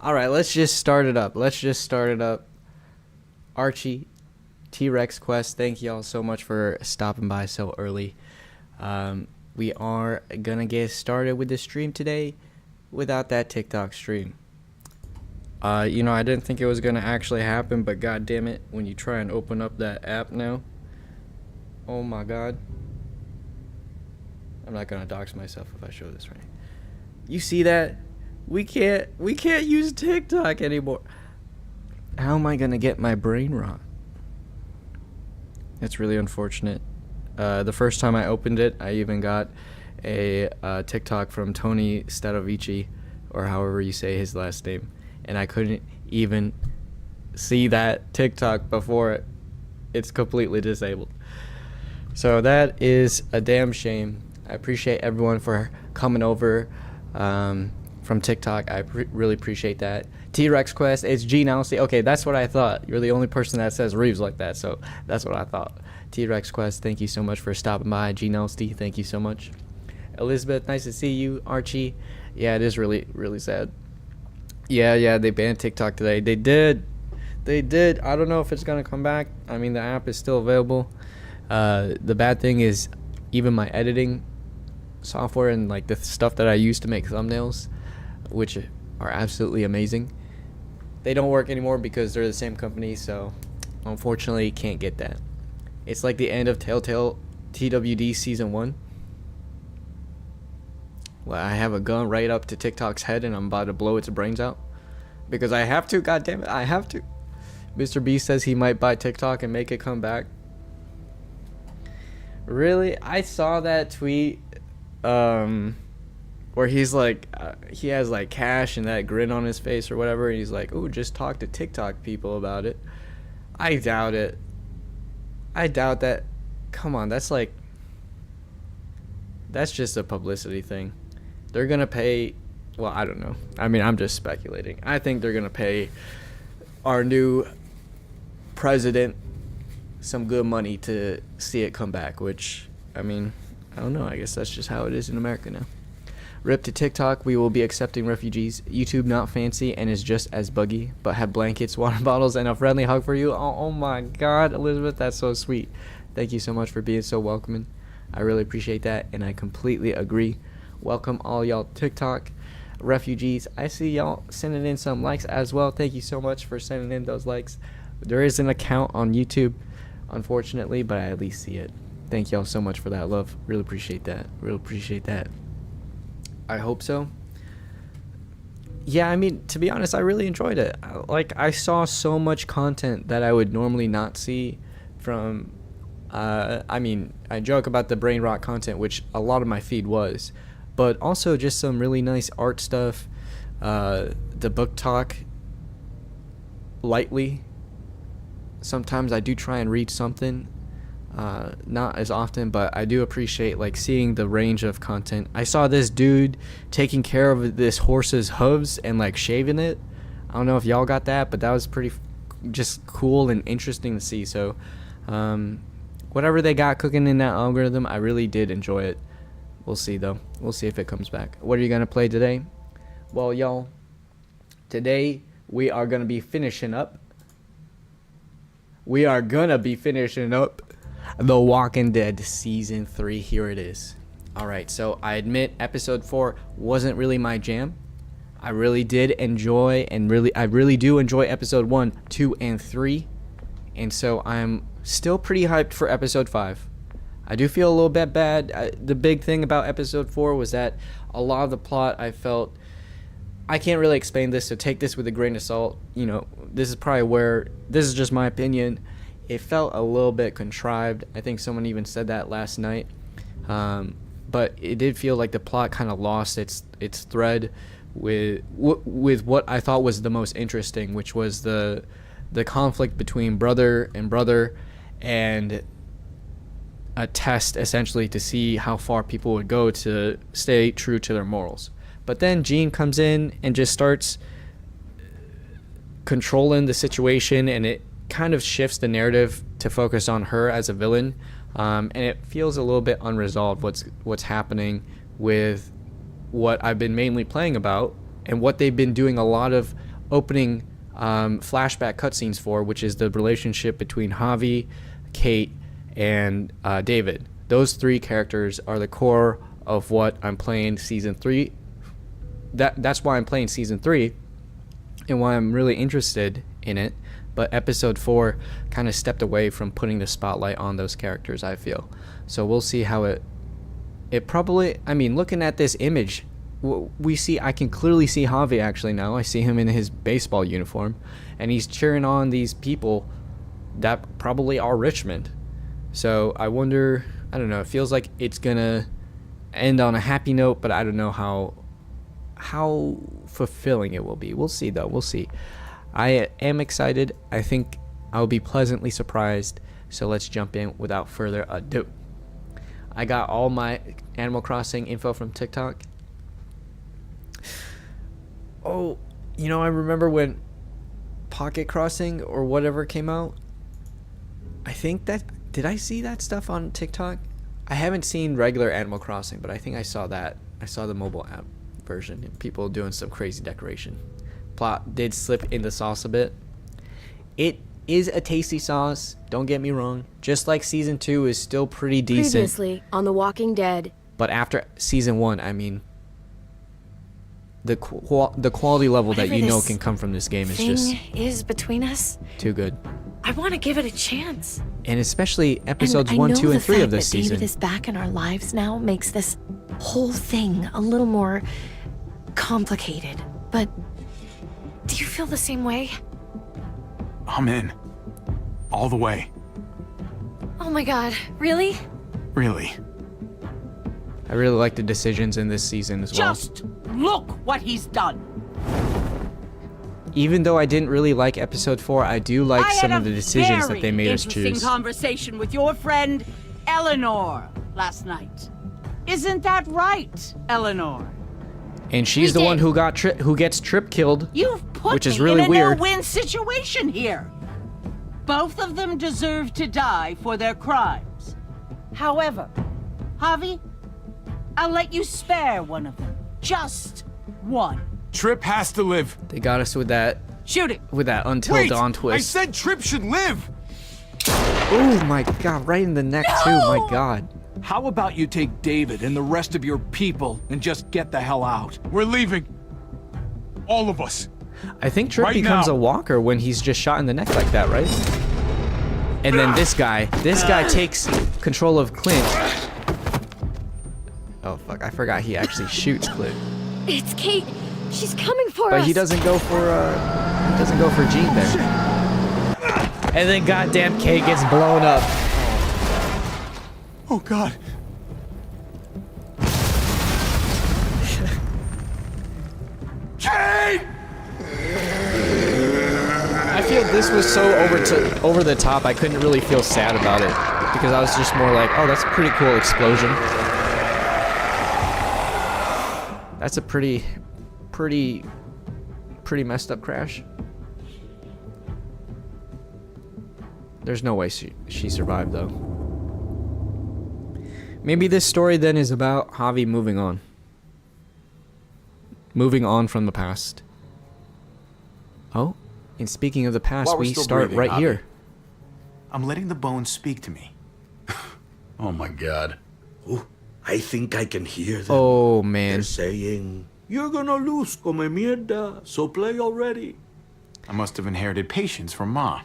All right, let's just start it up. Archie, T-Rex Quest, thank y'all so much for stopping by so early. We are gonna get started with the stream today without that TikTok stream. I didn't think it was gonna actually happen, but god damn it, when you try and open up that app now, oh my god. I'm not gonna dox myself if I show this right. You see that? We can't use TikTok anymore. How am I gonna get my brain rot? It's really unfortunate. The first time I opened it, I even got a TikTok from Tony Stadovici, or however you say his last name, and I couldn't even see that TikTok before it's completely disabled. So that is a damn shame. I appreciate everyone for coming over from TikTok. I really appreciate that. T-Rex Quest, it's G Nelsty. Okay, that's what I thought. You're the only person that says Reeves like that, so that's what I thought. T-Rex Quest, thank you so much for stopping by. G Nelsty, thank you so much. Elizabeth, nice to see you. Archie, yeah, it is really, really sad. Yeah, they banned TikTok today. They did. I don't know if it's going to come back. I mean, the app is still available. The bad thing is even my editing software and like the stuff that I use to make thumbnails, which are absolutely amazing, they don't work anymore because they're the same company, so unfortunately can't get that. It's like the end of Telltale TWD Season 1. Well, I have a gun right up to TikTok's head and I'm about to blow its brains out. Because I have to, goddammit, I have to. Mr. B says he might buy TikTok and make it come back. Really? I saw that tweet where he's like, he has like cash and that grin on his face or whatever, and he's like, "Ooh, just talk to TikTok people about it." I doubt it. I doubt that. Come on, that's just a publicity thing. They're gonna pay, well, I don't know. I mean, I'm just speculating. I think they're gonna pay our new president some good money to see it come back, which, I mean, I don't know. I guess that's just how it is in America now. Rip to TikTok, we will be accepting refugees. YouTube not fancy and is just as buggy, but have blankets, water bottles, and a friendly hug for you. Oh my god, Elizabeth, that's so sweet. Thank you so much for being so welcoming. I really appreciate that, and I completely agree. Welcome all y'all TikTok refugees. I see y'all sending in some likes as well. Thank you so much for sending in those likes. There is an account on YouTube, unfortunately, but I at least see it. Thank y'all so much for that love. Really appreciate that. I hope so. Yeah, I mean, to be honest, I really enjoyed it. Like, I saw so much content that I would normally not see from, I mean, I joke about the brain rot content, which a lot of my feed was, but also just some really nice art stuff, the book talk, lightly. Sometimes I do try and read something, not as often, but I do appreciate like seeing the range of content. I saw this dude taking care of this horse's hooves and like shaving it. I don't know if y'all got that, but that was pretty just cool and interesting to see. So whatever they got cooking in that algorithm, I really did enjoy it. We'll see though. We'll see if it comes back. What are you gonna play today? Well, y'all, today we are gonna be finishing up The Walking Dead Season 3. Here it is. Alright, so I admit episode 4 wasn't really my jam. I really did enjoy, I really do enjoy episode 1, 2, and 3. And so I'm still pretty hyped for episode 5. I do feel a little bit bad. The big thing about episode 4 was that a lot of the plot I felt, I can't really explain this, so take this with a grain of salt. You know, this is just my opinion. It felt a little bit contrived. I think someone even said that last night. But it did feel like the plot kind of lost its thread with what I thought was the most interesting, which was the conflict between brother and a test essentially to see how far people would go to stay true to their morals. But then Jean comes in and just starts controlling the situation, and it kind of shifts the narrative to focus on her as a villain, and it feels a little bit unresolved what's happening with what I've been mainly playing about and what they've been doing a lot of opening flashback cutscenes for, which is the relationship between Javi, Kate, and David. Those 3 characters are the core of what I'm playing season 3. That's why I'm playing season 3 and why I'm really interested in it. But episode 4 kind of stepped away from putting the spotlight on those characters, I feel. So we'll see how it probably, I mean, looking at this image, I can clearly see Javi actually now. I see him in his baseball uniform, and he's cheering on these people that probably are Richmond. So I wonder, I don't know, it feels like it's gonna end on a happy note, but I don't know how fulfilling it will be. We'll see though, we'll see. I am excited. I think I'll be pleasantly surprised. So let's jump in without further ado. I got all my Animal Crossing info from TikTok. Oh, you know, I remember when Pocket Crossing or whatever came out. I think did I see that stuff on TikTok? I haven't seen regular Animal Crossing, but I think I saw that. I saw the mobile app version and people doing some crazy decoration. Plot did slip in the sauce a bit. It is a tasty sauce, don't get me wrong. Just like season 2 is still pretty decent. Previously on The Walking Dead. But after season 1, I mean, the quality level that you know can come from this game is just is between us. Too good. I want to give it a chance. And especially episodes 1, 2, and 3 of this season. David is back in our lives now makes this whole thing a little more complicated. But do you feel the same way? I'm in. All the way. Oh my god, really? Really. I really like the decisions in this season as well. Just look what he's done. Even though I didn't really like episode 4, I do like some of the decisions that they made us choose. I had a very interesting conversation with your friend Eleanor last night. Isn't that right, Eleanor? And she's the one who gets trip killed, You've put which is me really in a weird. no-win situation here. Both of them deserve to die for their crimes. However, Javi, I'll let you spare one of them. Just one. Trip has to live. They got us with that. Shoot it. With that Until Dawn twist. I said Trip should live. Oh my god, right in the neck too. My god. How about you take David and the rest of your people and just get the hell out? We're leaving. All of us. I think Trip Right becomes now. a walker when he's just shot in the neck like that, right? And then this guy takes control of Clint. Oh fuck, I forgot he actually shoots Clint. It's Kate. She's coming for us. But he doesn't go for Jean there. And then goddamn Kate gets blown up. Oh god. Kate! I feel this was so over the top. I couldn't really feel sad about it because I was just more like, oh, that's a pretty cool explosion. That's a pretty messed up crash. There's no way she survived though. Maybe this story then is about Javi moving on. Moving on from the past. Oh, and speaking of the past, While we're we still start breathing, right Javi. here. I'm letting the bones speak to me. Oh my god. Ooh, I think I can hear them. Oh man. They're saying, "You're gonna lose, come mierda, so play already." I must have inherited patience from Ma.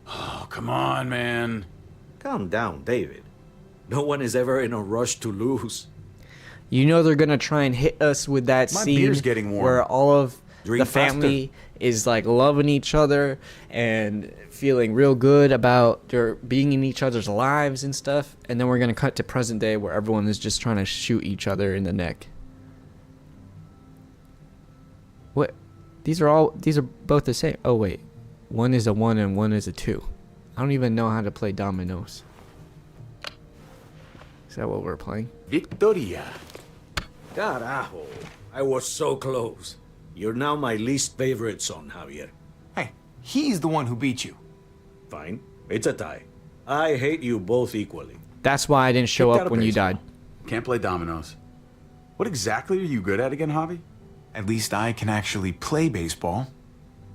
Oh, come on, man. Calm down, David. No one is ever in a rush to lose. You know they're gonna try and hit us with that My scene beer's getting warm. where all of Drink the family is like loving each other and feeling real good about their being in each other's lives and stuff, and then we're gonna cut to present day where everyone is just trying to shoot each other in the neck. What? These are both the same. Oh wait, one is a 1 and one is a 2. I don't even know how to play dominoes. Is that what we're playing? Victoria. Carajo. I was so close. You're now my least favorite son, Javier. Hey, he's the one who beat you. Fine. It's a tie. I hate you both equally. That's why I didn't show Kicked out up of when you baseball. died. Can't play dominoes. What exactly are you good at again, Javi? At least I can actually play baseball.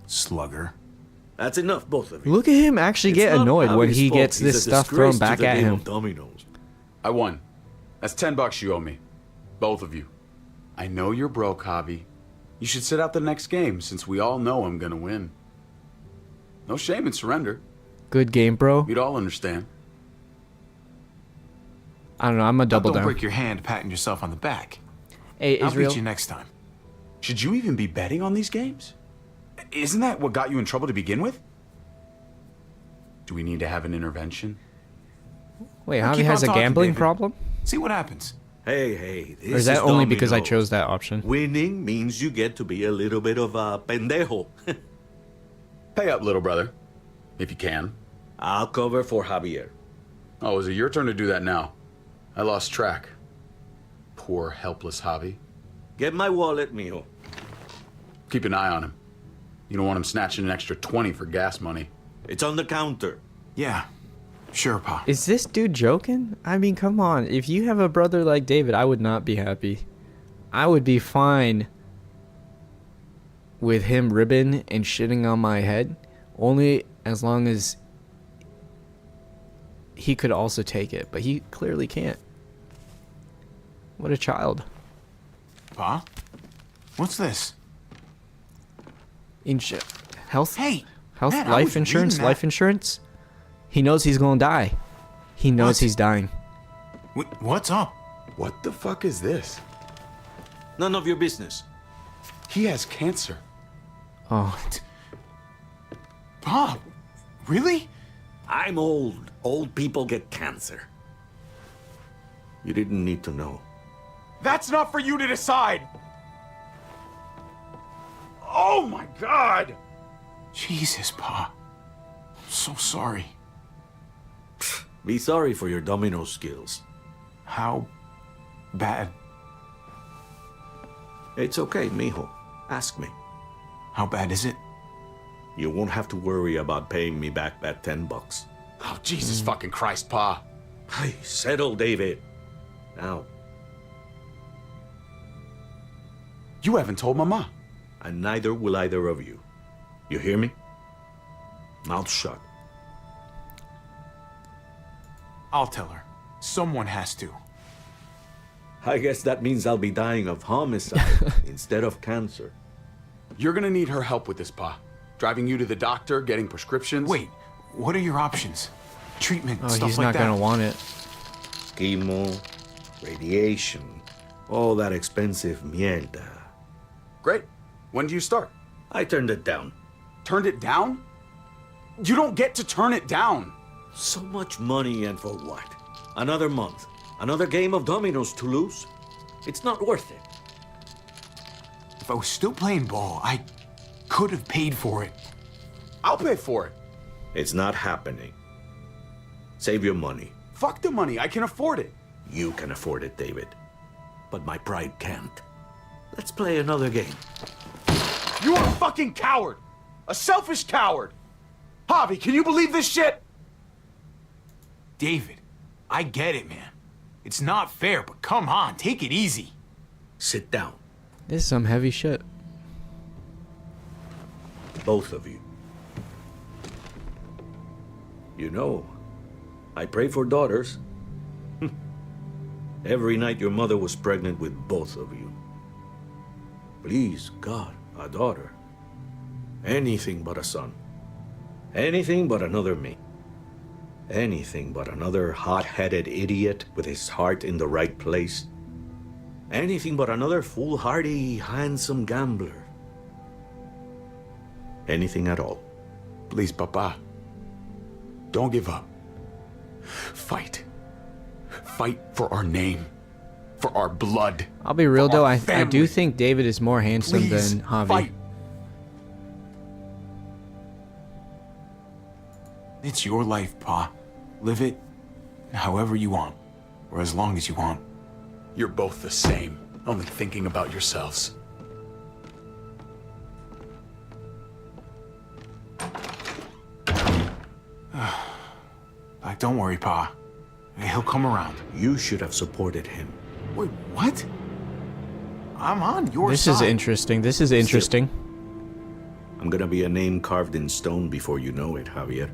Slugger. That's enough, both of you. Look at him actually get It's not annoyed when Javi's he fault. gets He's this a stuff disgrace thrown back to the at game him. of dominoes. I won. That's $10 you owe me. Both of you. I know you're broke, Javi. You should sit out the next game, since we all know I'm gonna win. No shame in surrender. Good game, bro. We'd all understand. I don't know. I'm a double Don't down. break your hand patting yourself on the back. Hey, I'll Israel. beat you next time. Should you even be betting on these games? Isn't that what got you in trouble to begin with? Do we need to have an intervention? Wait, Well, Javi keep has a on talking, gambling David. problem? See what happens. Hey, this Or is that only because I dominoes. chose that option? Winning means you get to be a little bit of a pendejo. Pay up, little brother. If you can. I'll cover for Javier. Oh, is it your turn to do that now? I lost track. Poor, helpless Javi. Get my wallet, mijo. Keep an eye on him. You don't want him snatching an extra 20 for gas money. It's on the counter. Yeah. Sure, Pa. Is this dude joking? I mean, come on. If you have a brother like David, I would not be happy. I would be fine with him ribbing and shitting on my head, only as long as he could also take it, but he clearly can't. What a child. Pa? What's this? Health? Hey! Health? man, I Life was insurance? reading that. Life insurance? He knows he's gonna die. He knows What? he's dying. What's up? What the fuck is this? None of your business. He has cancer. Oh, Pa? Really? I'm old. Old people get cancer. You didn't need to know. That's not for you to decide! Oh my god! Jesus, Pa. I'm so sorry. Be sorry for your domino skills. How bad? It's okay, mijo. Ask me. How bad is it? You won't have to worry about paying me back that $10. Oh, Jesus fucking Christ, Pa. Hey, settle, David. Now, You haven't told Mama. and neither will either of you. You hear me? Mouth shut. I'll tell her. Someone has to. I guess that means I'll be dying of homicide instead of cancer. You're gonna need her help with this, Pa. Driving you to the doctor, getting prescriptions. Wait, what are your options? Treatment, oh, stuff he's like not that. gonna want it. Chemo, radiation, all that expensive mierda. Great. When do you start? I turned it down. Turned it down? You don't get to turn it down. So much money, and for what? Another month. Another game of dominoes to lose? It's not worth it. If I was still playing ball, I could have paid for it. I'll pay for it. It's not happening. Save your money. Fuck the money. I can afford it. You can afford it, David. But my pride can't. Let's play another game. You are a fucking coward. A selfish coward. Javi, can you believe this shit? David, I get it, man. It's not fair, but come on, take it easy. Sit down, This is some heavy shit. both of you. You know, I pray for daughters. Every night your mother was pregnant with both of you. Please, God, a daughter. Anything but a son. Anything but another me. Anything but another hot-headed idiot with his heart in the right place. Anything but another foolhardy, handsome gambler. Anything at all. Please, Papa. Don't give up. Fight. Fight for our name. For our blood. I'll be real For though, our I do family. think David is more handsome Please, than Javi. fight. It's your life, Pa. Live it however you want, or as long as you want. You're both the same. Only thinking about yourselves. Like, don't worry, Pa. He'll come around. You should have supported him. Wait, what? I'm on your This side. is interesting. This is interesting. I'm gonna be a name carved in stone before you know it, Javier.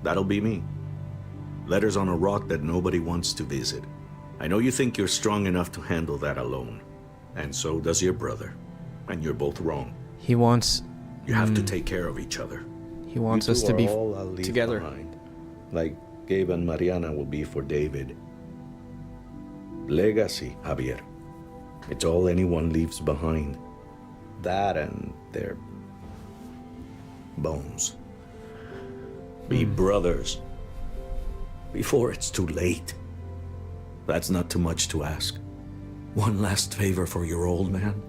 That'll be me. Letters on a rock that nobody wants to visit. I know you think you're strong enough to handle that alone. And so does your brother. And you're both wrong. He wants... You have to take care of each other. He wants You us two to are be all I'll leave together. behind. Like Gabe and Mariana will be for David. Legacy, Javier. It's all anyone leaves behind. That and their bones. Be brothers. Before it's too late. That's not too much to ask. One last favor for your old man.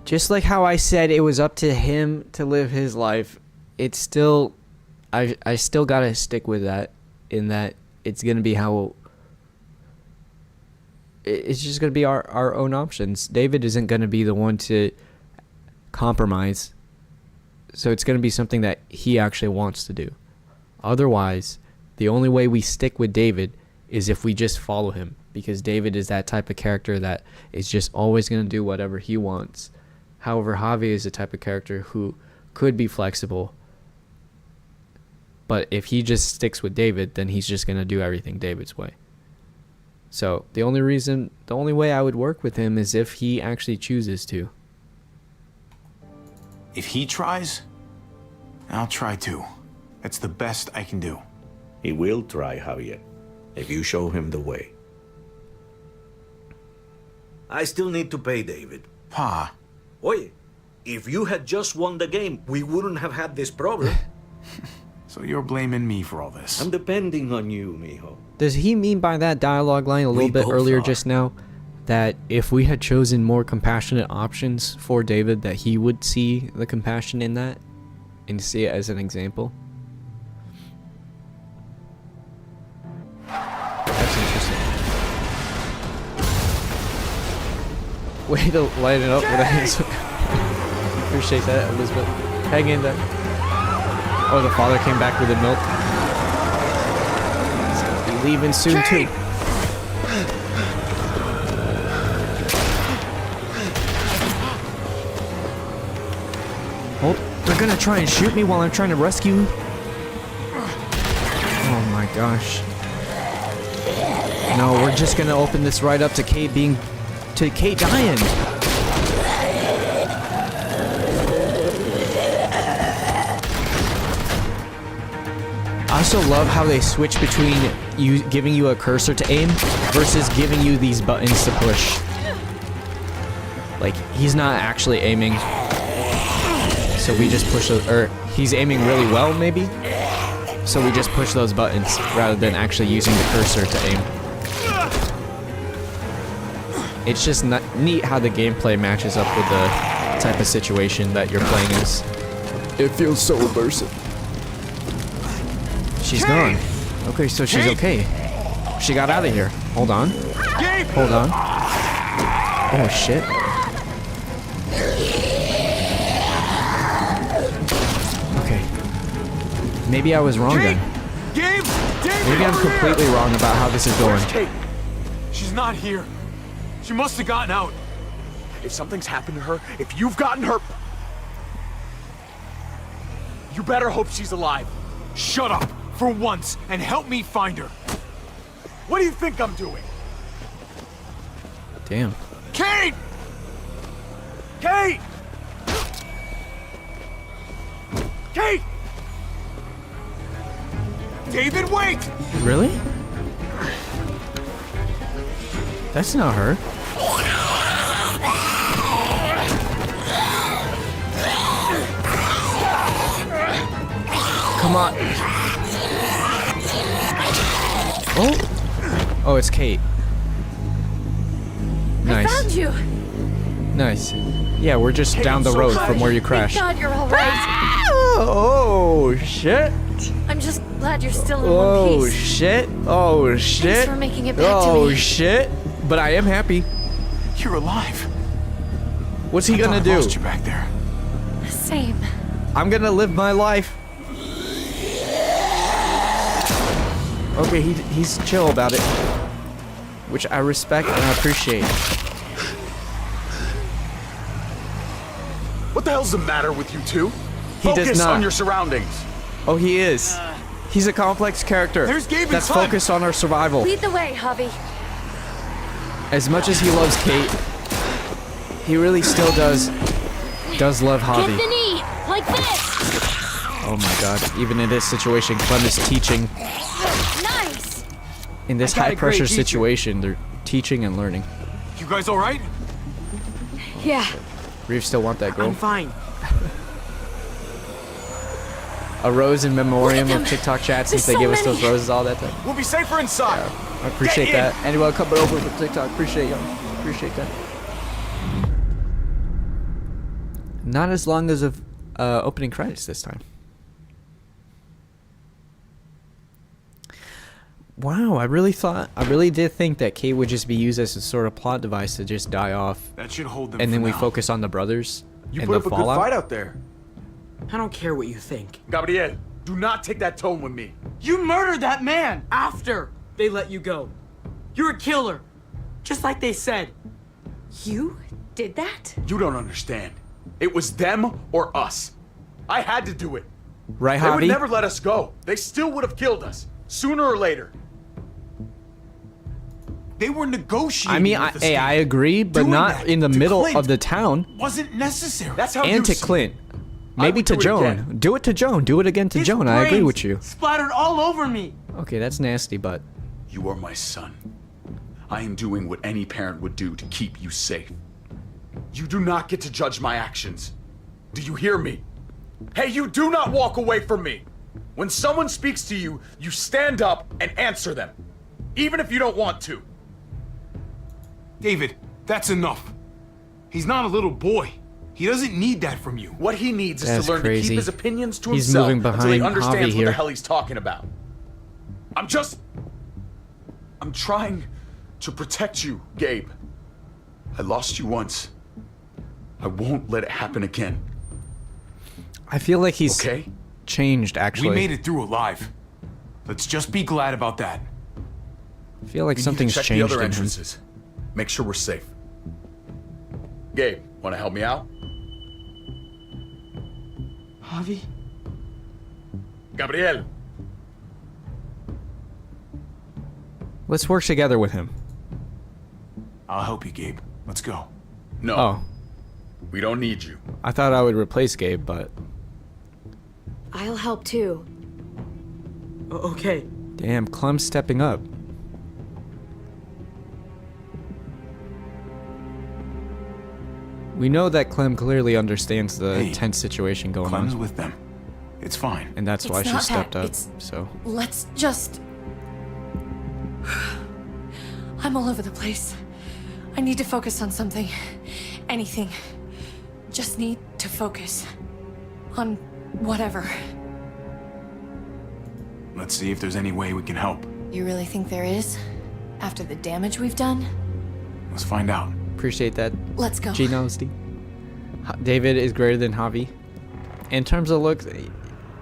Just like how I said it was up to him to live his life, it's still... I still gotta stick with that, in that it's gonna be how... It's just gonna be our own options. David isn't gonna be the one to compromise. So it's gonna be something that he actually wants to do. Otherwise, the only way we stick with David is if we just follow him. Because David is that type of character that is just always gonna do whatever he wants. However, Javi is the type of character who could be flexible. But if he just sticks with David, then he's just going to do everything David's way. So the only way I would work with him is if he actually chooses to. If he tries, I'll try too. That's the best I can do. He will try, Javier, if you show him the way. I still need to pay David. Pa, Oye, if you had just won the game, we wouldn't have had this problem. so you're blaming me for all this. I'm depending on you, mijo. Does he mean by that dialogue line a little bit both earlier are. just now that if we had chosen more compassionate options for David, that he would see the compassion in that and see it as an example? That's interesting. Way to light it up with a hands. Appreciate that, Elizabeth. Hang in there. Oh, the father came back with the milk. He's gonna be leaving soon too. Oh, they're gonna try and shoot me while I'm trying to rescue. Oh my gosh. No, we're just gonna open this right up to Kate dying. I also love how they switch between giving you a cursor to aim versus giving you these buttons to push. Like, he's not actually aiming. So we just push those, or he's aiming really well maybe. So we just push those buttons rather than actually using the cursor to aim. It's just neat how the gameplay matches up with the type of situation that you're playing as. It feels so immersive. She's gone. Okay, so she's okay. She got out of here. Hold on. Hold on. Oh, shit. Okay. Maybe I was wrong then. Maybe I'm completely wrong about how this is going. Kate? She's not here. She must have gotten out. If something's happened to her, if you've gotten her... You better hope she's alive. Shut up, for once, and help me find her. What do you think I'm doing? Damn. Kate! Kate! Kate! David, wait! Really? That's not her. Come on. Oh. Oh, it's Kate. Nice. I found you. Nice. Yeah, we're just down the road from where you crashed. Thank God you're all right. Oh, shit. I'm just glad you're still in Oh, one piece. shit. Oh, shit. Thanks for making it back to Oh, me. shit. But I am happy. You're alive. What's he gonna I do? lost you back there. Same. I'm gonna live my life. Okay, he's chill about it, which I respect and I appreciate. What the hell's the matter with you two? He does Focus not. on your surroundings. Oh, he is. He's a complex character. There's Gabe and that's Clem. focused on our survival. Lead the way, Javi. As much as he loves Kate, he really still does love Get Javi. the knee, like this. Oh my god, even in this situation, Clem is teaching. Nice. In this I got a high pressure great teacher. situation, they're teaching and learning. You guys all right? Yeah, Reeve still want that girl. I'm fine. A rose in memoriam Look at of them. TikTok chat since There's they so gave us those many. roses all that time. We'll be safer inside. I appreciate Get in. that. Anyone coming over for TikTok, appreciate y'all. Appreciate that. Not as long as of opening credits this time. Wow, I really did think that Kate would just be used as a sort of plot device to just die off, That should hold them and then for we now. focus on the brothers You and put the up a good fallout. fight out there. I don't care what you think. Gabriel, do not take that tone with me. You murdered that man after they let you go. You're a killer, just like they said. You did that? You don't understand. It was them or us. I had to do it. Right, They would Javi? never let us go. They still would have killed us, sooner or later. They were negotiating. I mean, with the hey, state. I agree, but Doing not that in the to middle Clint of the town. wasn't necessary. That's how you And to see it. Clint. I Maybe would to do it Joan. again. Do it to Joan. Do it again to His Joan. I agree brains with you. Splattered all over me. Okay, that's nasty, but You are my son. I am doing what any parent would do to keep you safe. You do not get to judge my actions. Do you hear me? Hey, you do not walk away from me. When someone speaks to you, you stand up and answer them, even if you don't want to. David, that's enough. He's not a little boy. He doesn't need that from you. What he needs is That's to learn to crazy. keep his opinions to He's himself moving until he behind understands Javi what here. the hell he's talking about. I'm trying to protect you, Gabe. I lost you once. I won't let it happen again, I feel like he's okay? changed, actually. We made it through alive. Let's just be glad about that. I feel like We need to something's check changed the other in him. entrances. Make sure we're safe. Gabe, want to help me out? Javi? Gabriel, Let's work together with him. I'll help you, Gabe. Let's go. no, Oh, we don't need you. I thought I would replace Gabe, but I'll help too. Okay. damn, Clem's stepping up. We know that Clem clearly understands the Hey, tense situation going Clem's on, with them. It's fine. and that's It's why she not stepped that, up. it's- So Let's just... I'm all over the place. I need to focus on something. Anything. Just need to focus. On whatever. Let's see if there's any way we can help. You really think there is? After the damage we've done? Let's find out. appreciate that. Let's go. Honesty. David is greater than Javi. In terms of looks,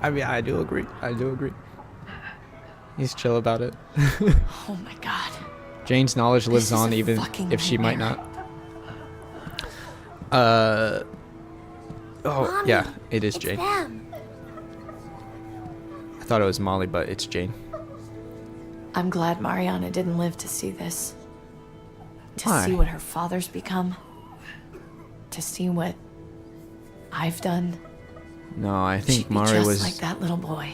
I mean, I do agree. I do agree. He's chill about it. Oh my god. Jane's knowledge lives This is on a even fucking if she might nightmare. not. Oh, Mommy, yeah, it is it's Jane. them. I thought it was Molly, but it's Jane. I'm glad Mariana didn't live to see this. To Why? see what her father's become. To see what I've done. No, I She'd think be Mari just was. like that little boy.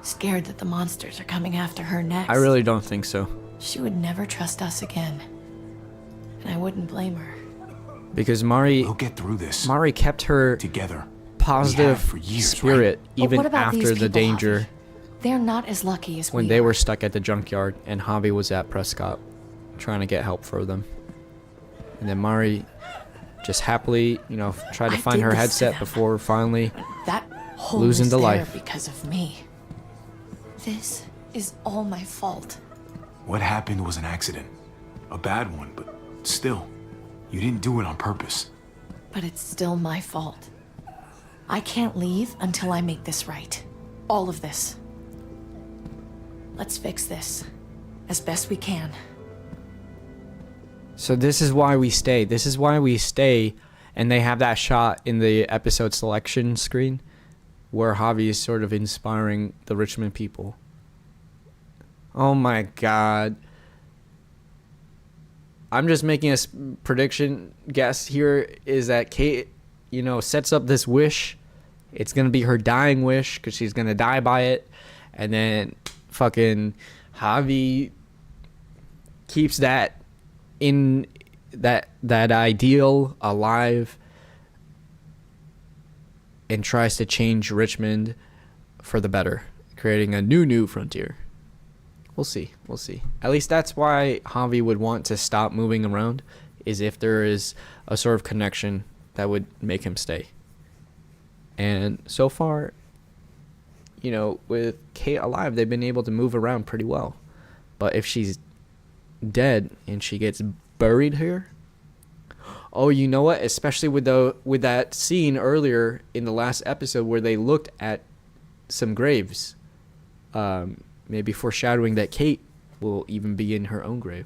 Scared that the monsters are coming after her next. I really don't think so. She would never trust us again. And I wouldn't blame her. Because Mari We'll get through this kept her together. positive for years, spirit But even what about these after the people, danger Javi? They're not as lucky as when we they are. were stuck at the junkyard and Javi was at Prescott trying to get help for them. And then Mari just happily, tried to I find did her this to headset them. before finally That hole losing is the there life. because of me. This is all my fault. What happened was an accident. A bad one, but still. You didn't do it on purpose. But it's still my fault. I can't leave until I make this right. All of this. Let's fix this. As best we can. So this is why we stay. This is why we stay And they have that shot in the episode selection screen where Javi is sort of inspiring the Richmond people. Oh my God. I'm just making a prediction guess here is that Kate, you know, sets up this wish. It's going to be her dying wish because she's going to die by it. And then fucking Javi keeps that in that ideal alive and tries to change Richmond for the better, creating a new frontier. We'll see. At least that's why Javi would want to stop moving around, is if there is a sort of connection that would make him stay. And so far, you know, with Kate alive, they've been able to move around pretty well. But if she's dead and she gets buried here, oh, you know what? Especially with that scene earlier in the last episode where they looked at some graves, maybe foreshadowing that Kate will even be in her own grave.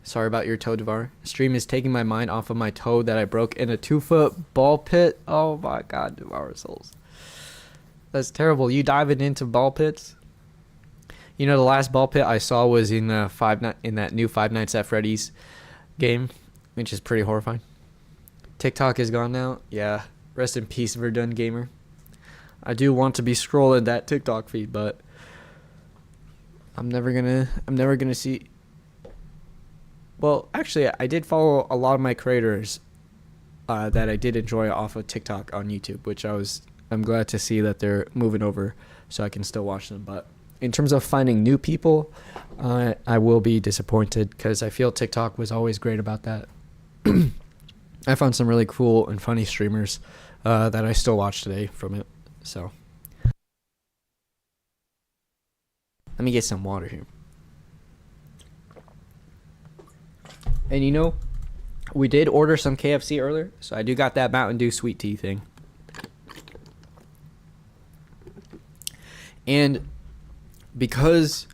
Sorry about your toe, Devar. Stream is taking my mind off of my toe that I broke in a 2-foot ball pit. Oh my God, Devar souls. That's terrible. You diving into ball pits? You know, the last ball pit I saw was in that new Five Nights at Freddy's game, which is pretty horrifying. TikTok is gone now. Yeah, rest in peace, Verdun Gamer. I do want to be scrolling that TikTok feed, but I'm never gonna see. Well, actually, I did follow a lot of my creators that I did enjoy off of TikTok on YouTube, which I'm glad to see that they're moving over so I can still watch them. But in terms of finding new people, I will be disappointed because I feel TikTok was always great about that. I found some really cool and funny streamers that I still watch today from it. So let me get some water here. And you know, we did order some KFC earlier, so I do got that Mountain Dew sweet tea thing. And because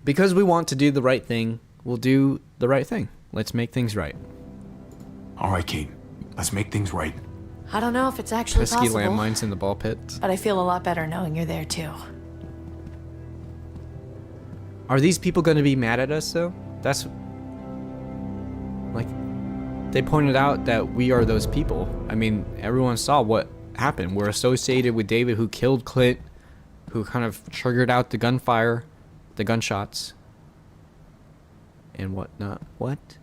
we want to do the right thing, we'll do the right thing. Let's make things right. All right, Kate. Let's make things right. I don't know if it's actually Pesky possible, landmines in the ball pit. but I feel a lot better knowing you're there too. Are these people going to be mad at us, though? That's... like, they pointed out that we are those people. I mean, everyone saw what happened. We're associated with David, who killed Clint, who kind of triggered out the gunfire, the gunshots, and whatnot. What?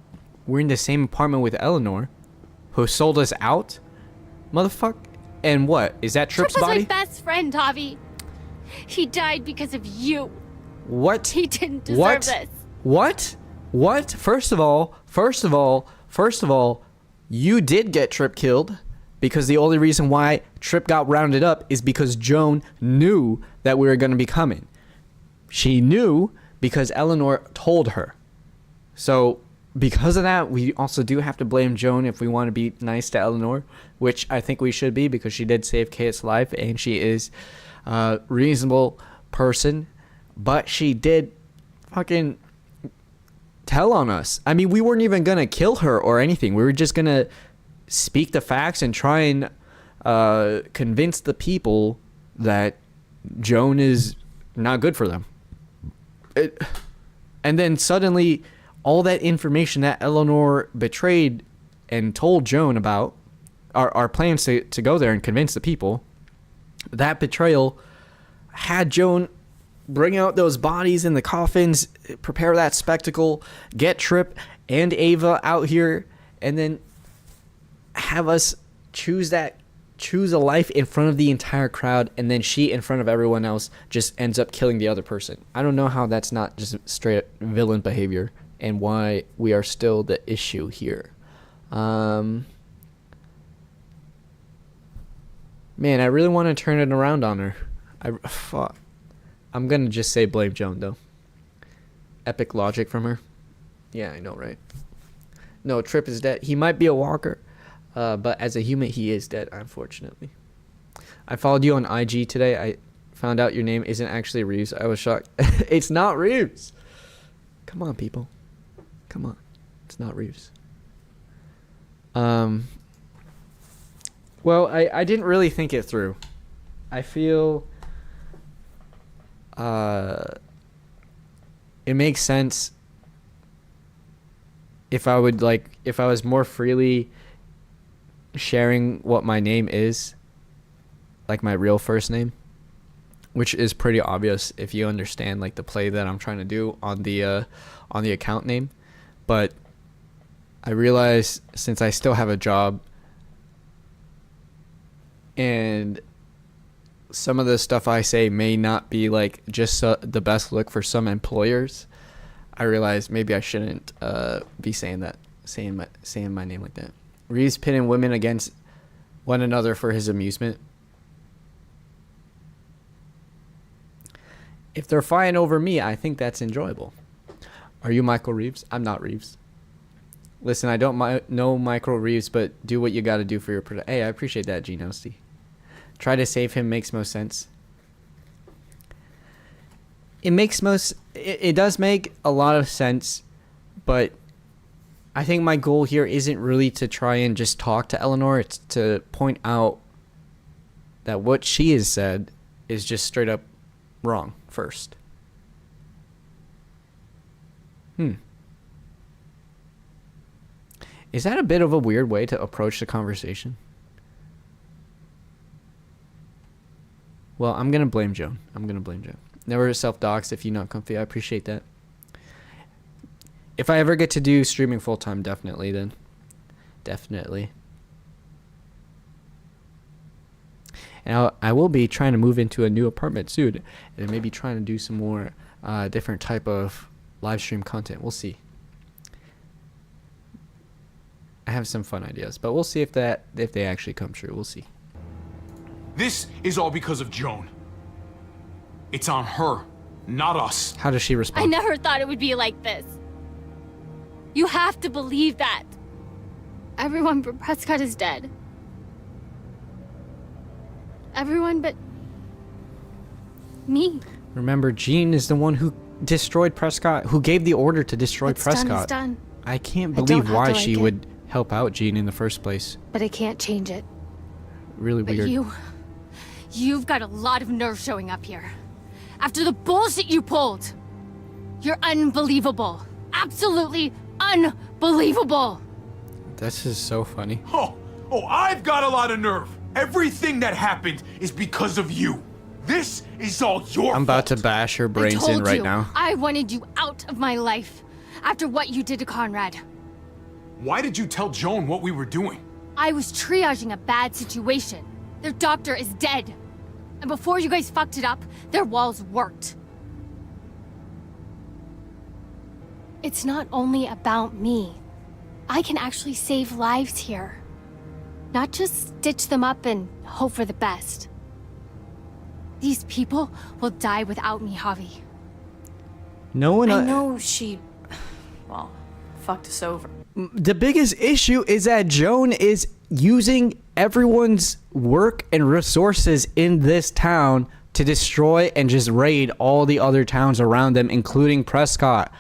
We're in the same apartment with Eleanor, who sold us out? Motherfucker. And what? Is that Tripp's Tripp was body? my best friend, Javi. He died because of you. What? He didn't deserve this. What? First of all, you did get Tripp killed because the only reason why Tripp got rounded up is because Joan knew that we were going to be coming. She knew because Eleanor told her. So because of that, we also do have to blame Joan if we want to be nice to Eleanor, which I think we should be because she did save Kate's life and she is a reasonable person. But she did fucking tell on us. I mean, we weren't even going to kill her or anything. We were just going to speak the facts and try and convince the people that Joan is not good for them. And then suddenly, all that information that Eleanor betrayed and told Joan about, our plans to go there and convince the people, that betrayal had Joan bring out those bodies in the coffins, prepare that spectacle, get Tripp and Ava out here, and then have us choose a life in front of the entire crowd, and then she in front of everyone else just ends up killing the other person. I don't know how that's not just straight villain behavior and why we are still the issue here. Man, I really want to turn it around on her. I'm going to just say blame Joan, though. Epic logic from her. Yeah, I know, right? No, Tripp is dead. He might be a walker, but as a human, he is dead, unfortunately. I followed you on IG today. I found out your name isn't actually Reeves. I was shocked. It's not Reeves. Come on, people. Come on. It's not Reeves. Well, I didn't really think it through. I feel it makes sense if I was more freely sharing what my name is, like my real first name, which is pretty obvious if you understand like the play that I'm trying to do on the account name. But I realize since I still have a job and some of the stuff I say may not be like just the best look for some employers, I realize maybe I shouldn't be saying my name like that. Reeves pitting women against one another for his amusement. If they're fighting over me, I think that's enjoyable. Are you Michael Reeves? I'm not Reeves. Listen, I don't know Michael Reeves, but do what you got to do for your product. Hey, I appreciate that, Gene Hosty. Try to save him makes most sense. It does make a lot of sense, but I think my goal here isn't really to try and just talk to Eleanor. It's to point out that what she has said is just straight up wrong first. Is that a bit of a weird way to approach the conversation? Well, I'm going to blame Joan. Never self-dox if you're not comfy. I appreciate that. If I ever get to do streaming full-time, definitely then. Definitely. And I will be trying to move into a new apartment soon. And maybe trying to do some more different type of live stream content. We'll see. I have some fun ideas. But we'll see if they actually come true. We'll see. This is all because of Joan. It's on her, not us. How does she respond? I never thought it would be like this. You have to believe that. Everyone but Prescott is dead. Everyone but me. Remember, Jean is the one who destroyed Prescott, who gave the order to destroy What's Prescott. done is done. I can't I don't believe have why to she like it. would help out Jean in the first place. But I can't change it. Really But weird. you've got a lot of nerve showing up here. After the bullshit you pulled. You're unbelievable. Absolutely unbelievable. This is so funny. Oh, I've got a lot of nerve. Everything that happened is because of you. This is all your I'm about to fault. bash her brains I told in right you, now. I wanted you out of my life after what you did to Conrad. Why did you tell Joan what we were doing? I was triaging a bad situation. Their doctor is dead. And before you guys fucked it up, their walls worked. It's not only about me. I can actually save lives here. Not just stitch them up and hope for the best. These people will die without me, Javi. No one. I know she, well, fucked us over. The biggest issue is that Joan is using everyone's work and resources in this town to destroy and just raid all the other towns around them, including Prescott.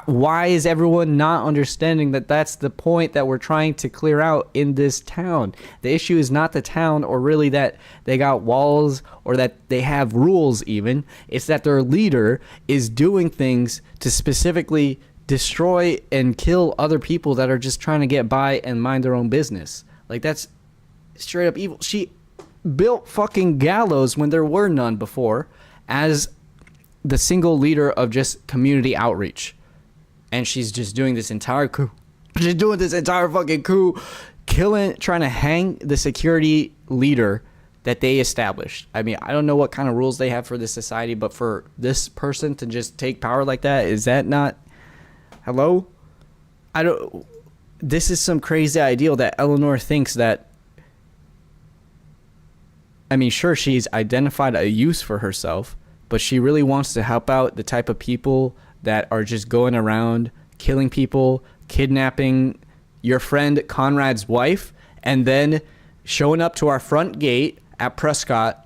Why is everyone not understanding that that's the point that we're trying to clear out in this town? The issue is not the town or really that they got walls or that they have rules even. It's that their leader is doing things to specifically destroy and kill other people that are just trying to get by and mind their own business. Like, that's straight up evil. She built fucking Gallows when there were none before as the single leader of just community outreach. And she's just doing this entire coup. She's doing this entire fucking coup, trying to hang the security leader that they established. I mean, I don't know what kind of rules they have for this society, but for this person to just take power like that, is that not... Hello? This is some crazy ideal that Eleanor thinks that... I mean, sure, she's identified a use for herself, but she really wants to help out the type of people that are just going around killing people, kidnapping your friend Conrad's wife, and then showing up to our front gate at Prescott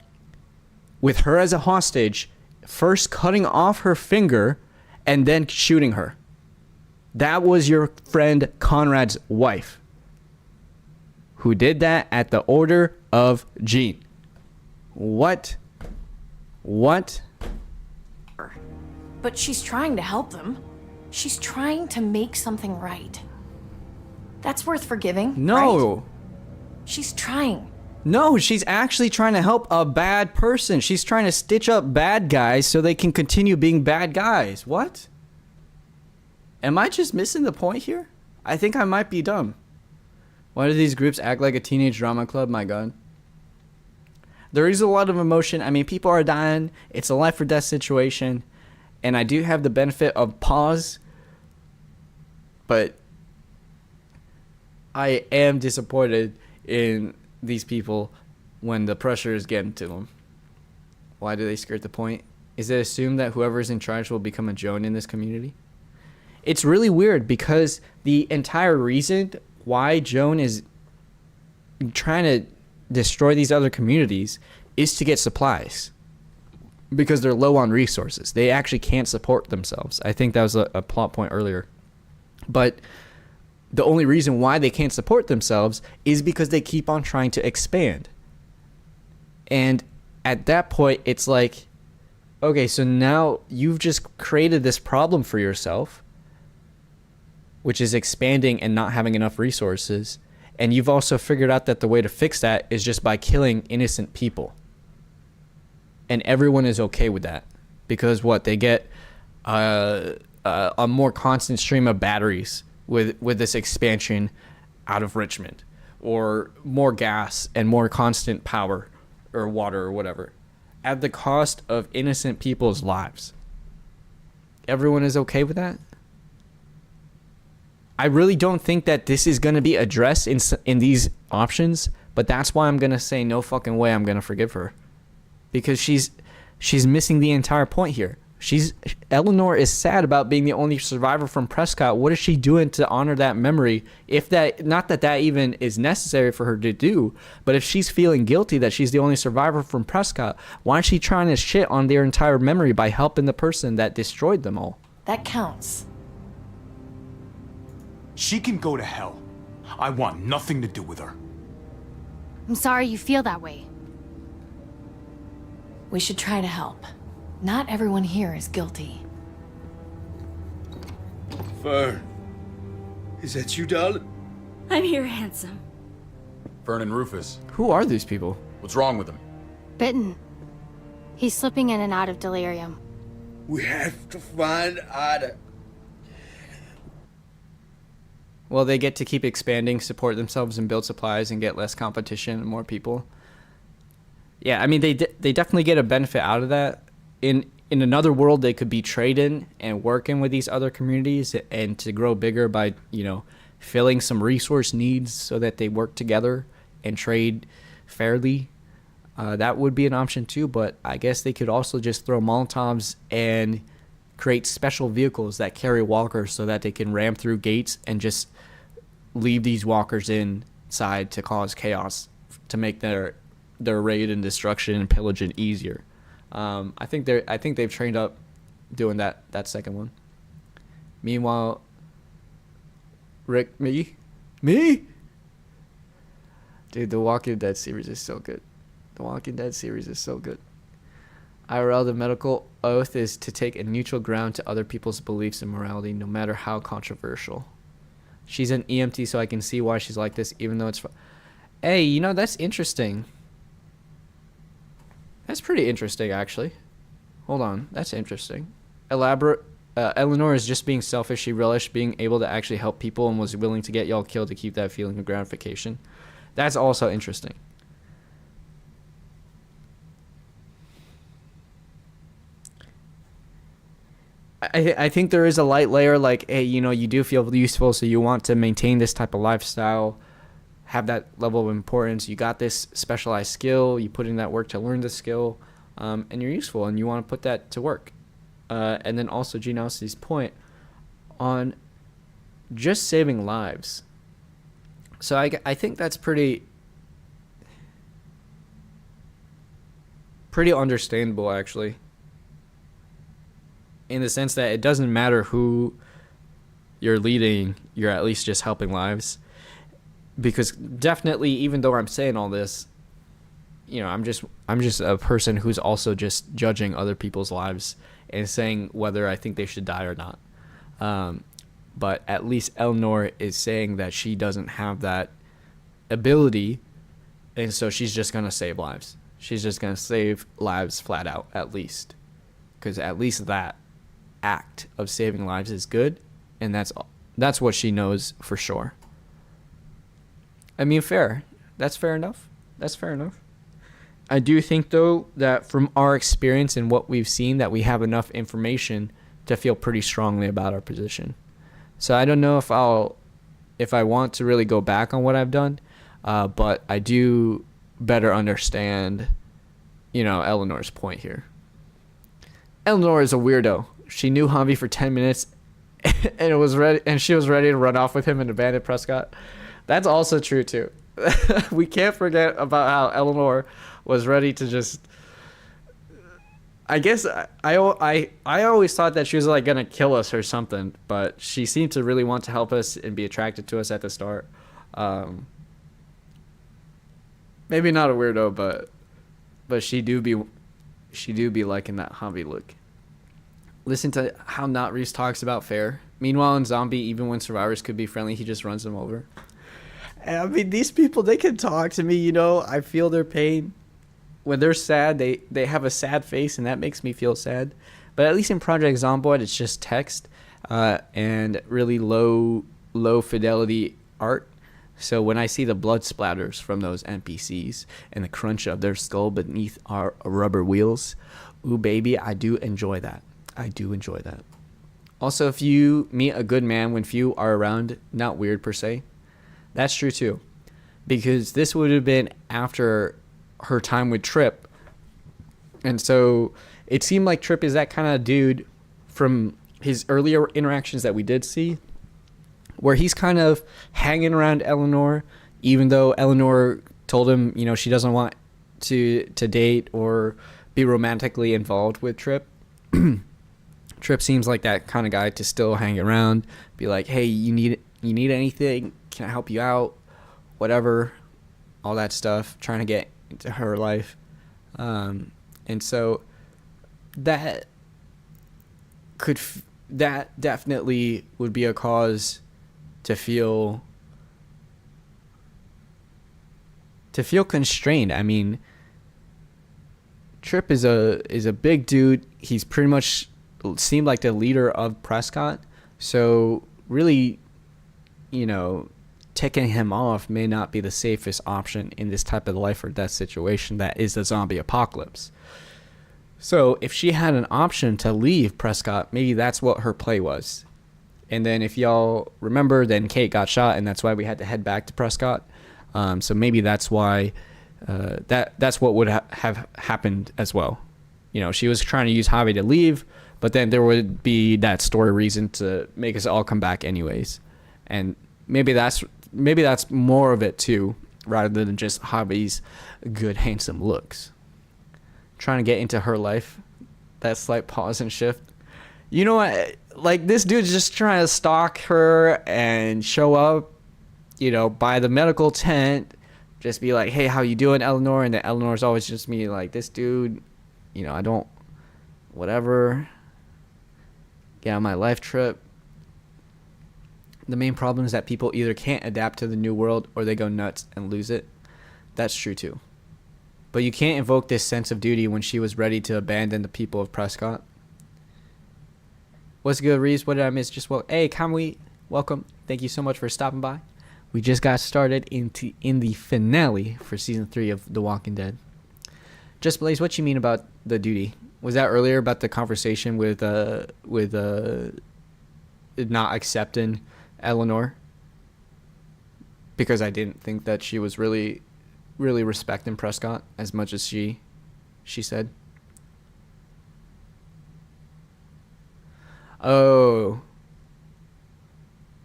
with her as a hostage, first cutting off her finger and then shooting her. That was your friend Conrad's wife, who did that at the order of Jean. What? What? But she's trying to help them. She's trying to make something right. That's worth forgiving. No. Right? She's trying. No, she's actually trying to help a bad person. She's trying to stitch up bad guys so they can continue being bad guys. What? Am I just missing the point here? I think I might be dumb. Why do these groups act like a teenage drama club? My God. There is a lot of emotion. I mean, people are dying. It's a life or death situation. And I do have the benefit of pause. But I am disappointed in these people when the pressure is getting to them. Why do they skirt the point? Is it assumed that whoever is in charge will become a Joan in this community? It's really weird because the entire reason why Joan is trying to destroy these other communities is to get supplies. Because they're low on resources. They actually can't support themselves. I think that was a plot point earlier. But the only reason why they can't support themselves is because they keep on trying to expand. And at that point, it's like, okay, so now you've just created this problem for yourself, which is expanding and not having enough resources. And you've also figured out that the way to fix that is just by killing innocent people. And everyone is okay with that. Because what? They get a more constant stream of batteries with this expansion out of Richmond. Or more gas and more constant power or water or whatever. At the cost of innocent people's lives. Everyone is okay with that? I really don't think that this is going to be addressed in these options, but that's why I'm going to say no fucking way I'm going to forgive her. Because she's missing the entire point here. Eleanor is sad about being the only survivor from Prescott. What is she doing to honor that memory? If that, not that that even is necessary for her to do, but if she's feeling guilty that she's the only survivor from Prescott, why is she trying to shit on their entire memory by helping the person that destroyed them all? That counts. She can go to hell. I want nothing to do with her. I'm sorry you feel that way. We should try to help. Not everyone here is guilty. Fern. Is that you, darling? I'm here, handsome. Fern and Rufus. Who are these people? What's wrong with him? Bitten. He's slipping in and out of delirium. We have to find Ada. Well, they get to keep expanding, support themselves, and build supplies and get less competition and more people. Yeah, I mean, they definitely get a benefit out of that. In another world, they could be trading and working with these other communities and to grow bigger by, filling some resource needs so that they work together and trade fairly. That would be an option too, but I guess they could also just throw Molotovs and create special vehicles that carry walkers so that they can ram through gates and just leave these walkers inside to cause chaos, to make their raid and destruction and pillaging easier. I think they've trained up doing that second one. Meanwhile, Rick, me, dude, the Walking Dead series is so good. IRL, the medical oath is to take a neutral ground to other people's beliefs and morality, no matter how controversial. She's an EMT, so I can see why she's like this, even though it's... Hey, that's interesting. That's pretty interesting, actually. Hold on, that's interesting. Elaborate. Eleanor is just being selfish. She relished being able to actually help people and was willing to get y'all killed to keep that feeling of gratification. That's also interesting. I think there is a light layer, like, hey, you do feel useful, so you want to maintain this type of lifestyle, have that level of importance. You got this specialized skill, you put in that work to learn the skill, and you're useful, and you want to put that to work. And then also Gene Alcy's point on just saving lives. So I think that's pretty understandable, actually. In the sense that it doesn't matter who you're leading, you're at least just helping lives. Because definitely, even though I'm saying all this, you know, I'm just a person who's also just judging other people's lives and saying whether I think they should die or not. But at least Eleanor is saying that she doesn't have that ability, and so she's just gonna save lives. She's just gonna save lives flat out, at least, because at least that act of saving lives is good, and that's what she knows for sure. I mean, fair. That's fair enough. That's fair enough. I do think, though, that from our experience and what we've seen, that we have enough information to feel pretty strongly about our position. So I don't know if I want to really go back on what I've done, but I do better understand, you know, Eleanor's point here. Eleanor is a weirdo. She knew Javi for 10 minutes and she was ready to run off with him and abandon Prescott. That's also true too. We can't forget about how Eleanor was ready to just, I guess I always thought that she was like gonna kill us or something, but she seemed to really want to help us and be attracted to us at the start. Maybe not a weirdo, but she do be liking that Javi look. Listen to how Not Reese talks about fair. Meanwhile, in Zombie, even when survivors could be friendly, he just runs them over. And I mean, these people, they can talk to me, you know. I feel their pain. When they're sad, they have a sad face, and that makes me feel sad. But at least in Project Zomboid, it's just text and really low fidelity art. So when I see the blood splatters from those NPCs and the crunch of their skull beneath our rubber wheels, ooh, baby, I do enjoy that. I do enjoy that. Also, if you meet a good man when few are around, not weird per se. That's true too. Because this would have been after her time with Tripp. And so it seemed like Tripp is that kind of dude from his earlier interactions that we did see, where he's kind of hanging around Eleanor, even though Eleanor told him, you know, she doesn't want to date or be romantically involved with Tripp. Tripp seems like that kind of guy to still hang around, be like, hey, you need anything? Can I help you out? Whatever, all that stuff, trying to get into her life. And so that definitely would be a cause to feel constrained. I mean, Tripp is a big dude. He's pretty much seemed like the leader of Prescott. So really, you know, ticking him off may not be the safest option in this type of life or death situation that is the zombie apocalypse. So if she had an option to leave Prescott, maybe that's what her play was. And then if y'all remember, then Kate got shot, and that's why we had to head back to Prescott. So maybe that's why that's what would have happened as well. You know, she was trying to use Javi to leave, but then there would be that story reason to make us all come back anyways. And maybe that's more of it too, rather than just Javi's good, handsome looks. Trying to get into her life, that slight pause and shift. You know what? Like, this dude's just trying to stalk her and show up, you know, by the medical tent, just be like, hey, how you doing, Eleanor? And then Eleanor's always just me like, this dude, you know, I don't, whatever, get on my life trip. The main problem is that people either can't adapt to the new world or they go nuts and lose it. That's true too. But you can't invoke this sense of duty when she was ready to abandon the people of Prescott. What's good, Reese? What did I miss? Hey, Kamui, welcome. Thank you so much for stopping by. We just got started in the finale for season 3 of The Walking Dead. Just Blaze, what you mean about the duty? Was that earlier about the conversation with not accepting Eleanor? Because I didn't think that she was really respecting Prescott as much as she said. Oh,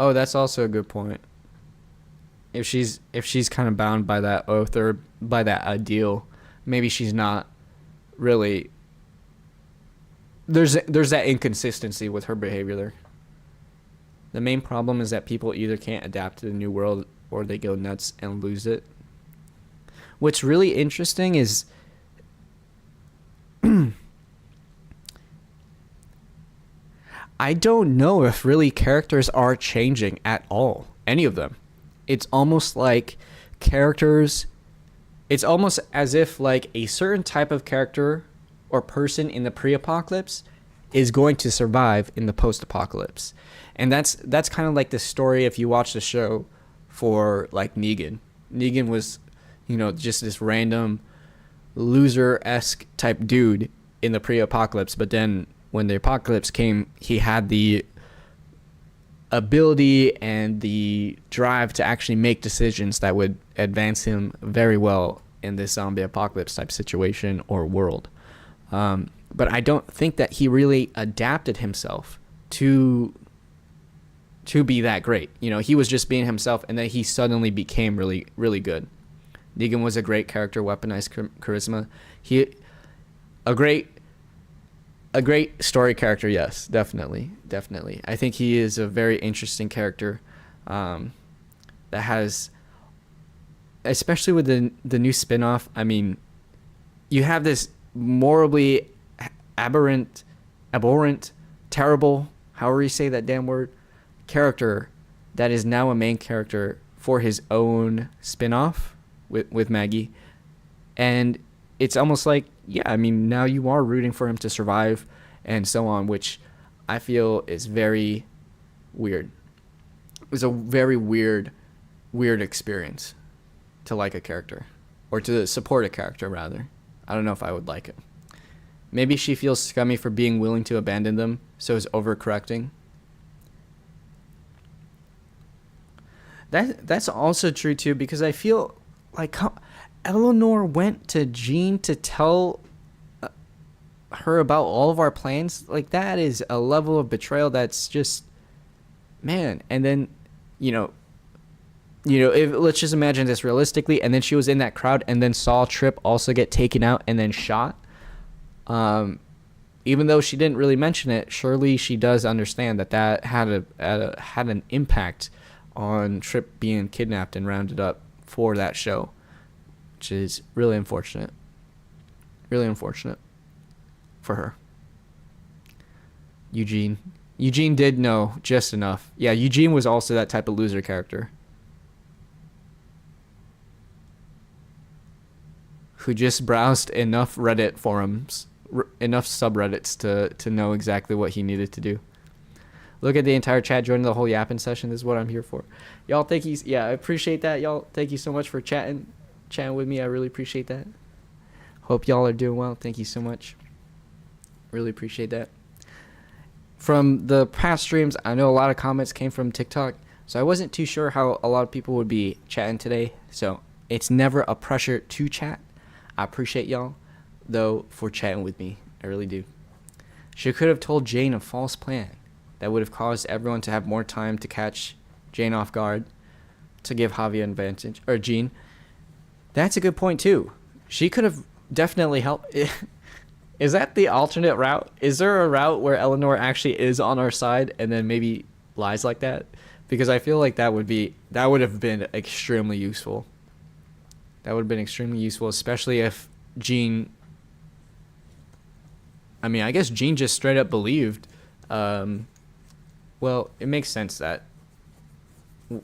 that's also a good point. If she's kind of bound by that oath or by that ideal, maybe she's not really. There's that inconsistency with her behavior there. The main problem is that people either can't adapt to the new world or they go nuts and lose it. What's really interesting is I don't know if really characters are changing at all. Any of them. It's almost like characters, it's almost as if like a certain type of character or person in the pre-apocalypse is going to survive in the post-apocalypse. And that's kind of like the story if you watch the show for like Negan. Negan was, just this random loser-esque type dude in the pre-apocalypse, but then when the apocalypse came, he had the ability and the drive to actually make decisions that would advance him very well in this zombie apocalypse type situation or world. But I don't think that he really adapted himself to be that great. He was just being himself, and then he suddenly became really, really good. Negan was a great character, weaponized charisma. A great story character, yes, definitely. I think he is a very interesting character that has, especially with the new spin-off, I mean, you have this morally abhorrent, terrible, however you say that damn word, character that is now a main character for his own spin-off with Maggie. And it's almost like, yeah, I mean, now you are rooting for him to survive and so on, which I feel is very weird. It was a very weird experience to like a character, or to support a character, rather. I don't know if I would like it. Maybe she feels scummy for being willing to abandon them, so is overcorrecting. That's also true, too, because I feel like Eleanor went to Jean to tell her about all of our plans. Like, that is a level of betrayal that's just, man. And then, let's just imagine this realistically, and then she was in that crowd and then saw Tripp also get taken out and then shot. Even though she didn't really mention it, surely she does understand that had an impact on Tripp being kidnapped and rounded up for that show, which is really unfortunate. Really unfortunate for her. Eugene did know just enough. Yeah, Eugene was also that type of loser character who just browsed enough Reddit forums, enough subreddits to know exactly what he needed to do. Look at the entire chat, joining the whole yapping session. This is what I'm here for. Y'all, thank you. Yeah, I appreciate that. Y'all, thank you so much for chatting with me. I really appreciate that. Hope y'all are doing well. Thank you so much. Really appreciate that. From the past streams, I know a lot of comments came from TikTok, so I wasn't too sure how a lot of people would be chatting today. So it's never a pressure to chat. I appreciate y'all, though, for chatting with me. I really do. She could have told Jane a false plan that would have caused everyone to have more time to catch Jane off guard, to give Javi an advantage, or Jean. That's a good point, too. She could have definitely helped. Is that the alternate route? Is there a route where Eleanor actually is on our side and then maybe lies like that? Because I feel like that would have been extremely useful. That would have been extremely useful, especially if Jean... I mean, I guess Jean just straight up believed... well, it makes sense that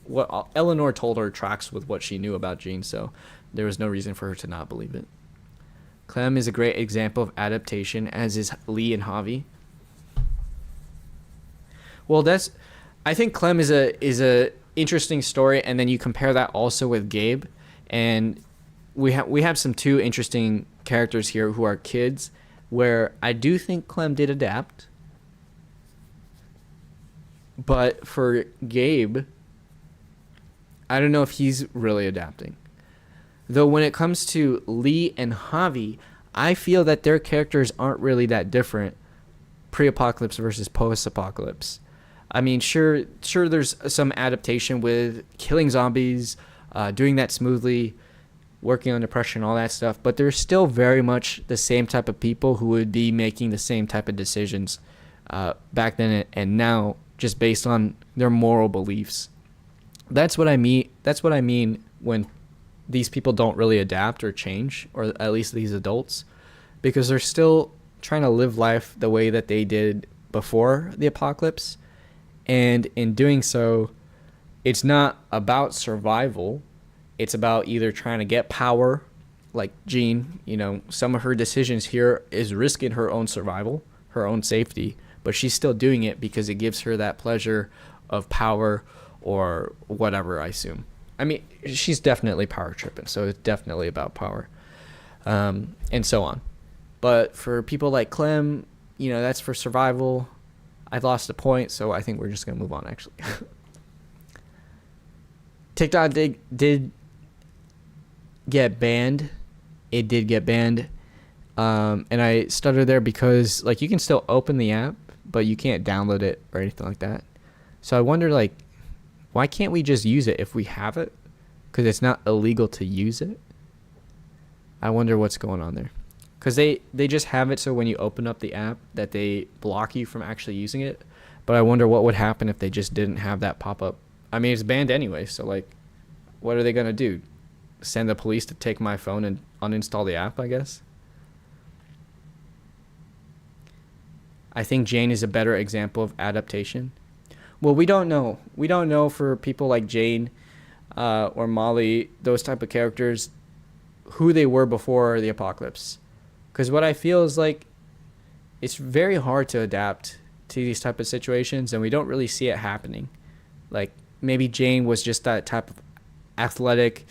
what Eleanor told her tracks with what she knew about Jean, so there was no reason for her to not believe it. Clem is a great example of adaptation, as is Lee and Javi. Well, I think Clem is a interesting story, and then you compare that also with Gabe, and we have some two interesting characters here who are kids, where I do think Clem did adapt. But for Gabe, I don't know if he's really adapting. Though when it comes to Lee and Javi, I feel that their characters aren't really that different, pre-apocalypse versus post-apocalypse. I mean, sure there's some adaptation with killing zombies, doing that smoothly, working under pressure and all that stuff, but they're still very much the same type of people who would be making the same type of decisions back then and now just based on their moral beliefs. That's what I mean. That's what I mean when these people don't really adapt or change, or at least these adults, because they're still trying to live life the way that they did before the apocalypse. And in doing so, it's not about survival. It's about either trying to get power, like Jean, you know, some of her decisions here is risking her own survival, her own safety, but she's still doing it because it gives her that pleasure of power or whatever, I assume. I mean, she's definitely power tripping, so it's definitely about power, and so on. But for people like Clem, you know, that's for survival. I lost the point, so I think we're just going to move on, actually. TikTok did get banned. It did get banned. And I stuttered there because, like, you can still open the app, but you can't download it or anything like that. So I wonder, like, why can't we just use it if we have it? Because it's not illegal to use it. I wonder what's going on there. Because they just have it so when you open up the app that they block you from actually using it. But I wonder what would happen if they just didn't have that pop up. I mean, it's banned anyway, so, like, what are they going to do? Send the police to take my phone and uninstall the app, I guess? I think Jane is a better example of adaptation. Well, we don't know. We don't know for people like Jane or Molly, those type of characters, who they were before the apocalypse. Because what I feel is like it's very hard to adapt to these type of situations, and we don't really see it happening. Like, maybe Jane was just that type of athletic,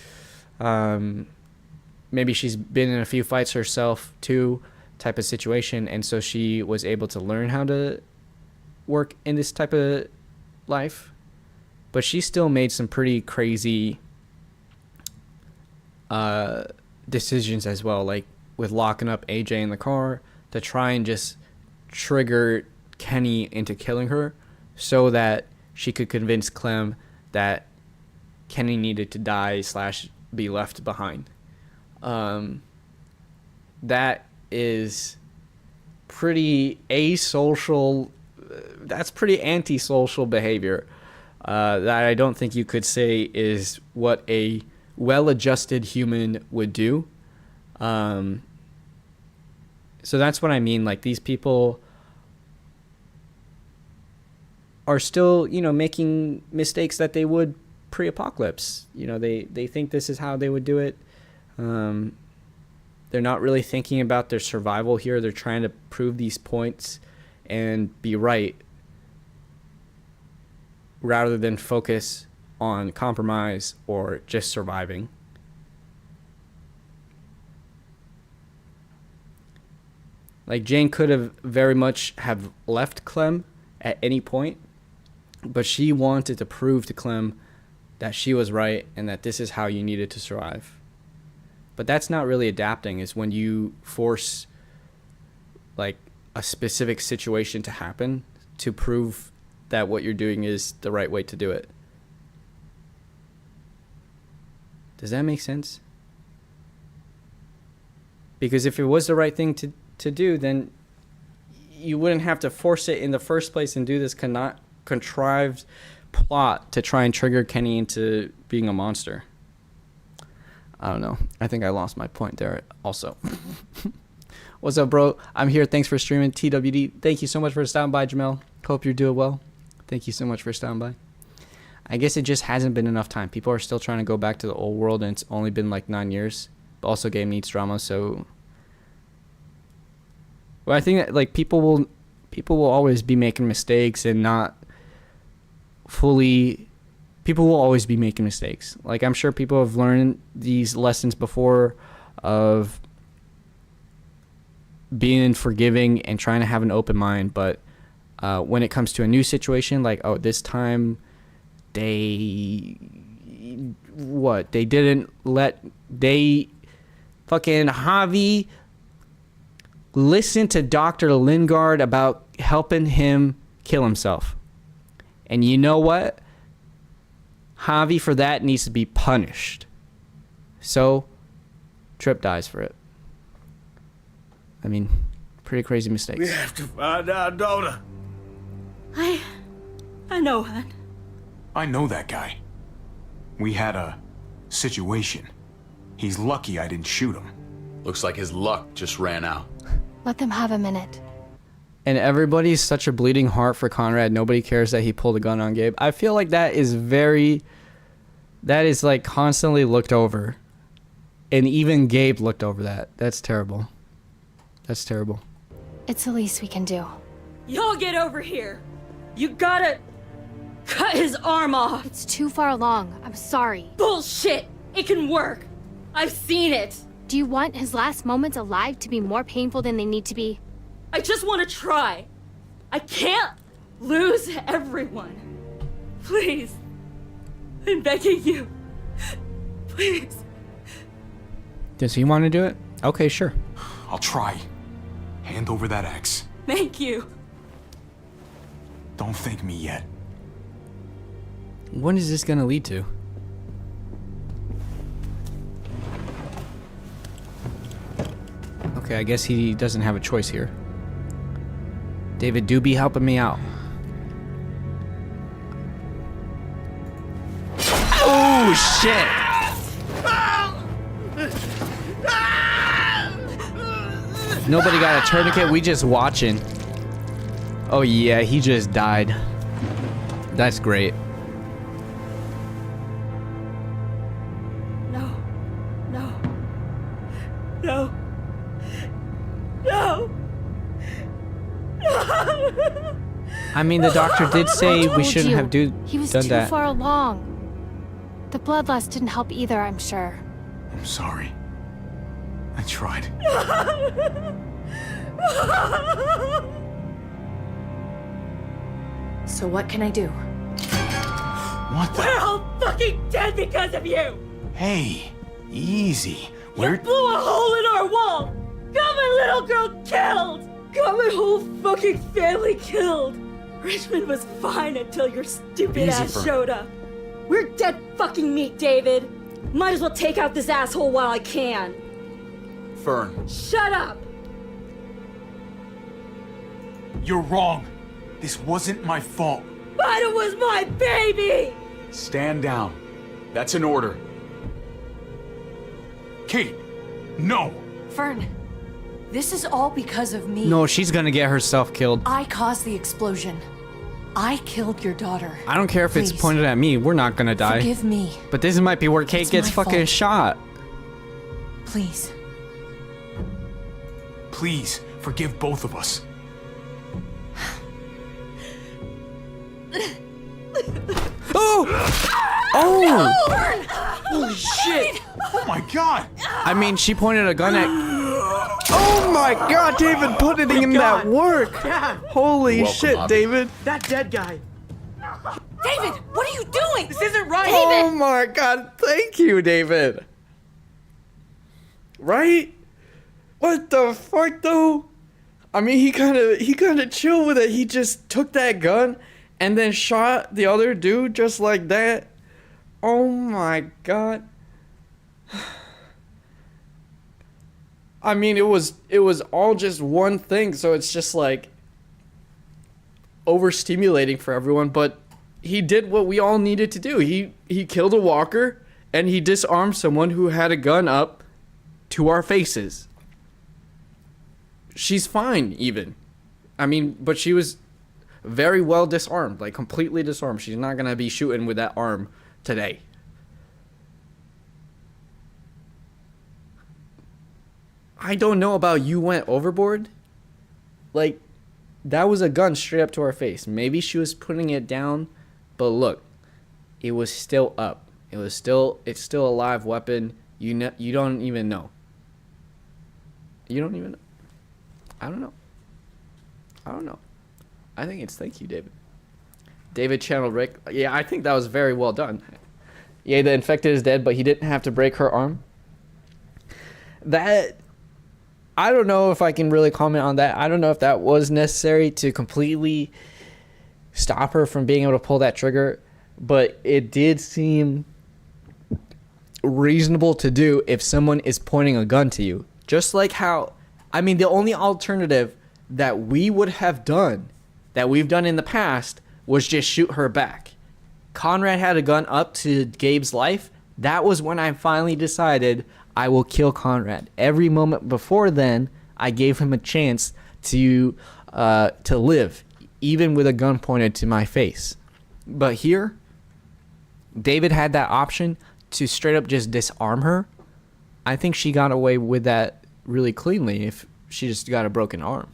maybe she's been in a few fights herself too, type of situation, and so she was able to learn how to work in this type of life. But she still made some pretty crazy decisions as well, like with locking up AJ in the car to try and just trigger Kenny into killing her so that she could convince Clem that Kenny needed to die / be left behind. That is pretty asocial. That's pretty antisocial behavior that I don't think you could say is what a well-adjusted human would do. So that's what I mean. Like, these people are still, you know, making mistakes that they would pre-apocalypse. You know, they think this is how they would do it. They're not really thinking about their survival here. They're trying to prove these points and be right rather than focus on compromise or just surviving. Like, Jane could have very much have left Clem at any point, but she wanted to prove to Clem that she was right and that this is how you needed to survive. But that's not really adapting, is when you force, like, a specific situation to happen to prove that what you're doing is the right way to do it. Does that make sense? Because if it was the right thing to do, then you wouldn't have to force it in the first place and do this contrived plot to try and trigger Kenny into being a monster. I don't know. I think I lost my point there also. What's up, bro? I'm here. Thanks for streaming. TWD. Thank you so much for stopping by, Jamel. Hope you're doing well. Thank you so much for stopping by. I guess it just hasn't been enough time. People are still trying to go back to the old world, and it's only been like 9 years. But also, game needs drama, so... Well, I think that, like, people will always be making mistakes and not fully... People will always be making mistakes. Like, I'm sure people have learned these lessons before of being forgiving and trying to have an open mind. But when it comes to a new situation, like, oh, this time they didn't let... Fucking Javi listened to Dr. Lingard about helping him kill himself. And you know what? Javi for that needs to be punished. So, Trip dies for it. I mean, pretty crazy mistakes. We have to find our daughter. I I know, hon. I know that guy. We had a situation. He's lucky I didn't shoot him. Looks like his luck just ran out. Let them have a minute. And everybody's such a bleeding heart for Conrad. Nobody cares that he pulled a gun on Gabe. I feel like that is like constantly looked over. And even Gabe looked over that. That's terrible. That's terrible. It's the least we can do. Y'all get over here. You gotta cut his arm off. It's too far along. I'm sorry. Bullshit. It can work. I've seen it. Do you want his last moments alive to be more painful than they need to be? I just want to try. I can't lose everyone. Please. I'm begging you. Please. Does he want to do it? Okay, sure. I'll try. Hand over that axe. Thank you. Don't thank me yet. When is this gonna lead to? Okay, I guess he doesn't have a choice here. David, do be helping me out. Oh, shit! Nobody got a tourniquet, we just watching. Oh yeah, he just died. That's great. No. No. No. No. No. I mean, the doctor did say we Told shouldn't you, have he was done too that. far along. The bloodlust didn't help either, I'm sure. I'm sorry. I tried. So what can I do? What the? We're all fucking dead because of you! Hey, easy. You blew a hole in our wall! Got my little girl killed! Got my whole fucking family killed! Richmond was fine until your stupid Easy, ass Fern. showed up. We're dead fucking meat, David. Might as well take out this asshole while I can. Fern. Shut up! You're wrong. This wasn't my fault. But it was my baby! Stand down. That's an order. Kate, no. Fern, this is all because of me. No, she's gonna get herself killed. I caused the explosion. I killed your daughter. I don't care if it's Please. pointed at me. We're not gonna die. Forgive me. But this might be where Kate It's gets my fucking fault. shot. Please. Please, forgive both of us. Oh! Oh! Holy shit! Oh my god! I mean, she pointed a gun at... Oh my god, David put it in that work! Yeah, Holy Welcome, shit, Bobby. David. that dead guy. David, what are you doing? This isn't right. Oh my god, thank you, David. Right? What the fuck, though? I mean, he kind of chilled with it. He just took that gun and then shot the other dude just like that. Oh my god. I mean, it was all just one thing, so it's just like overstimulating for everyone, but he did what we all needed to do. He killed a walker and he disarmed someone who had a gun up to our faces. She's fine, even. I mean, but she was very well disarmed, like completely disarmed. She's not gonna be shooting with that arm today. I don't know about you went overboard. Like, that was a gun straight up to our face. Maybe she was putting it down, but look, it was still up. It's still a live weapon. You don't even know. You don't even know. I don't know. I think it's thank you, David. David channeled Rick. Yeah, I think that was very well done. Yeah, the infected is dead, but he didn't have to break her arm. That, I don't know if I can really comment on that. I don't know if that was necessary to completely stop her from being able to pull that trigger, but it did seem reasonable to do if someone is pointing a gun to you. Just like how, I mean, the only alternative that we would have done, that we've done in the past, was just shoot her back. Conrad had a gun up to Gabe's life. That was when I finally decided I will kill Conrad. Every moment before then, I gave him a chance to live, even with a gun pointed to my face. But here, David had that option to straight up just disarm her. I think she got away with that really cleanly if she just got a broken arm.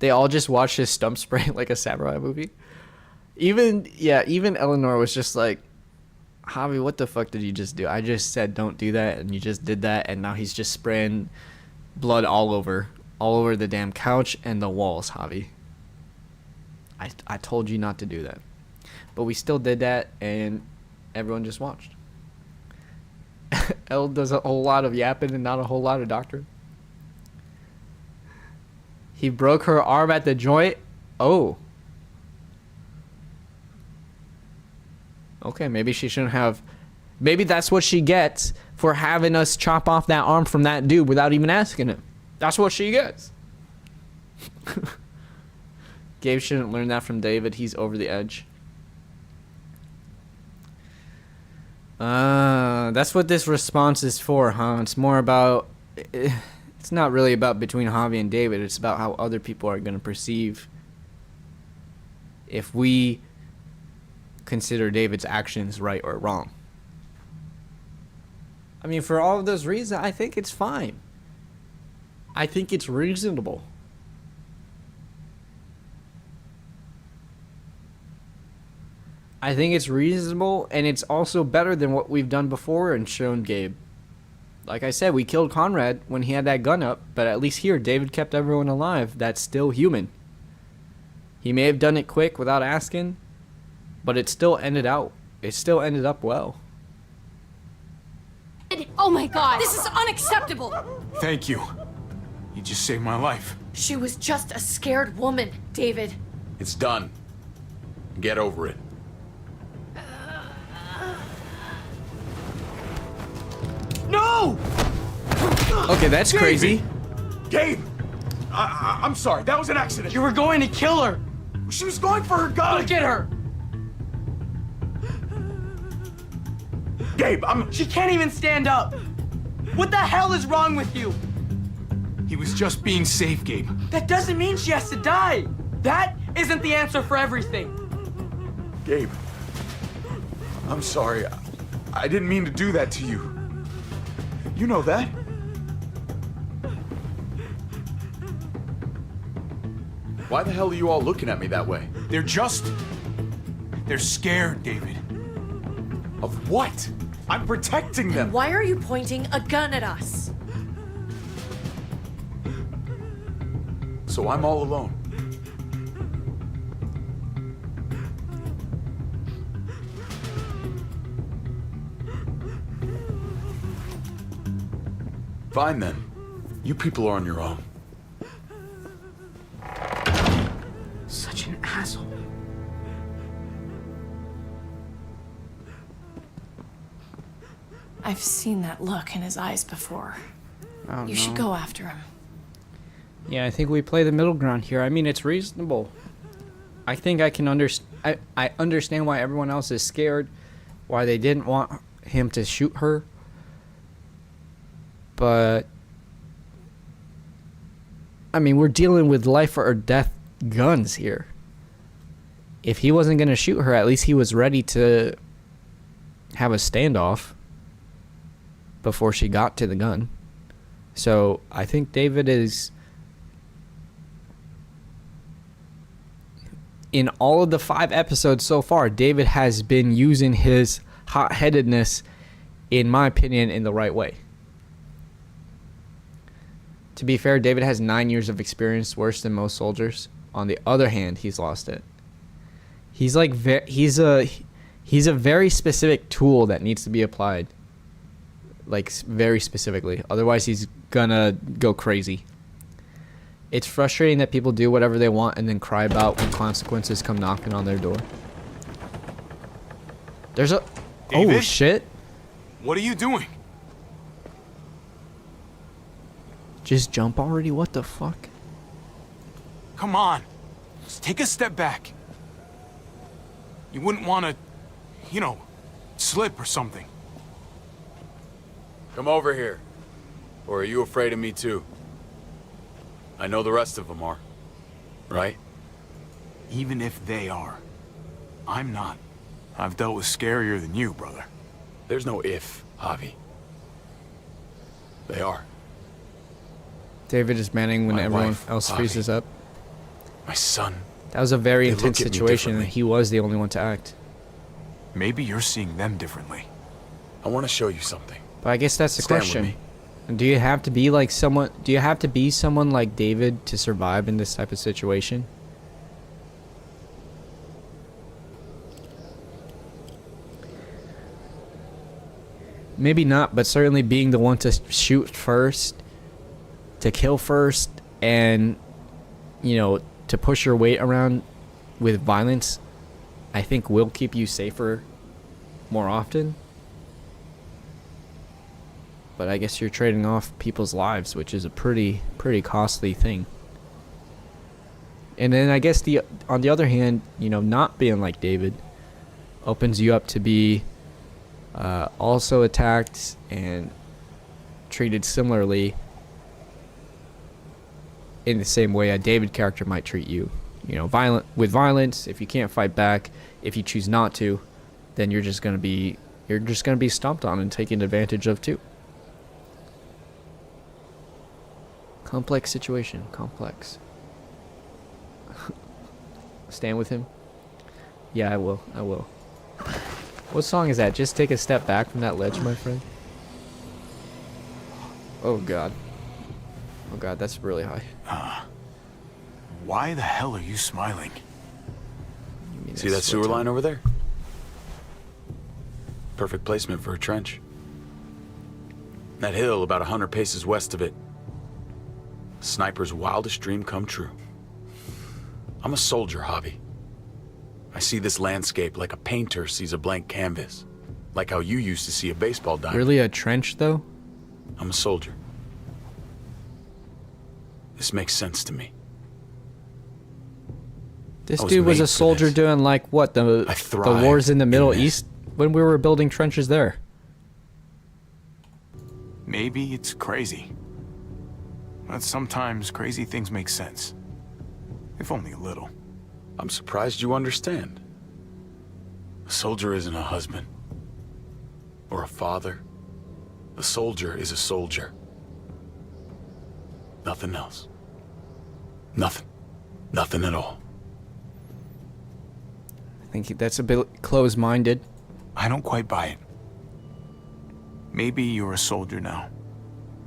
They all just watched his stump spray like a samurai movie. Even Eleanor was just like, Javi, what the fuck did you just do? I just said don't do that, and you just did that, and now he's just spraying blood all over the damn couch and the walls, Javi. I told you not to do that. But we still did that, and everyone just watched. El does a whole lot of yapping and not a whole lot of doctrine. He broke her arm at the joint. Oh. Okay, maybe she shouldn't have. Maybe that's what she gets for having us chop off that arm from that dude without even asking him. That's what she gets. Gabe shouldn't learn that from David. He's over the edge. That's what this response is for, huh? It's more about... It's not really about between Javi and David. It's about how other people are going to perceive if we consider David's actions right or wrong. I mean, for all of those reasons, I think it's fine. I think it's reasonable. I think it's reasonable, and it's also better than what we've done before and shown Gabe. Like I said, we killed Conrad when he had that gun up, but at least here, David kept everyone alive that's still human. He may have done it quick without asking, but it still ended up well. Oh my god! This is unacceptable! Thank you. You just saved my life. She was just a scared woman, David. It's done. Get over it. No! Okay, that's crazy. Gabe! I'm sorry, that was an accident. You were going to kill her. She was going for her gun. Look at her. Gabe, She can't even stand up. What the hell is wrong with you? He was just being safe, Gabe. That doesn't mean she has to die. That isn't the answer for everything. Gabe, I'm sorry. I didn't mean to do that to you. You know that. Why the hell are you all looking at me that way? They're scared, David. Of what? I'm protecting them. Why are you pointing a gun at us? So I'm all alone. Fine then. You people are on your own. Such an asshole. I've seen that look in his eyes before. Oh, You should go after him. Yeah, I think we play the middle ground here. I mean, it's reasonable. I think I can I understand why everyone else is scared, why they didn't want him to shoot her. But I mean, we're dealing with life or death guns here. If he wasn't going to shoot her, at least he was ready to have a standoff before she got to the gun. So I think David is... In all of the 5 episodes so far, David has been using his hot-headedness, in my opinion, in the right way. To be fair, David has 9 years of experience, worse than most soldiers. On the other hand, he's lost it. He's like he's a very specific tool that needs to be applied, like very specifically. Otherwise, he's gonna go crazy. It's frustrating that people do whatever they want and then cry about when consequences come knocking on their door. There's a... David? Oh, shit. What are you doing? Just jump already? What the fuck? Come on. Just take a step back. You wouldn't want to, you know, slip or something. Come over here. Or are you afraid of me too? I know the rest of them are. Right? Even if they are, I'm not. I've dealt with scarier than you, brother. There's no if, Javi. They are. David is manning when My everyone wife, else Javi. freezes up. My son. That was a very They intense look at me situation, and differently. he was the only one to act. Maybe you're seeing them differently. I want to show you something. But I guess that's the Stand with question. me. Do you have to be like someone? Do you have to be someone like David to survive in this type of situation? Maybe not, but certainly being the one to shoot first, to kill first, and, you know, to push your weight around with violence, I think will keep you safer more often. But I guess you're trading off people's lives, which is a pretty costly thing. And then I guess on the other hand, you know, not being like David opens you up to be also attacked and treated similarly in the same way a David character might treat you. You know, with violence, if you can't fight back, if you choose not to, then you're just gonna be stomped on and taken advantage of too. Complex situation. Complex. Stand with him? Yeah, I will. What song is that? Just take a step back from that ledge, my friend. Oh god. Oh god, that's really high. Why the hell are you smiling? See that sewer line over there? Perfect placement for a trench. That hill about 100 paces west of it. Sniper's wildest dream come true. I'm a soldier, Javi. I see this landscape like a painter sees a blank canvas. Like how you used to see a baseball diamond. Really a trench, though? I'm a soldier. This makes sense to me. This I was dude was made a for soldier this. doing like what? The wars in the Middle East when we were building trenches there. Maybe it's crazy. But sometimes crazy things make sense. If only a little. I'm surprised you understand. A soldier isn't a husband. Or a father. A soldier is a soldier. Nothing else. Nothing. Nothing at all. I think that's a bit close-minded. I don't quite buy it. Maybe you're a soldier now.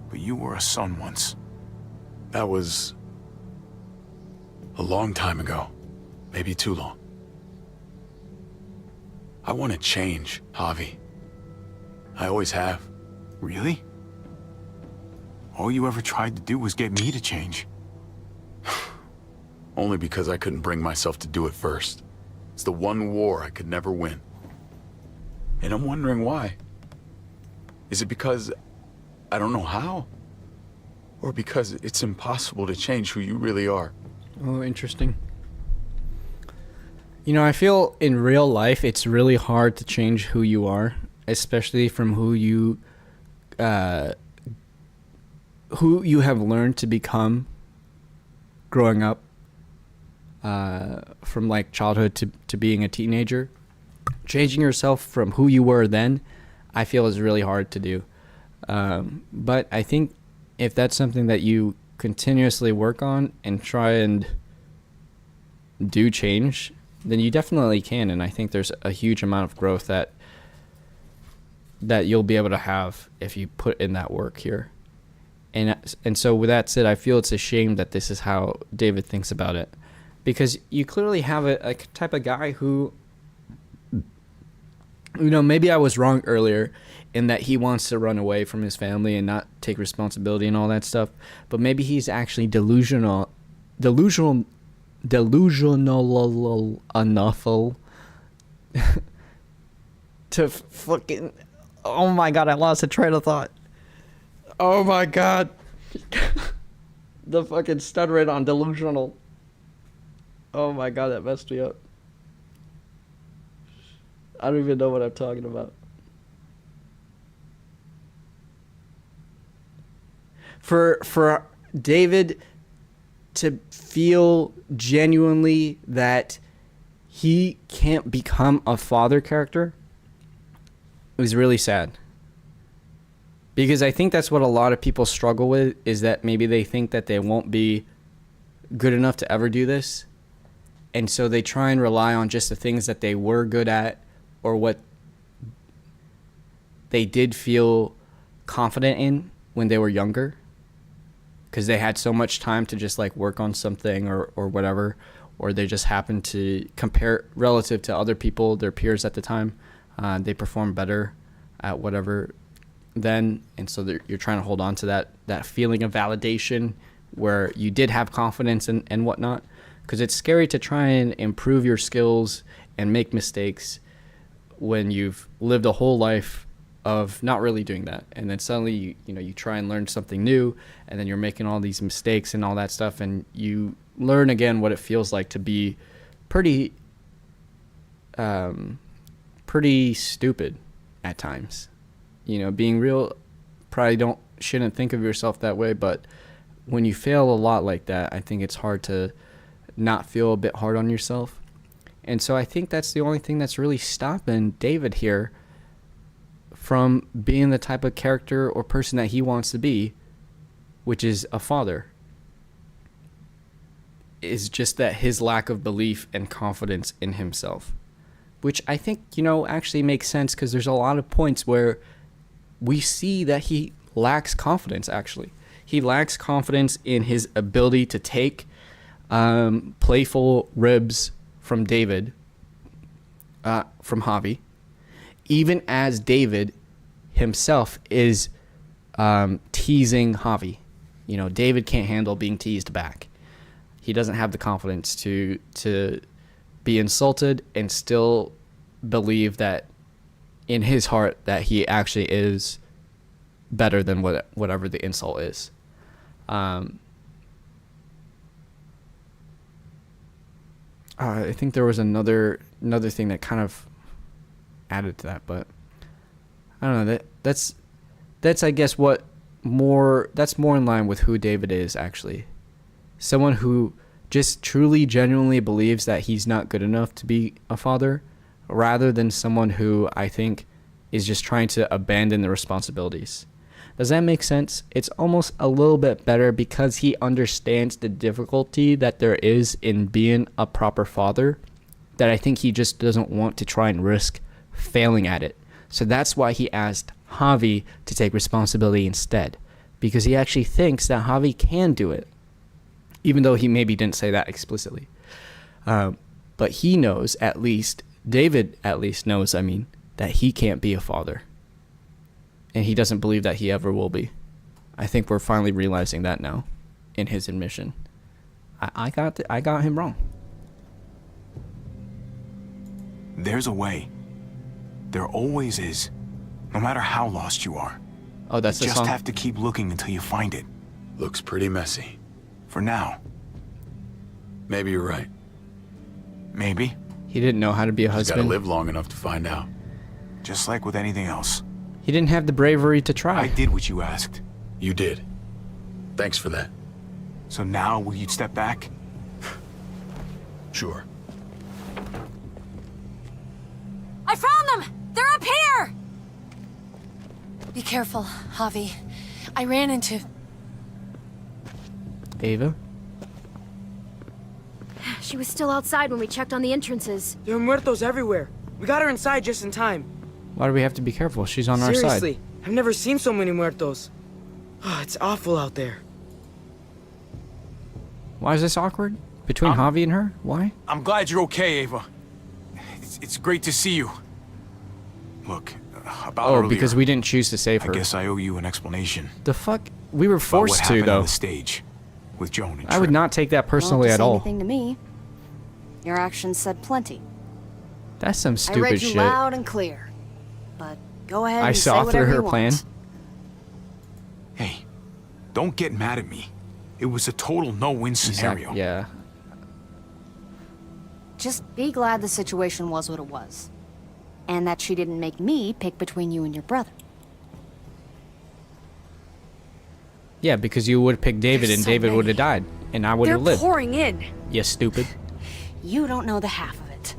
But you were a son once. That was a long time ago. Maybe too long. I want to change, Javi. I always have. Really? All you ever tried to do was get me to change. Only because I couldn't bring myself to do it first. It's the one war I could never win. And I'm wondering why. Is it because I don't know how? Or because it's impossible to change who you really are? Oh, interesting. You know, I feel in real life it's really hard to change who you are, especially from who you have learned to become growing up, from like childhood to being a teenager. Changing yourself from who you were then, I feel is really hard to do. But I think if that's something that you continuously work on and try and do change, then you definitely can. And I think there's a huge amount of growth that you'll be able to have if you put in that work here. And so with that said, I feel it's a shame that this is how David thinks about it, because you clearly have a type of guy who, you know, maybe I was wrong earlier in that he wants to run away from his family and not take responsibility and all that stuff, but maybe he's actually delusional enough to fucking, oh my god, I lost a train of thought. Oh my god. The fucking stuttering on delusional. Oh my god, that messed me up. I don't even know what I'm talking about. For David to feel genuinely that he can't become a father character, it was really sad. Because I think that's what a lot of people struggle with, is that maybe they think that they won't be good enough to ever do this. And so they try and rely on just the things that they were good at, or what they did feel confident in when they were younger. Because they had so much time to just like work on something or whatever. Or they just happened to compare relative to other people, their peers at the time. They perform better at whatever then. And so you're trying to hold on to that feeling of validation where you did have confidence and whatnot. Because it's scary to try and improve your skills and make mistakes when you've lived a whole life of not really doing that. And then suddenly you try and learn something new, and then you're making all these mistakes and all that stuff, and you learn again what it feels like to be pretty stupid at times. Being real, probably shouldn't think of yourself that way, but when you fail a lot like that, I think it's hard to not feel a bit hard on yourself. And so I think that's the only thing that's really stopping David here from being the type of character or person that he wants to be, which is a father, is just that his lack of belief and confidence in himself, which I think, actually makes sense, because there's a lot of points where we see that he lacks confidence, actually. He lacks confidence in his ability to take playful ribs from David, from Javi, even as David himself is teasing Javi. David can't handle being teased back. He doesn't have the confidence to be insulted and still believe that in his heart that he actually is better than whatever the insult is. I think there was another thing that kind of added to that, but I don't know. That's I guess that's more in line with who David is, actually. Someone who just truly, genuinely believes that he's not good enough to be a father, rather than someone who I think is just trying to abandon the responsibilities. Does that make sense? It's almost a little bit better because he understands the difficulty that there is in being a proper father, that I think he just doesn't want to try and risk failing at it. So that's why he asked Javi to take responsibility instead, because he actually thinks that Javi can do it, even though he maybe didn't say that explicitly. But he knows, David at least knows, that he can't be a father. And he doesn't believe that he ever will be. I think we're finally realizing that now in his admission. I got him wrong. There's a way. There always is. No matter how lost you are. Oh, that's the song? You just have to keep looking until you find it. Looks pretty messy. For now. Maybe you're right. Maybe. He didn't know how to be a Just husband. gotta live long enough to find out. Just like with anything else. He didn't have the bravery to try. I did what you asked. You did. Thanks for that. So now, will you step back? Sure. I found them! They're up here! Be careful, Javi. I ran into... Ava? She was still outside when we checked on the entrances. There are muertos everywhere. We got her inside just in time. Why do we have to be careful? She's on our side. Seriously, I've never seen so many muertos. Oh, it's awful out there. Why is this awkward? Between Javi and her? Why? I'm glad you're okay, Ava. It's great to see you. Look, about earlier, because we didn't choose to save her. I guess I owe you an explanation. The fuck? We were forced about what to, happened though. On the stage with Joan and I would Trip. not take that personally at all. Anything to me. Your actions said plenty. That's some I stupid read you shit. loud and clear. But go ahead I and saw say through whatever her you plan. want. Hey, don't get mad at me. It was a total no-win scenario. Yeah. Just be glad the situation was what it was. And that she didn't make me pick between you and your brother. Yeah, because you would pick David, There's and so David would have many. died, and I would They're have lived. pouring in. You stupid. You don't know the half of it.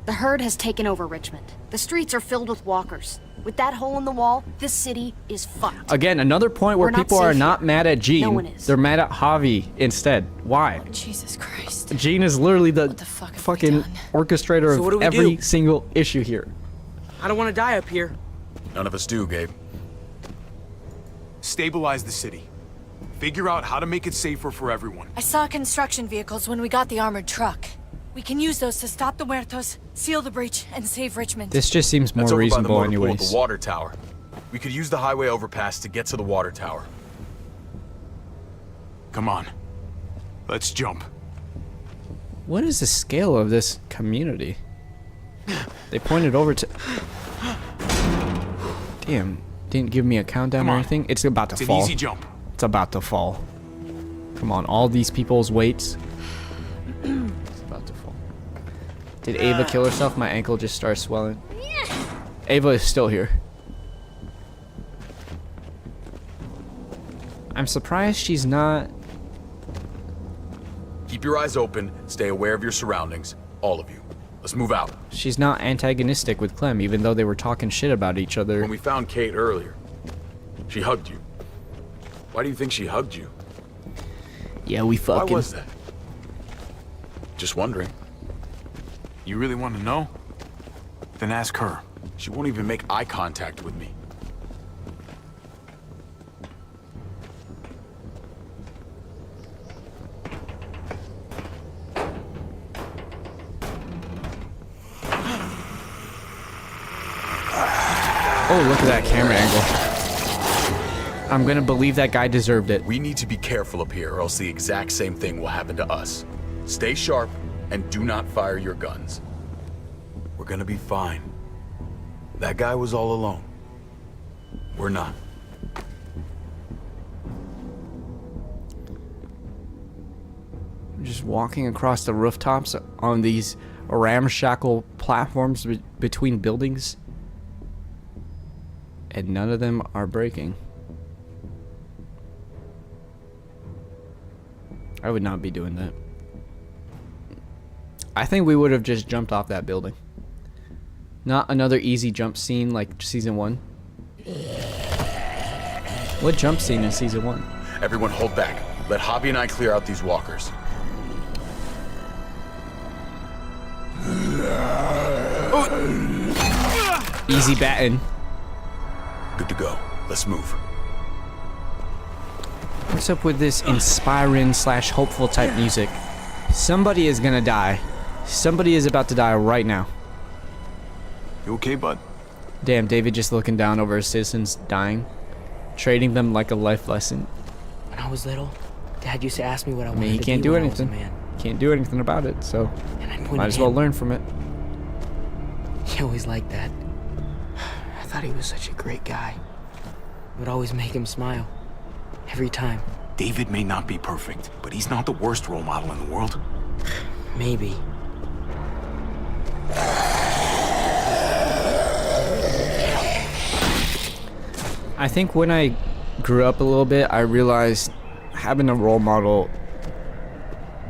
The herd has taken over Richmond. The streets are filled with walkers. With that hole in the wall, this city is fucked. Again, another point where We're not people are safe not here. mad at Jean. No one is. They're mad at Javi instead. Why? Jesus Christ. Jean is literally the fuck have we fucking done? orchestrator So what do of we every do? single issue here. I don't want to die up here. None of us do, Gabe. Stabilize the city. Figure out how to make it safer for everyone. I saw construction vehicles when we got the armored truck. We can use those to stop the muertos, seal the breach, and save Richmond. This just seems more That's over by the reasonable motor pool at anyways. the water tower. We could use the highway overpass to get to the water tower. Come on. Let's jump. What is the scale of this community? They pointed over to... Damn, didn't give me a countdown Come or on. anything. It's about to It's an fall. easy jump. It's about to fall. Come on, all these people's weights. It's about to fall. Did Ava kill herself? My ankle just started swelling. Ava is still here. I'm surprised she's not... Keep your eyes open, stay aware of your surroundings, all of you. Let's move out. She's not antagonistic with Clem, even though they were talking shit about each other. When we found Kate earlier, she hugged you. Why do you think she hugged you? Yeah, we fucking... Why was that? Just wondering. You really want to know? Then ask her. She won't even make eye contact with me. Oh, look at that camera angle. I'm gonna believe that guy deserved it. We need to be careful up here or else the exact same thing will happen to us. Stay sharp and do not fire your guns. We're gonna be fine. That guy was all alone. We're not. Just walking across the rooftops on these ramshackle platforms between buildings. And none of them are breaking. I would not be doing that. I think we would have just jumped off that building. Not another easy jump scene like season 1. What jump scene in season 1? Everyone hold back. Let Javi and I clear out these walkers. Easy batting. Good to go. Let's move. What's up with this inspiring / hopeful type music? Somebody is gonna die. Somebody is about to die right now. You okay, bud? Damn, David just looking down over his citizens dying. Trading them like a life lesson. When I was little, Dad used to ask me what I I wanted mean, he to can't be do when I was a anything. man. Can't do anything about it, so And I'd point might at as well him. learn from it. He always liked that. I thought he was such a great guy. It would always make him smile. Every time. David may not be perfect, but he's not the worst role model in the world. Maybe. I think when I grew up a little bit, I realized having a role model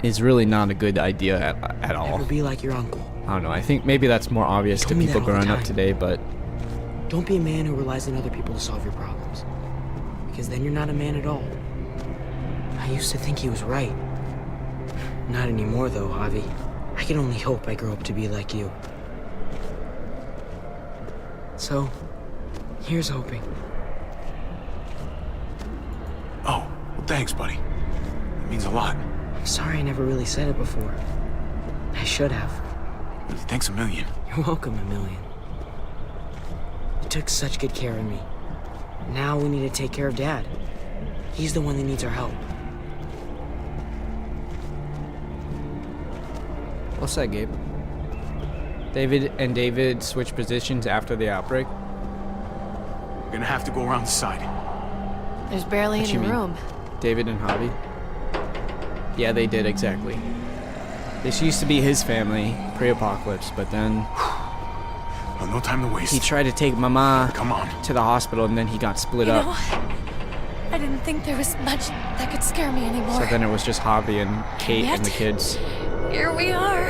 is really not a good idea at all. Never be like your uncle. I don't know. I think maybe that's more obvious to Told me people that all the growing up time. today, but Don't be a man who relies on other people to solve your problems. Because then you're not a man at all. I used to think he was right. Not anymore, though, Javi. I can only hope I grow up to be like you. So, here's hoping. Oh, well, thanks, buddy. It means a lot. I'm sorry I never really said it before. I should have. Thanks a million. You're welcome, a million. You took such good care of me. Now we need to take care of Dad. He's the one that needs our help. what's that, Gabe? David switched positions after the outbreak. We're gonna have to go around the side. There's barely What any you mean? room. David and Javi. Yeah, they did, exactly. This used to be his family, pre-apocalypse, but then Well, no time to waste. He tried to take Mama Come on. to the hospital, and then he got split You up. know, I didn't think there was much that could scare me anymore. So then it was just Javi and Kate and the kids. Here we are.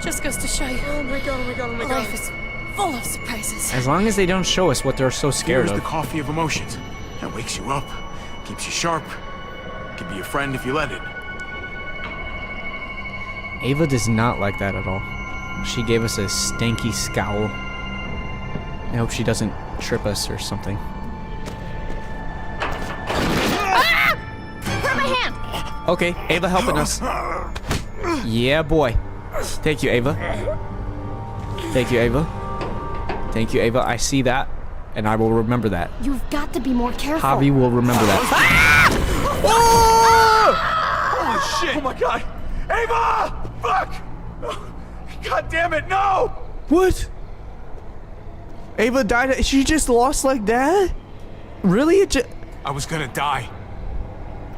Just goes to show you. Oh my god, oh my god, oh my god. Life is full of surprises. As long as they don't show us what they're so scared Here's of. the coffee of emotions. That wakes you up, keeps you sharp. Could be a friend if you let it. Ava does not like that at all. She gave us a stanky scowl. I hope she doesn't trip us or something. Grab my hand! Okay, Ava helping us. Yeah, boy. Thank you, Ava. Thank you, Ava. Thank you, Ava. I see that, and I will remember that. You've got to be more careful. Javi will remember that. Holy shit! Oh my god! Ava! Fuck! God damn it, no! What? Ava died? She just lost like that? Really? I was gonna die.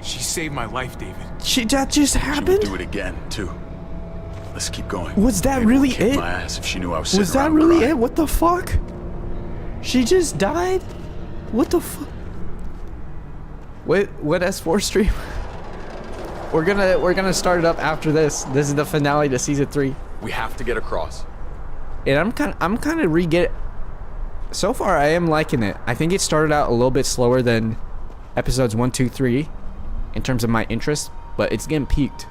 She saved my life, David. That just She would happened? do it again, too. Let's keep going. Was that Ava would really kick it? my ass if she knew I was sitting Was that around really crying. it? What the fuck? She just died? What the fuck? What S4 stream? We're gonna start it up after this. This is the finale to season 3. We have to get across. And I'm kind of so far I am liking it. I think it started out a little bit slower than episodes 1, 2, 3 in terms of my interest, but it's getting peaked.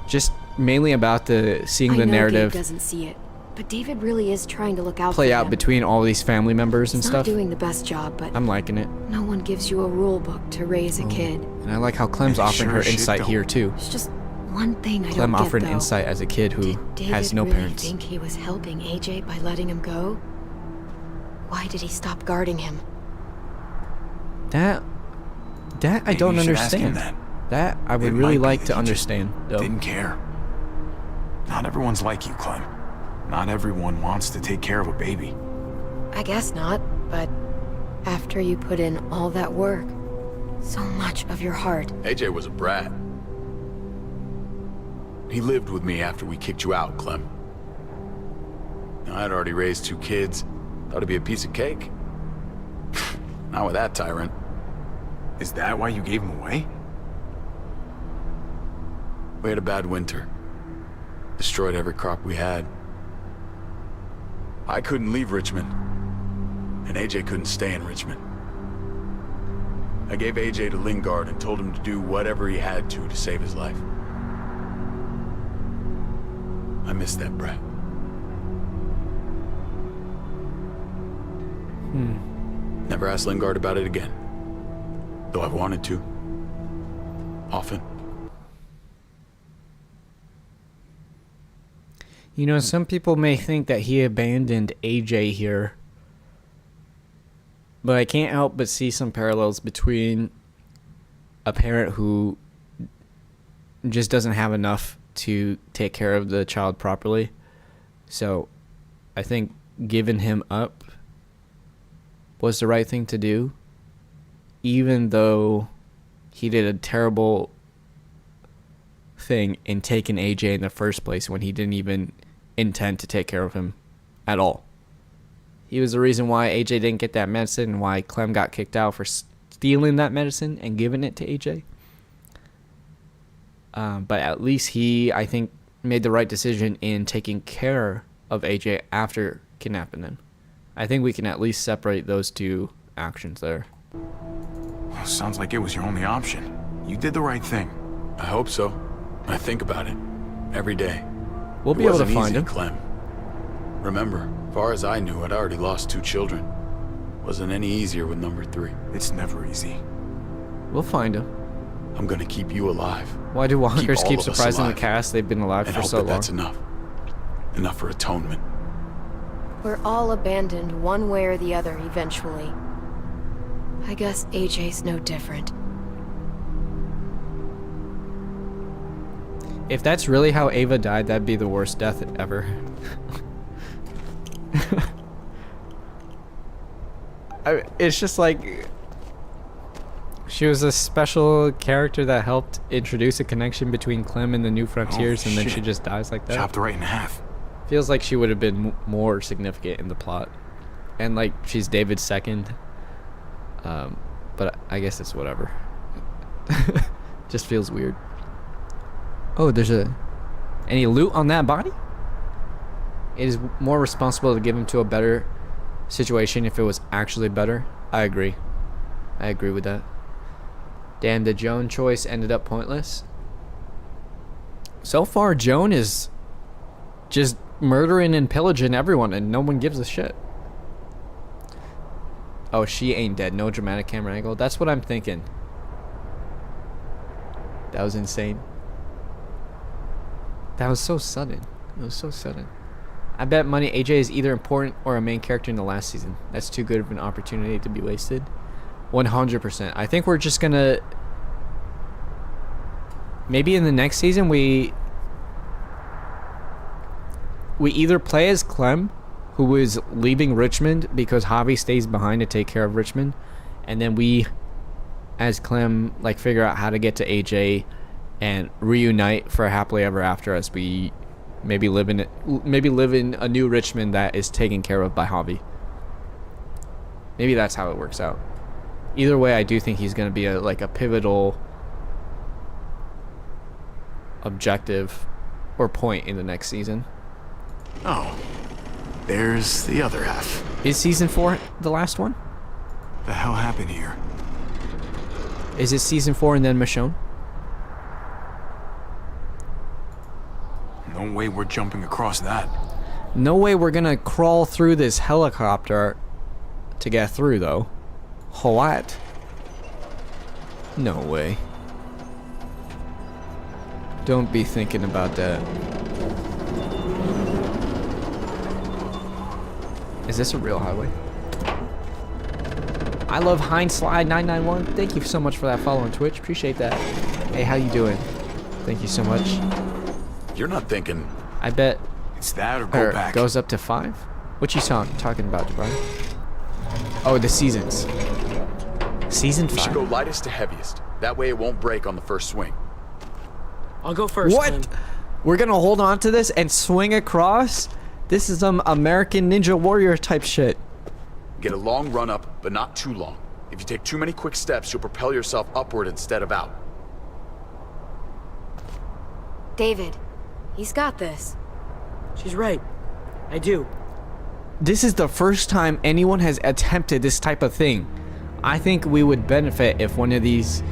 Just mainly about seeing the narrative Gabe doesn't see it, but David really is trying to look out play for out them. between all these family members and He's stuff. not doing the best job, but I'm liking it. no one gives you a rule book to raise a kid. And I like how Clem's And they offering sure her as shit insight don't. here too. There's just one thing I Clem don't offered get, though. insight as a kid who Did David has no really parents. think he was helping AJ by letting him go? Why did he stop guarding him? That I Maybe don't you should ask him understand. that. That I would It really might be like that to he just understand though. Didn't care. Not everyone's like you, Clem. Not everyone wants to take care of a baby. I guess not, but after you put in all that work, so much of your heart. AJ was a brat. He lived with me after we kicked you out, Clem. I'd already raised 2 kids. Thought it'd be a piece of cake. Not with that tyrant. Is that why you gave him away? We had a bad winter. Destroyed every crop we had. I couldn't leave Richmond. And AJ couldn't stay in Richmond. I gave AJ to Lingard and told him to do whatever he had to save his life. I miss that brat. Never asked Lingard about it again. Though I've wanted to. Often. You know, some people may think that he abandoned AJ here. But I can't help but see some parallels between a parent who just doesn't have enough to take care of the child properly. So I think giving him up was the right thing to do, even though he did a terrible thing in taking AJ in the first place when he didn't even intend to take care of him at all. He was the reason why AJ didn't get that medicine and why Clem got kicked out for stealing that medicine and giving it to AJ. But at least he, I think, made the right decision in taking care of AJ after kidnapping him. I think we can at least separate those two actions there. Well, sounds like it was your only option. You did the right thing. I hope so. I think about it every day. We'll be able to find him. Clem. Remember, far as I knew, I'd already lost 2 children. Wasn't any easier with number 3. It's never easy. We'll find him. I'm gonna keep you alive. Why do walkers keep all of us surprising the alive. cast? They've been alive And for hope so that long. that's enough. Enough for atonement. We're all abandoned one way or the other eventually. I guess AJ's no different. If that's really how Ava died, that'd be the worst death ever. It's just like she was a special character that helped introduce a connection between Clem and the New Frontiers, and then shit. she just dies like that. Chopped right in half. Feels like she would have been more significant in the plot. And like she's David's second. But I guess it's whatever. Just feels weird. Oh, there's any loot on that body? It is more responsible to give him to a better situation if it was actually better. I agree. I agree with that. Damn, the Joan choice ended up pointless. So far, Joan is just murdering and pillaging everyone and no one gives a shit. Oh, she ain't dead. No dramatic camera angle. That's what I'm thinking. That was insane. That was so sudden. It was so sudden. I bet money AJ is either important or a main character in the last season. That's too good of an opportunity to be wasted. 100%. I think we're just gonna... Maybe in the next season we either play as Clem, who is leaving Richmond because Javi stays behind to take care of Richmond, and then we, as Clem, like figure out how to get to AJ and reunite for a happily ever after as we maybe live in a new Richmond that is taken care of by Javi. Maybe that's how it works out. Either way, I do think he's going to be a pivotal objective or point in the next season. Oh, there's the other half. Is season 4 the last one? The hell happened here? Is it season 4 and then Michonne? No way we're jumping across that. No way we're gonna crawl through this helicopter to get through, though. What? No way. Don't be thinking about that. Is this a real highway? I love Hindslide991. Thank you so much for that follow on Twitch. Appreciate that. Hey, how you doing? Thank you so much. You're not thinking... I bet... It's that or go back. Goes up to 5? What you talking about, Brian? Oh, the seasons. Season 5? We should go lightest to heaviest. That way it won't break on the first swing. I'll go first. What? Then. We're gonna hold on to this and swing across? This is some American Ninja Warrior type shit. Get a long run up, but not too long. If you take too many quick steps, you'll propel yourself upward instead of out. David, he's got this. She's right. I do. This is the first time anyone has attempted this type of thing. I think we would benefit if one of these...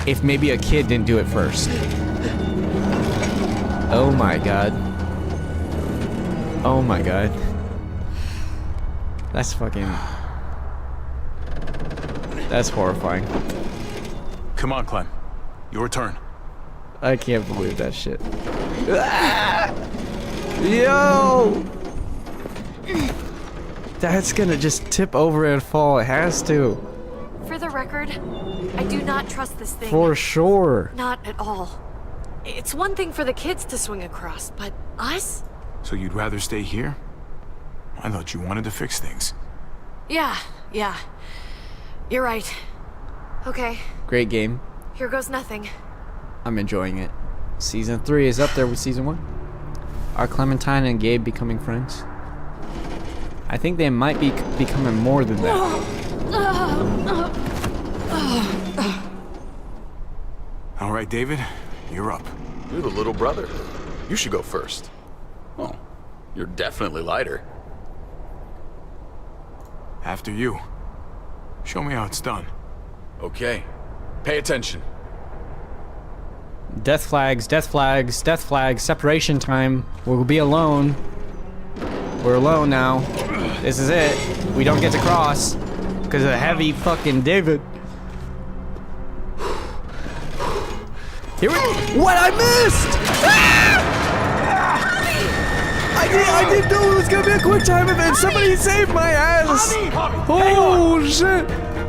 If maybe a kid didn't do it first. Oh my god. Oh my god. That's fucking... That's horrifying. Come on, Clem. Your turn. I can't believe that shit. Ah! Yo! That's gonna just tip over and fall. It has to. For the record, I do not trust this thing. For sure. Not at all. It's one thing for the kids to swing across, but us? So you'd rather stay here? I thought you wanted to fix things. Yeah. You're right. Okay. Great game. Here goes nothing. I'm enjoying it. Season 3 is up there with Season 1. Are Clementine and Gabe becoming friends? I think they might be becoming more than that. All right, David, you're up. You're the little brother. You should go first. Oh, you're definitely lighter. After you. Show me how it's done. Okay. Pay attention. Death flags, death flags, death flags, separation time. We'll be alone. We're alone now. This is it. We don't get to cross because of the heavy fucking David. Here we go. What I missed! Ah! I didn't know it was gonna be a quick time event. Somebody saved my ass. Oh shit!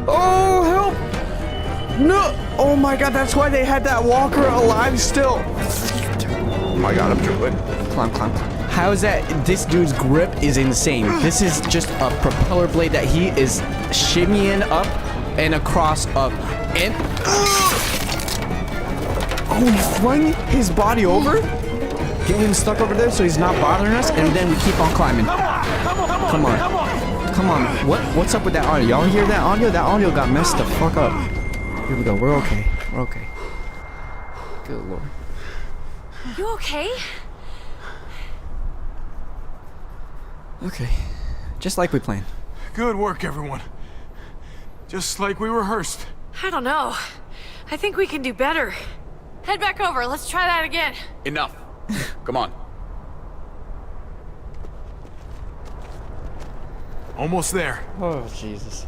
Oh help! No! Oh my god, that's why they had that walker alive still. Oh my god, I'm dribbling. Climb. How is that? This dude's grip is insane. This is just a propeller blade that he is shimmying up and across up and... Oh, he flung his body over? get him stuck over there so he's not bothering us, and then we keep on climbing. Come on. Come on. What's up with that audio? Y'all hear that audio? That audio got messed the fuck up. Here we go. We're okay. We're okay. Good lord. You okay? Okay. Just like we planned. Good work, everyone. Just like we rehearsed. I don't know. I think we can do better. Head back over. Let's try that again. Enough. Come on. Almost there. Oh, Jesus.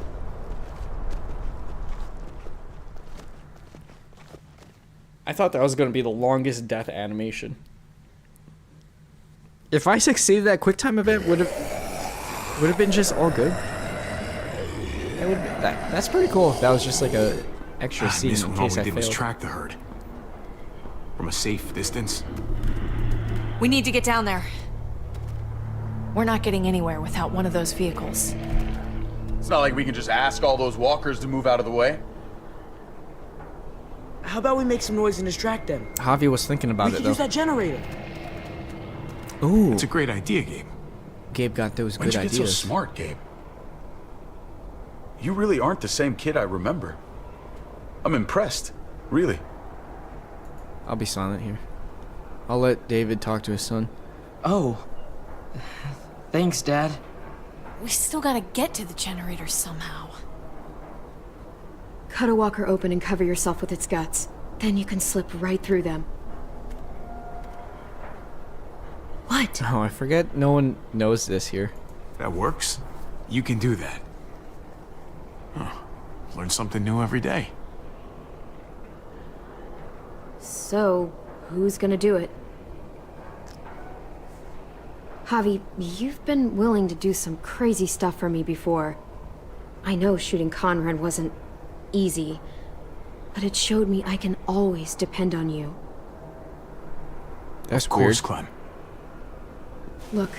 I thought that was going to be the longest death animation. If I succeeded that QuickTime event, would have been just all good. That's pretty cool if that was just like a extra scene in case I did was failed. track the herd from a safe distance. We need to get down there. We're not getting anywhere without one of those vehicles. It's not like we can just ask all those walkers to move out of the way. How about we make some noise and distract them? Javi was thinking about We it could though. use that generator. Ooh. It's a great idea, Gabe. Gabe got those When'd good you get so ideas. smart, Gabe? You really aren't the same kid I remember. I'm impressed, really. I'll be silent here. I'll let David talk to his son. Oh. Thanks, Dad. We still gotta get to the generator somehow. Cut a walker open and cover yourself with its guts. Then you can slip right through them. What? Oh, I forget no one knows this here. That works. You can do that. Huh. Learn something new every day. So, who's gonna do it? Javi, you've been willing to do some crazy stuff for me before. I know shooting Conrad wasn't easy, but it showed me I can always depend on you. That's Of course, weird. Clem. Look,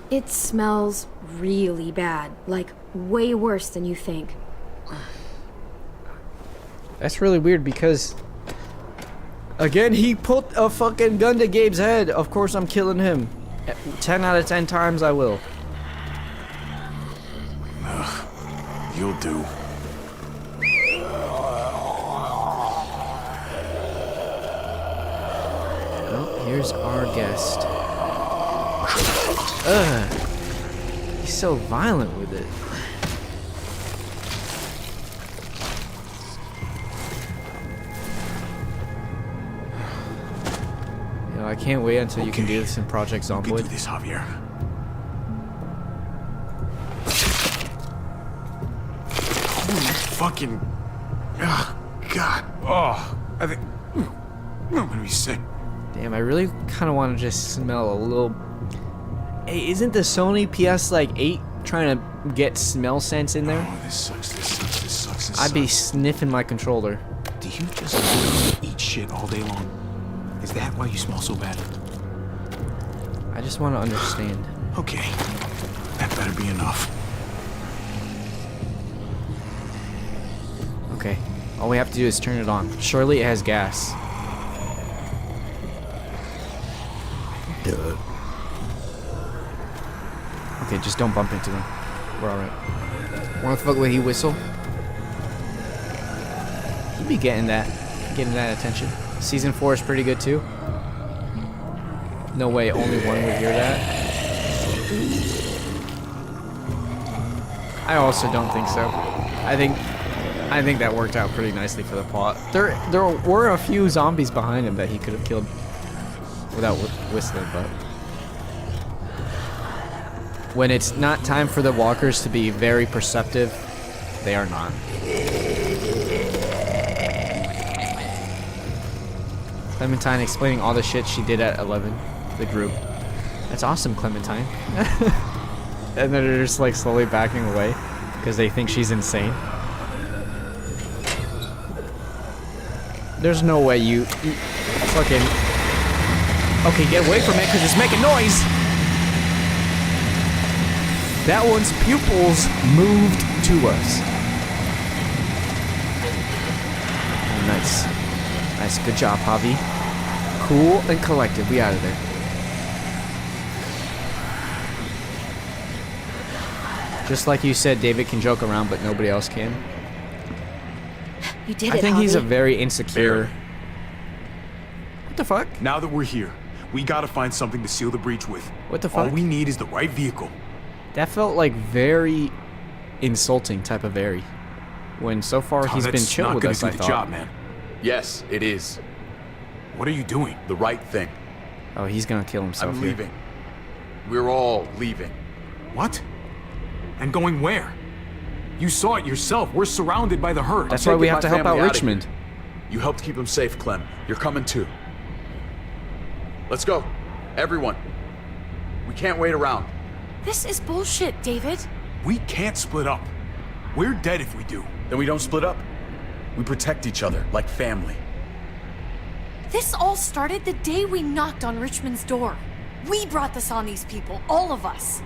it smells really bad, like way worse than you think. That's really weird because... Again, he put a fucking gun to Gabe's head. Of course I'm killing him. 10 out of 10 times I will. You'll do. Well, here's our guest. Ugh. He's so violent with it. You know, I can't wait until you can do this in Project You can do Zomboid. this, Javier. Holy fucking... Oh, God. Oh, I think... I'm gonna be sick. Damn, I really kind of want to just smell a little... Hey, isn't the Sony PS like 8 trying to get smell sense in there? Oh, this sucks, this sucks, this sucks, this I'd be sucks. sniffing my controller. Do you just want to eat shit all day long? Is that why you smell so bad? I just want to understand. Okay. That better be enough. Okay, all we have to do is turn it on. Surely it has gas. Duh. Okay, just don't bump into them. We're alright. Wanna fuck with he whistle? He'd be getting that attention. Season 4 is pretty good too. No way, only one would hear that. I also don't think so. I think that worked out pretty nicely for the plot. There were a few zombies behind him that he could have killed without whistling, but when it's not time for the walkers to be very perceptive, they are not. Clementine explaining all the shit she did at 11, the group. That's awesome, Clementine. And then they're just like slowly backing away because they think she's insane. There's no way you fucking... Okay, get away from it because it's making noise. That one's pupils moved to us. Oh, nice. Nice, good job, Javi. Cool and collected. We out of there. Just like you said, David can joke around, but nobody else can. You did I it, think he's a Javi. very insecure. Barely. What the fuck? Now that we're here, we gotta find something to seal the breach with. What the All fuck? we need is the right vehicle. That felt like very insulting type of very. When so far he's been That's chill not with gonna us, do I the thought. job, man. Yes, it is. What are you doing? The right thing. Oh, he's gonna kill himself. I'm here. leaving. We're all leaving. What? And going where? You saw it yourself. We're surrounded by the herd. That's I'm why we taking have to my help out family outta Richmond. here. You helped keep them safe, Clem. You're coming too. Let's go. Everyone. We can't wait around. This is bullshit, David. We can't split up. We're dead if we do. Then we don't split up. We protect each other like family. This all started the day we knocked on Richmond's door. We brought this on these people, all of us.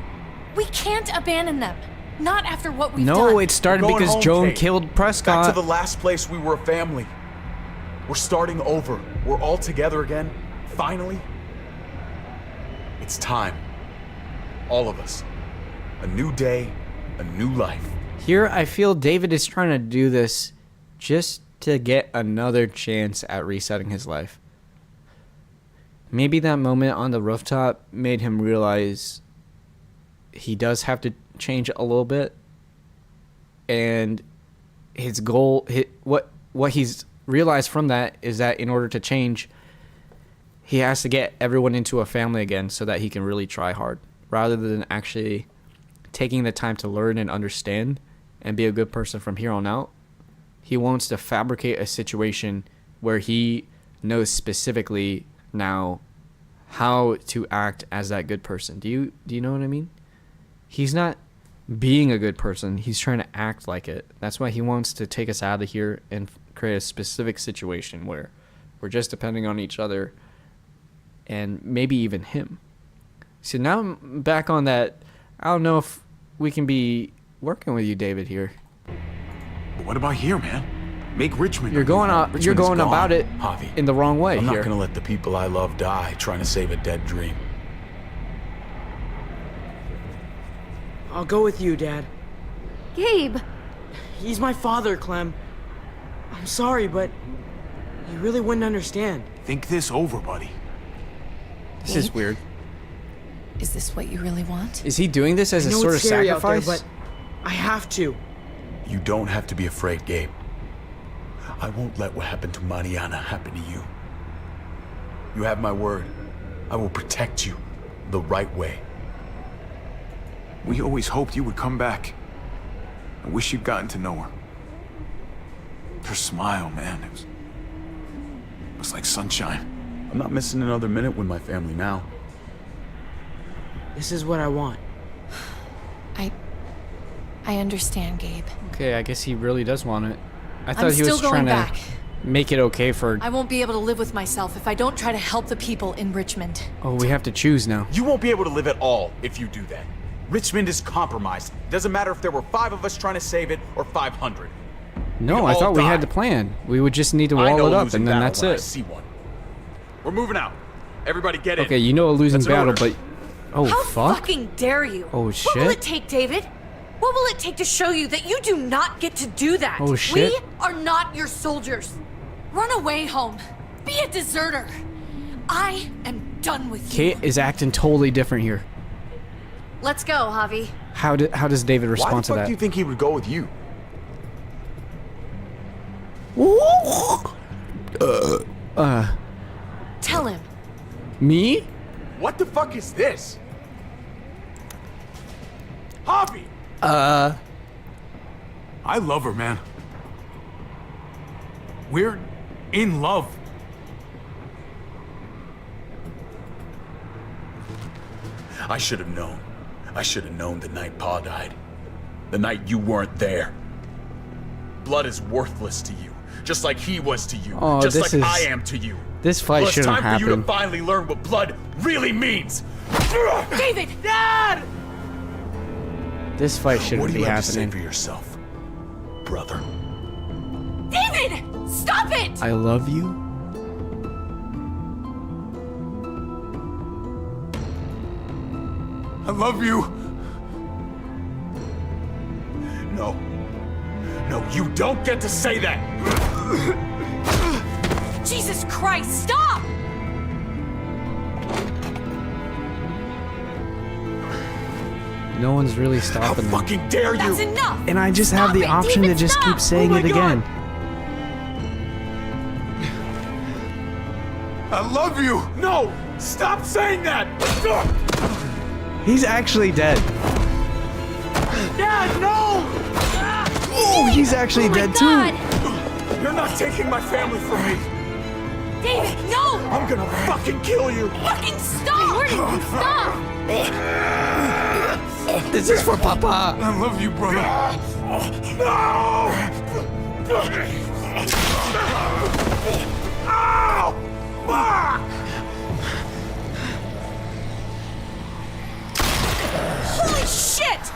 We can't abandon them. Not after what we've done. No, it started We're going because home, Joan Kate. killed Prescott. Back to the last place we were a family. We're starting over. We're all together again. Finally. It's time. All of us. A new day, a new life. Here, I feel David is trying to do this just to get another chance at resetting his life. Maybe that moment on the rooftop made him realize he does have to change a little bit. And his goal, what he's realized from that is that in order to change, he has to get everyone into a family again so that he can really try hard, rather than actually taking the time to learn and understand and be a good person from here on out. He wants to fabricate a situation where he knows specifically now how to act as that good person. Do you know what I mean? He's not being a good person. He's trying to act like it. That's why he wants to take us out of here and create a specific situation where we're just depending on each other and maybe even him. So now I'm back on that. I don't know if we can be working with you, David, here. But what about here, man? Make Richmond. You're going about it Javi. in the wrong way I'm here. not gonna let the people I love die trying to save a dead dream. I'll go with you, Dad. Gabe! He's my father, Clem. I'm sorry, but you really wouldn't understand. Think this over, buddy. This is weird. Is this what you really want? Is he doing this as I a know sort of it's scary sacrifice? out there, but I have to. You don't have to be afraid, Gabe. I won't let what happened to Mariana happen to you. You have my word. I will protect you the right way. We always hoped you would come back. I wish you'd gotten to know her. Her smile, man, it was like sunshine. I'm not missing another minute with my family now. This is what I want. I understand, Gabe. Okay, I guess he really does want it. I I'm thought he was still trying going to back. make it okay for... I won't be able to live with myself if I don't try to help the people in Richmond. Oh, we have to choose now. You won't be able to live at all if you do that. Richmond is compromised. Doesn't matter if there were 5 of us trying to save it or 500. No, We'd I all thought we had die. the plan. We would just need to I wall know it a up, losing and then battle that's when I it. see one. We're moving out. Everybody get in. Okay, you know a losing That's an battle, order. but... Oh, How fuck? fucking dare you? Oh, What will shit. it take, David? What will it take to show you that you do not get to do that? Oh, shit. We are not your soldiers. Run away home. Be a deserter. I am done with you. Kate is acting totally different here. Let's go, Javi. How does David Why respond the to fuck that? do you think he would go with you? Tell him. Me? What the fuck is this? Javi! I love her, man. We're in love. I should have known. I should have known the night Pa died. The night you weren't there. Blood is worthless to you, just like he was to you, Oh, just this like is- I am to you. This fight Well, it's shouldn't time for you to happen. finally learn what blood really means. David! Dad! This fight What shouldn't do be you have to say happening. for yourself, brother? David! Stop it! I love you? I love you. No. No, you don't get to say that! Jesus Christ, stop! No one's really stopping them. How fucking dare you! That's enough! And I just have the option to just keep saying Oh my it again. God. I love you! No! Stop saying that! He's actually dead. Dad, no! Oh, he's actually dead God. too. You're not taking my family from me! David, no! I'm gonna fucking kill you! Fucking stop! Jordan, stop! This is for Papa. I love you, brother. No! Ow! Fuck! Holy shit!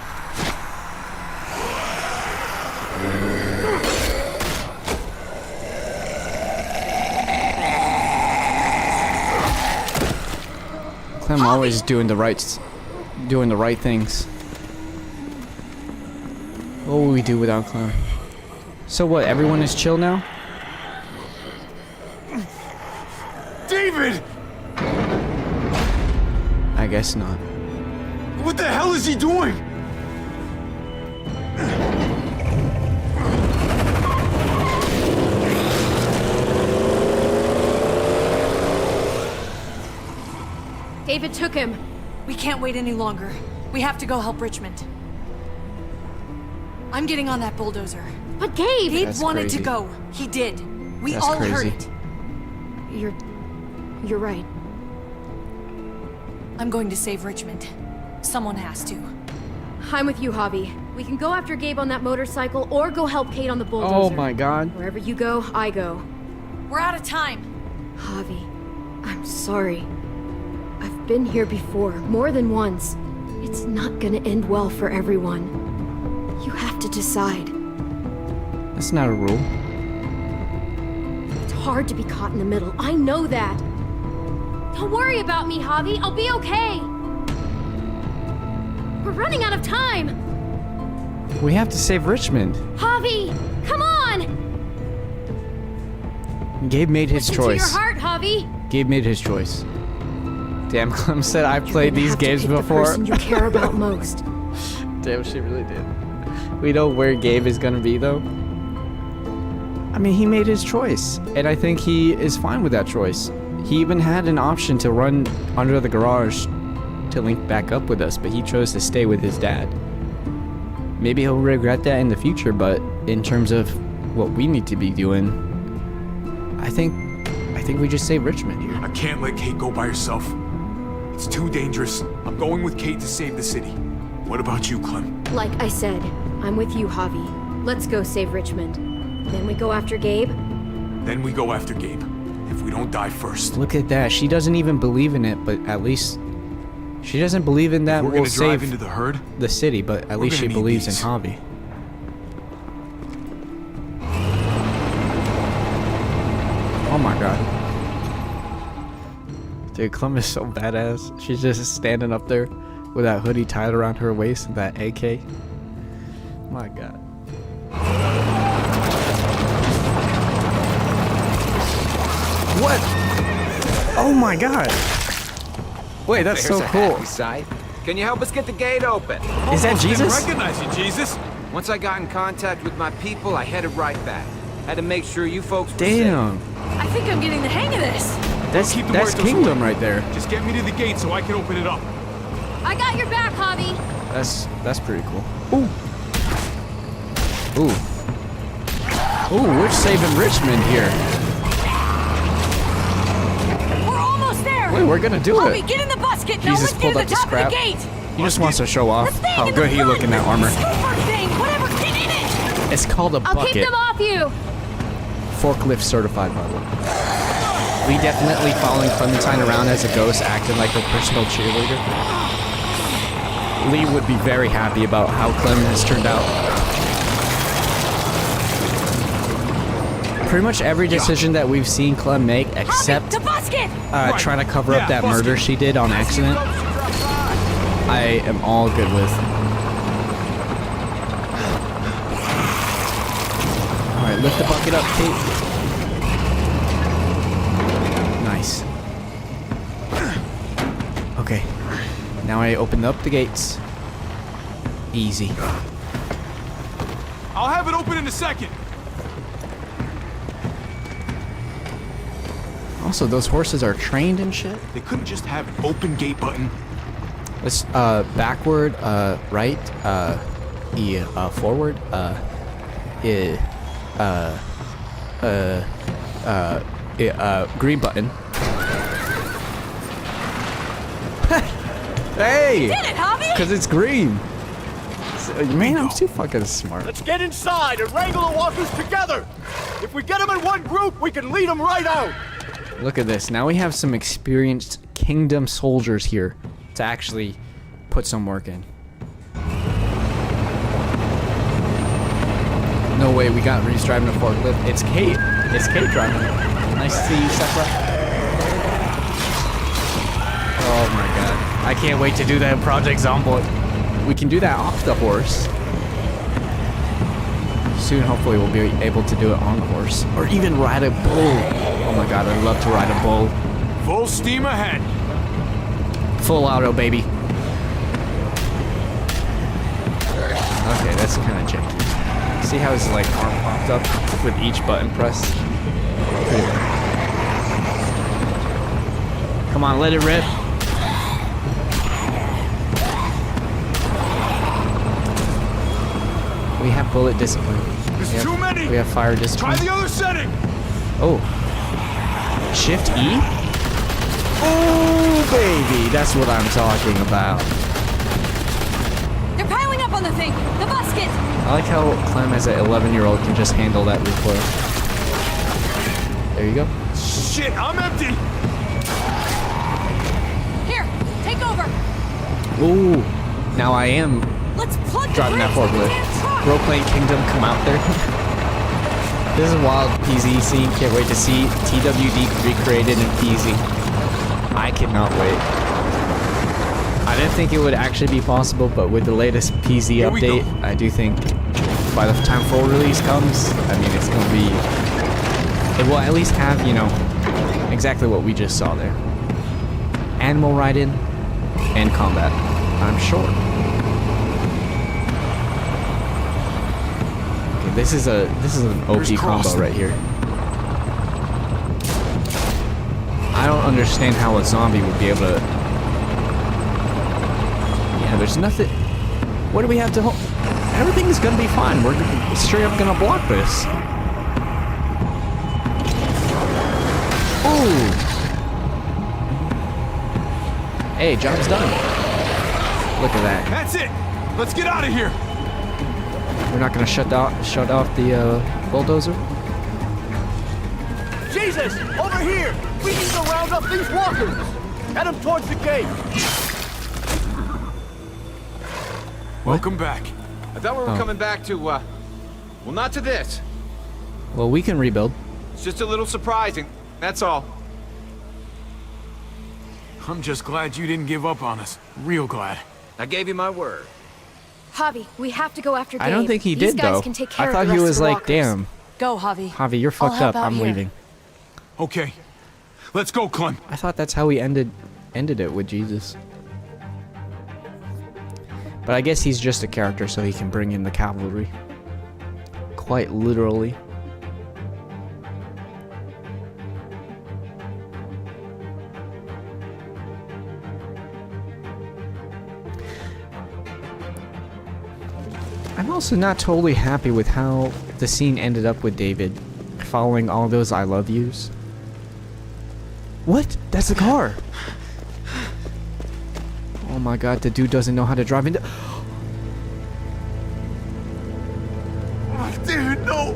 Clem always doing the right things. What would we do without Clem? So what? Everyone is chill now? David! I guess not. What the hell is he doing? David took him. We can't wait any longer. We have to go help Richmond. I'm getting on that bulldozer. But Gabe! Gabe That's wanted crazy. to go. He did. We That's all heard crazy. it. You're right. I'm going to save Richmond. Someone has to. I'm with you, Javi. We can go after Gabe on that motorcycle or go help Kate on the bulldozer. Oh my God. Wherever you go, I go. We're out of time. Javi, I'm sorry. I've been here before, more than once. It's not gonna end well for everyone. You have to decide. That's not a rule. It's hard to be caught in the middle. I know that. Don't worry about me, Javi. I'll be okay. We're running out of time. We have to save Richmond. Javi, come on! Gabe made his Listen choice. to your heart, Javi. Gabe made his choice. Damn, Clem said I've You're played gonna these have to games pick the before. person you care about most. Damn, she really did. We know where Gabe is gonna be though. I mean, he made his choice, and I think he is fine with that choice. He even had an option to run under the garage to link back up with us, but he chose to stay with his dad. Maybe he'll regret that in the future, but in terms of what we need to be doing, I think we just save Richmond here. I can't let Kate go by herself. It's too dangerous. I'm going with Kate to save the city. What about you, Clem? Like I said, I'm with you, Javi. Let's go save Richmond. Then we go after Gabe. Then we go after Gabe. If we don't die first. Look at that. She doesn't even believe in it, but at least she doesn't believe in that We're we'll gonna drive save into the herd. the city, but at least she gonna need believes these. in Javi. Oh my God. Dude, Clem is so badass. She's just standing up there with that hoodie tied around her waist and that AK. My God. What? Oh my God. Wait, that's so cool. Sight. Can you help us get the gate open? Is that Jesus? Didn't recognize you, Jesus. Once I got in contact with my people, I headed right back. Had to make sure you folks were safe. Damn. I think I'm getting the hang of this. That's Keep the that's muertos kingdom away. right there. Just get me to the gate so I can open it up. I got your back, Javi. That's pretty cool. Ooh. Ooh. Ooh, we're saving Richmond here. We're almost there. Wait, we're gonna do Javi, it. get in the busket. Now Jesus let's pulled get up to the the top scrap. of the gate. He just wants to show off This thing how in good the he front. look in that armor. Scooper thing, whatever, get in it. It's called a I'll keep bucket. them off you! Forklift certified, by the way. We definitely following Clementine around as a ghost, acting like her personal cheerleader. Lee would be very happy about how Clem has turned out. Pretty much every decision that we've seen Clem make, except The basket. trying to cover up that murder she did on accident, I am all good with. Alright, lift the bucket up, Kate. Nice. Okay. Now I open up the gates. Easy. I'll have it open in a second. Also, those horses are trained and shit. They couldn't just have an open gate button. Let's, backward, right, forward, green button. Hey! You did it, Javi! Because it's green. Man, I'm too fucking smart. Let's get inside and wrangle the walkers together. If we get them in one group, we can lead them right out. Look at this. Now we have some experienced kingdom soldiers here to actually put some work in. No way, we got Reese driving a forklift. It's Kate. It's Kate driving it. Nice to see you, Sepra. Oh my god. I can't wait to do that in Project Zomboid. We can do that off the horse. Soon, hopefully, we'll be able to do it on the horse. Or even ride a bull. Oh my god, I'd love to ride a bull. Full steam ahead. Full auto, baby. Okay, that's kind of janky. See how his like arm popped up with each button press? Cool. Come on, let it rip. We have bullet discipline. There's too many. We have fire discipline. Try the other setting. Oh. Shift E? Oh, baby. That's what I'm talking about. They're piling up on the thing! The basket! I like how Clem as an 11-year-old can just handle that recoil. There you go. Shit, I'm empty. Here, take over! Ooh. Now I am Let's plug driving that forklift. Roleplaying Kingdom, come out there. This is a wild PZ scene. Can't wait to see TWD recreated in PZ. I cannot wait. I didn't think it would actually be possible, but with the latest PZ update, I do think by the time full release comes, I mean, it's going to be... It will at least have, you know, exactly what we just saw there. Animal ride-in and combat, I'm sure. Okay, this is an OP combo right here. I don't understand how a zombie would be able to... Yeah, there's nothing... What do we have to hold? Everything's gonna be fine. We're straight up gonna block this. Ooh! Hey, job's done. Look at that. That's it. Let's get out of here. We're not gonna shut off the bulldozer? Jesus, over here. We need to round up these walkers. Head them towards the gate. Welcome back. I thought we were coming back to, well, not to this. Well, we can rebuild. It's just a little surprising, that's all. I'm just glad you didn't give up on us. Real glad. I gave you my word. Javi, we have to go after Dave. I don't think he These did, guys though. Can take care I thought of the he rest was of the like, walkers. damn. Go, Javi. Javi, you're fucked help up. out I'm here. leaving. Okay. Let's go, Clem. I thought that's how he ended it with Jesus. But I guess he's just a character, so he can bring in the cavalry. Quite literally. I'm also not totally happy with how the scene ended up with David, following all those I love yous. What? That's a car! Oh my god, the dude doesn't know how to drive into... Oh, dude, no!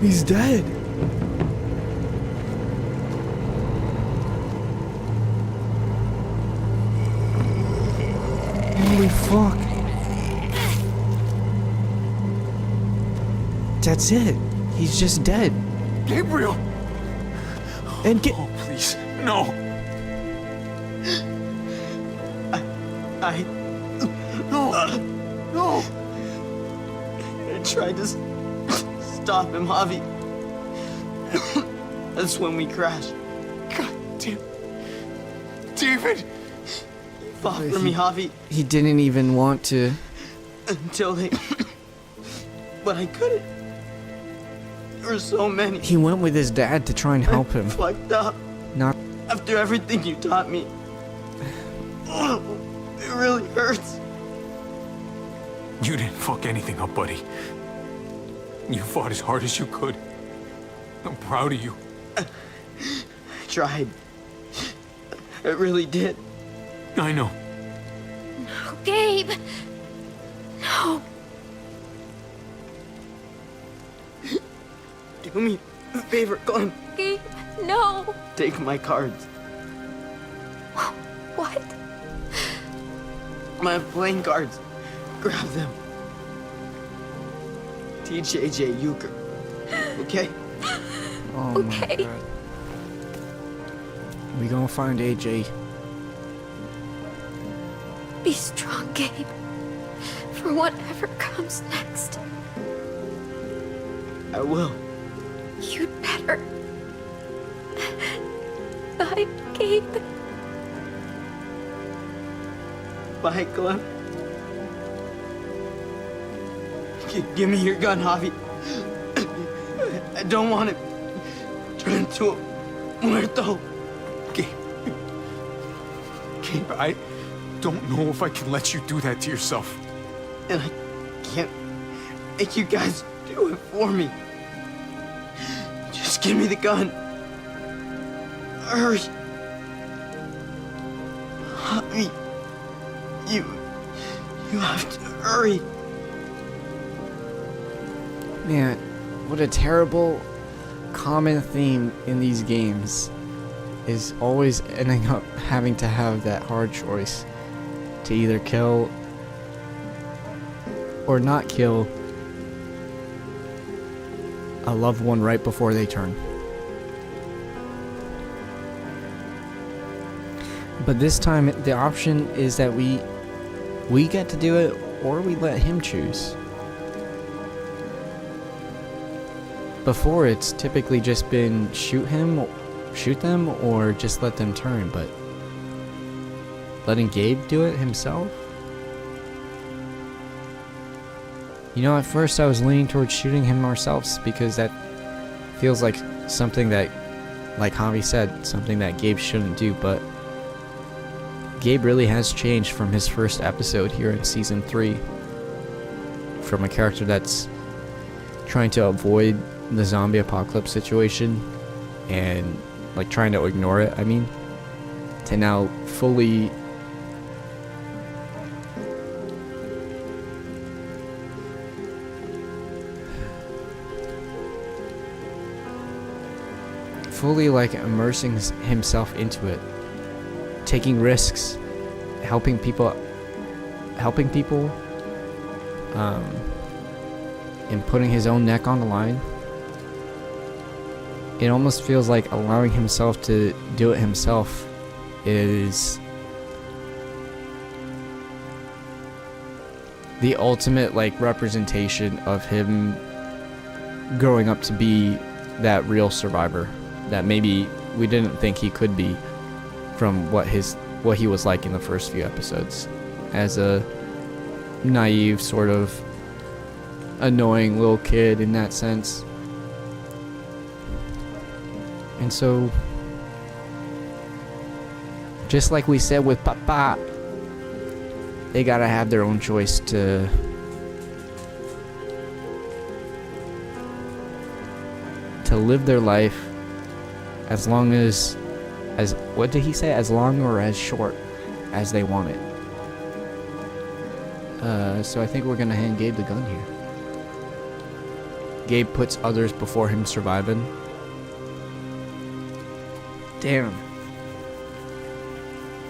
He's dead! Holy fuck. That's it. He's just dead. Gabriel! And Oh, please, no! No! No! tried to stop him, Javi. That's when we crashed. God damn. David! He fought for me, Javi, He didn't even want to. until they... But I couldn't. There were so many. He went with his dad to try and help him. Fucked up. Not. After everything you taught me. Oh, it really hurts. You didn't fuck anything up, buddy. You fought as hard as you could. I'm proud of you. I tried. I really did. I know. No, Gabe. No. Do me a favor, Clem. Gabe, no. Take my cards. What? My playing cards. Grab them. Teach AJ euchre. Okay? Oh Okay. my god. We gonna find AJ. Be strong, Gabe. For whatever comes next. I will. You'd better. Bye, Gabe. Bye, Clem. Give me your gun, Javi. I don't want it. Turn into a muerto. Gabe, I don't know if I can let you do that to yourself. And I can't make you guys do it for me. Just give me the gun. Hurry. Javi, you have to hurry. Man, what a terrible common theme in these games is always ending up having to have that hard choice to either kill or not kill a loved one right before they turn. But this time the option is that we get to do it or we let him choose. Before, it's typically just been shoot them, or just let them turn, but letting Gabe do it himself? You know, at first I was leaning towards shooting him ourselves, because that feels like something that, like Javi said, something that Gabe shouldn't do, but Gabe really has changed from his first episode here in Season 3. From a character that's trying to avoid the zombie apocalypse situation and like trying to ignore it, I mean, to now fully like immersing himself into it, taking risks, helping people, and putting his own neck on the line. It almost feels like allowing himself to do it himself is the ultimate like representation of him growing up to be that real survivor that maybe we didn't think he could be from what he was like in the first few episodes, as a naive, sort of annoying little kid in that sense. And so, just like we said with Papa, they gotta have their own choice to live their life as long as what did he say? As long or as short as they want it. So I think we're gonna hand Gabe the gun here. Gabe puts others before him surviving. Damn.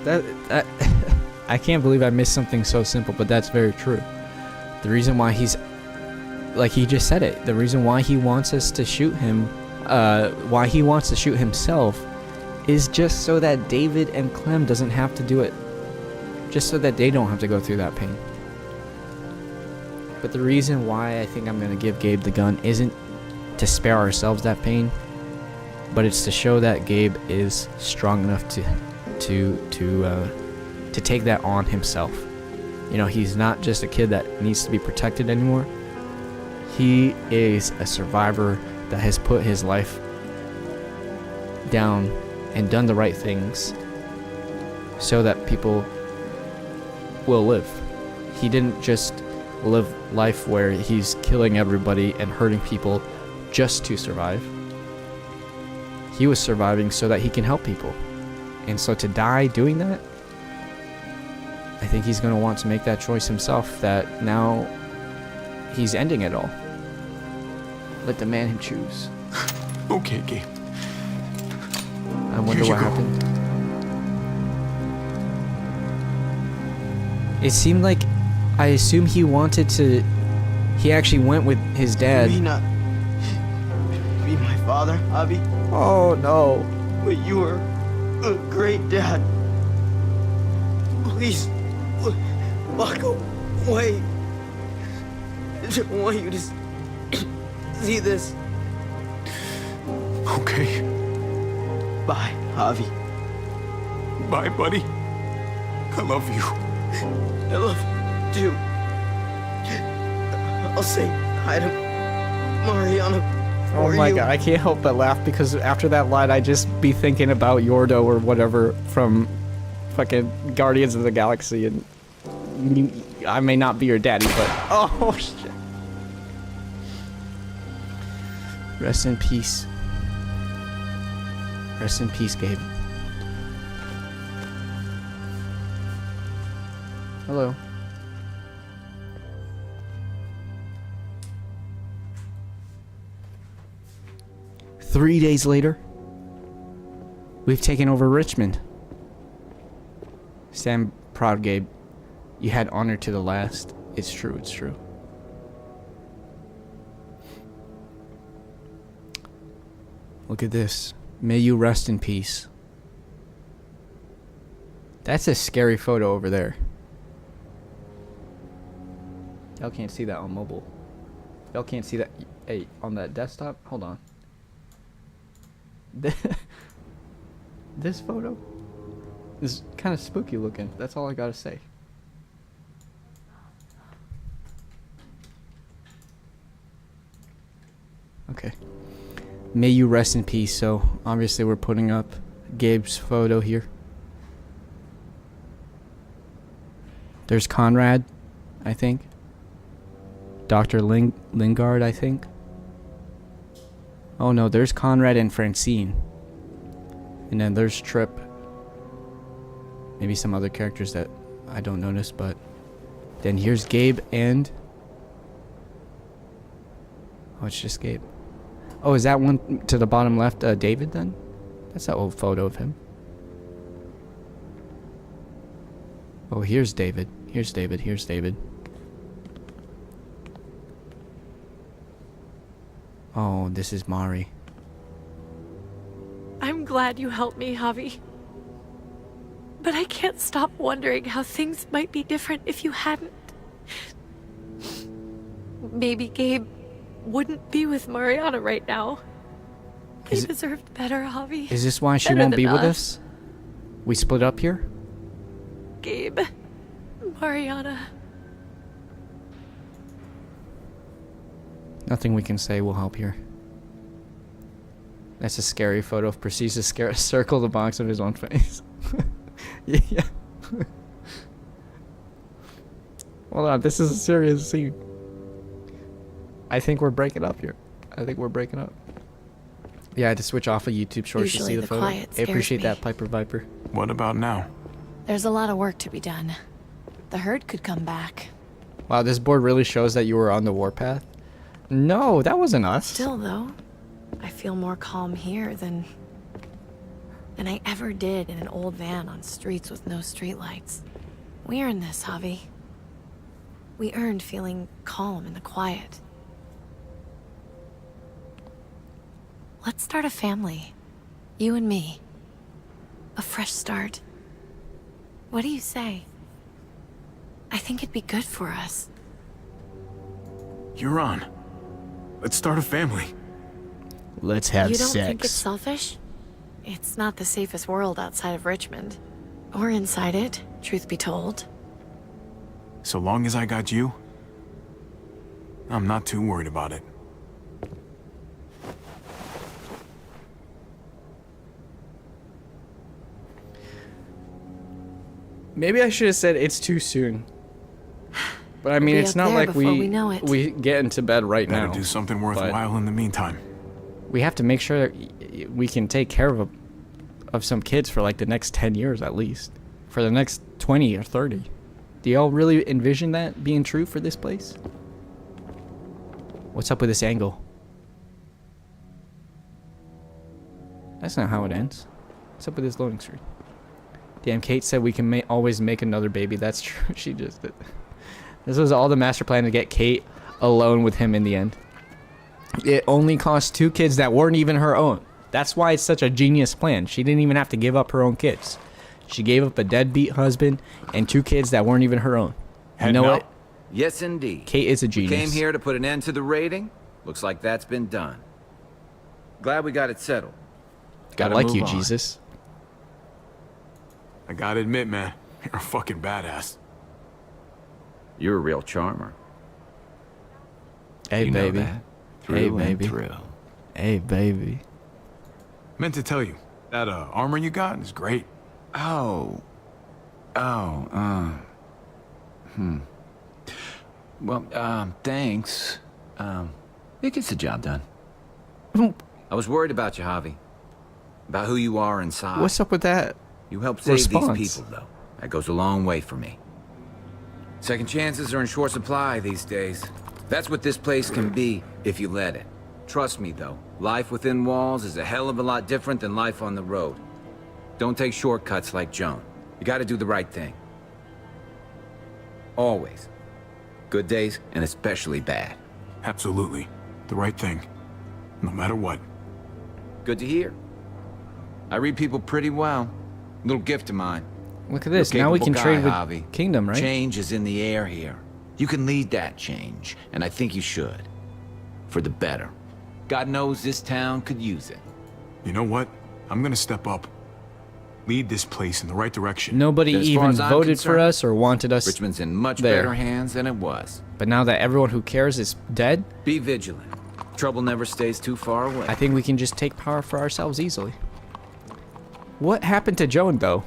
That I can't believe I missed something so simple, but that's very true. The reason why he's, like he just said it, the reason why he wants us to shoot him, why he wants to shoot himself, is just so that David and Clem doesn't have to do it. Just so that they don't have to go through that pain. But the reason why I think I'm going to give Gabe the gun isn't to spare ourselves that pain, but it's to show that Gabe is strong enough to take that on himself. You know, he's not just a kid that needs to be protected anymore. He is a survivor that has put his life down and done the right things so that people will live. He didn't just live life where he's killing everybody and hurting people just to survive. He was surviving so that he can help people. And so to die doing that, I think he's going to want to make that choice himself, that now he's ending it all. Let the man him choose. Okay, Gabe. I wonder what happened. It seemed like, I assume he wanted to, he actually went with his dad. You may not be my father, Javi. Oh no. But you were a great dad. Please, walk away. I don't want you to see this. Okay. Bye, Javi. Bye, buddy. I love you. I love you too. I'll say hi to Mariana. Oh my god, I can't help but laugh because after that line, I just be thinking about Yordo or whatever from fucking Guardians of the Galaxy, and I may not be your daddy, but oh shit. Rest in peace. Rest in peace, Gabe. Hello. Three days later, we've taken over Richmond. Stand proud, Gabe. You had honor to the last. It's true, it's true. Look at this. May you rest in peace. That's a scary photo over there. Y'all can't see that on mobile. Y'all can't see that. Hey, on that desktop? Hold on. This photo is kind of spooky looking. That's all I gotta say. Okay. May you rest in peace. So obviously we're putting up Gabe's photo here. There's Conrad, I think. Dr. Lingard, I think. Oh no, there's Conrad and Francine. And then there's Trip. Maybe some other characters that I don't notice, but then here's Gabe and... Oh, it's just Gabe. Oh, is that one to the bottom left David then? That's that old photo of him. Oh, here's David. Here's David. Here's David. Oh, this is Mari. I'm glad you helped me, Javi. But I can't stop wondering how things might be different if you hadn't. Maybe Gabe wouldn't be with Mariana right now. He deserved better, Javi. Is this why she Better won't than be with us. us? We split up here? Gabe, Mariana. Nothing we can say will help here. That's a scary photo. Proceeds to circle the box of his own face. Yeah. Hold on, this is a serious scene. I think we're breaking up here. I think we're breaking up. Yeah, I had to switch off of YouTube Shorts to Usually see the the photo. quiet I scares appreciate me. that, Piper Viper. What about now? There's a lot of work to be done. The herd could come back. Wow, this board really shows that you were on the warpath. No, that wasn't us. Still, though, I feel more calm here than I ever did in an old van on streets with no streetlights. We earned this, Javi. We earned feeling calm in the quiet. Let's start a family. You and me. A fresh start. What do you say? I think it'd be good for us. You're on. Let's start a family. Let's have You don't sex. think it's selfish? It's not the safest world outside of Richmond. Or inside it, truth be told. So long as I got you, I'm not too worried about it. Maybe I should have said it's too soon. But I mean, We'll be it's up not there like before we know it. we get into bed right Better now. do something worthwhile in the meantime. We have to make sure that we can take care of some kids for like the next 10 years at least. For the next 20 or 30. Do y'all really envision that being true for this place? What's up with this angle? That's not how it ends. What's up with this loading screen? Damn, Kate said we can always make another baby. That's true. She just did. This was all the master plan to get Kate alone with him in the end. It only cost 2 kids that weren't even her own. That's why it's such a genius plan. She didn't even have to give up her own kids. She gave up a deadbeat husband and 2 kids that weren't even her own. You know what? Yes, indeed. Kate is a We genius. came here to put an end to the raiding. Looks like that's been done. Glad we got it settled. God like you, Jesus. I gotta admit, man, you're a fucking badass. You're a real charmer. Hey, You know baby. that. Hey, Through and baby. through. Hey, baby. Meant to tell you, that armor you got is great. Oh. Well, thanks. It gets the job done. I was worried about you, Javi. About who you are inside. What's up with that? You helped save response? these people, though. That goes a long way for me. Second chances are in short supply these days. That's what this place can be if you let it. Trust me, though. Life within walls is a hell of a lot different than life on the road. Don't take shortcuts like Joan. You gotta do the right thing. Always. Good days, and especially bad. Absolutely. The right thing. No matter what. Good to hear. I read people pretty well. Little gift of mine. Look at this. You're a Now we capable can trade with guy, Javi. Kingdom, right? Change is in the air here. You can lead that change, and I think you should. For the better. God knows this town could use it. You know what? I'm gonna step up. Lead this place in the right direction. Nobody As far even as I'm voted for concerned, us or wanted us Richmond's in much there. better hands than it was. But now that everyone who cares is dead, Be vigilant. Trouble never stays too far away. I think we can just take power for ourselves easily. What happened to Joan, though?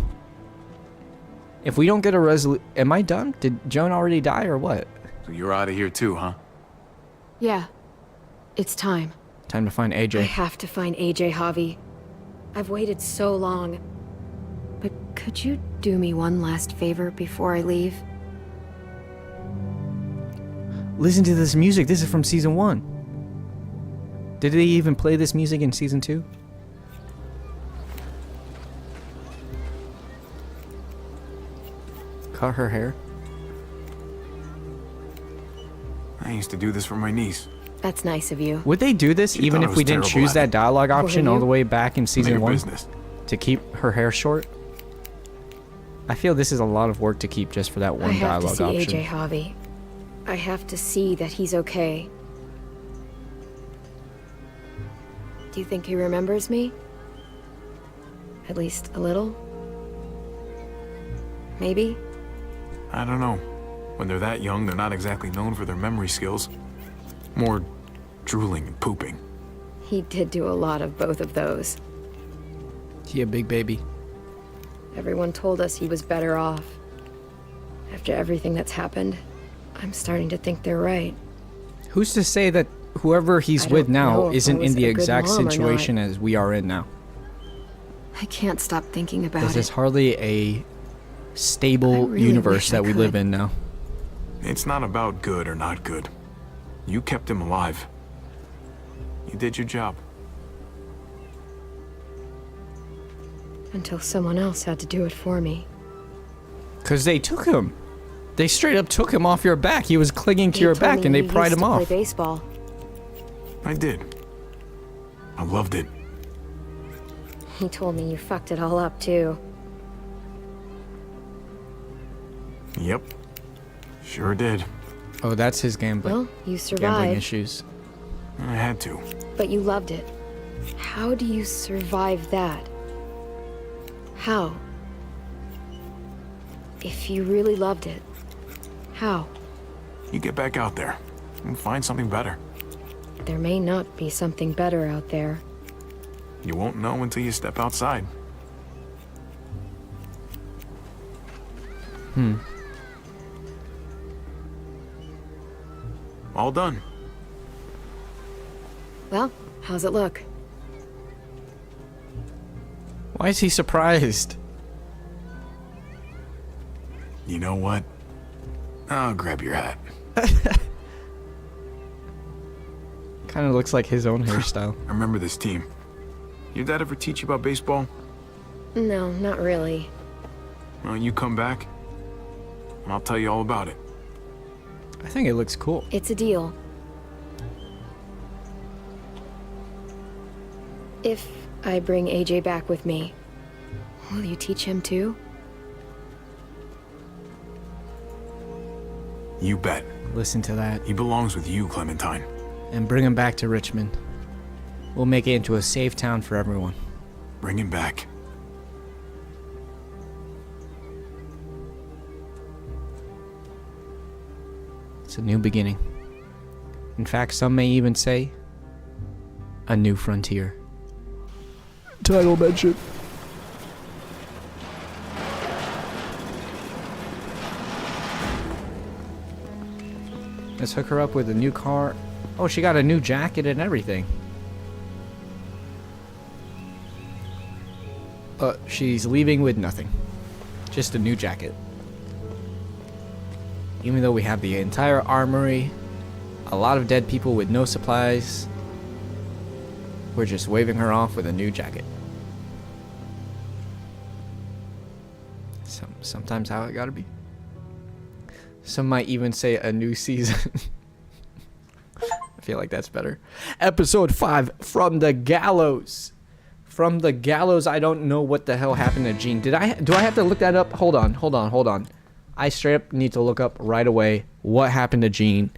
If we don't get a resolution... Am I done? Did Joan already die or what? So you're out of here too, huh? Yeah. It's time. Time to find I AJ. have to find AJ, Javi. I've waited so long. But could you do me one last favor before I leave? Listen to this music. This is from season 1. Did they even play this music in season 2? Cut her hair. I used to do this for my niece. That's nice of you. Would they do this She even thought if I we was didn't terrible choose at that it. dialogue option all you? the way back in season Your 1 business. to keep her hair short? I feel this is a lot of work to keep just for that I one have to dialogue see option. AJ, Javi. I have to see that he's okay. Do you think he remembers me? At least a little? Maybe? I don't know. When they're that young, they're not exactly known for their memory skills. More drooling and pooping. He did do a lot of both of those. He a big baby. Everyone told us he was better off. After everything that's happened, I'm starting to think they're right. Who's to say that whoever he's I with don't know now if I isn't was in the a good exact mom or not. situation as we are in now? I can't stop thinking about This it. is hardly a I stable really universe wish I that we live could. in now. It's not about good or not good. You kept him alive. You did your job. Until someone else had to do it for me. Because they took him. They straight up took him off your back. He was clinging to He your told back me and they you pried used him to off. Play baseball. I did. I loved it. He told me you fucked it all up too. Yep. Sure did. Oh, that's his gambling. Well, you Gambling survived. issues. I had to. But you loved it. How do you survive that? How? If you really loved it, how? You get back out there and find something better. There may not be something better out there. You won't know until you step outside. All done. Well, how's it look? Why is he surprised? You know what? I'll grab your hat. Kind of looks like his own hairstyle. I remember this team. Your dad ever teach you about baseball? No, not really. Well, you come back, and I'll tell you all about it. I think it looks cool. It's a deal. If I bring AJ back with me, will you teach him too? You bet. Listen to that. He belongs with you, Clementine. And bring him back to Richmond. We'll make it into a safe town for everyone. Bring him back. It's a new beginning. In fact, some may even say, a new frontier. Title mention. Let's hook her up with a new car. Oh, she got a new jacket and everything. She's leaving with nothing. Just a new jacket. Even though we have the entire armory, a lot of dead people with no supplies, we're just waving her off with a new jacket. Sometimes how it gotta be. Some might even say a new season. I feel like that's better. Episode 5, From the Gallows. From the Gallows, I don't know what the hell happened to Jean. Do I have to look that up? Hold on. I straight up need to look up right away what happened to Jean.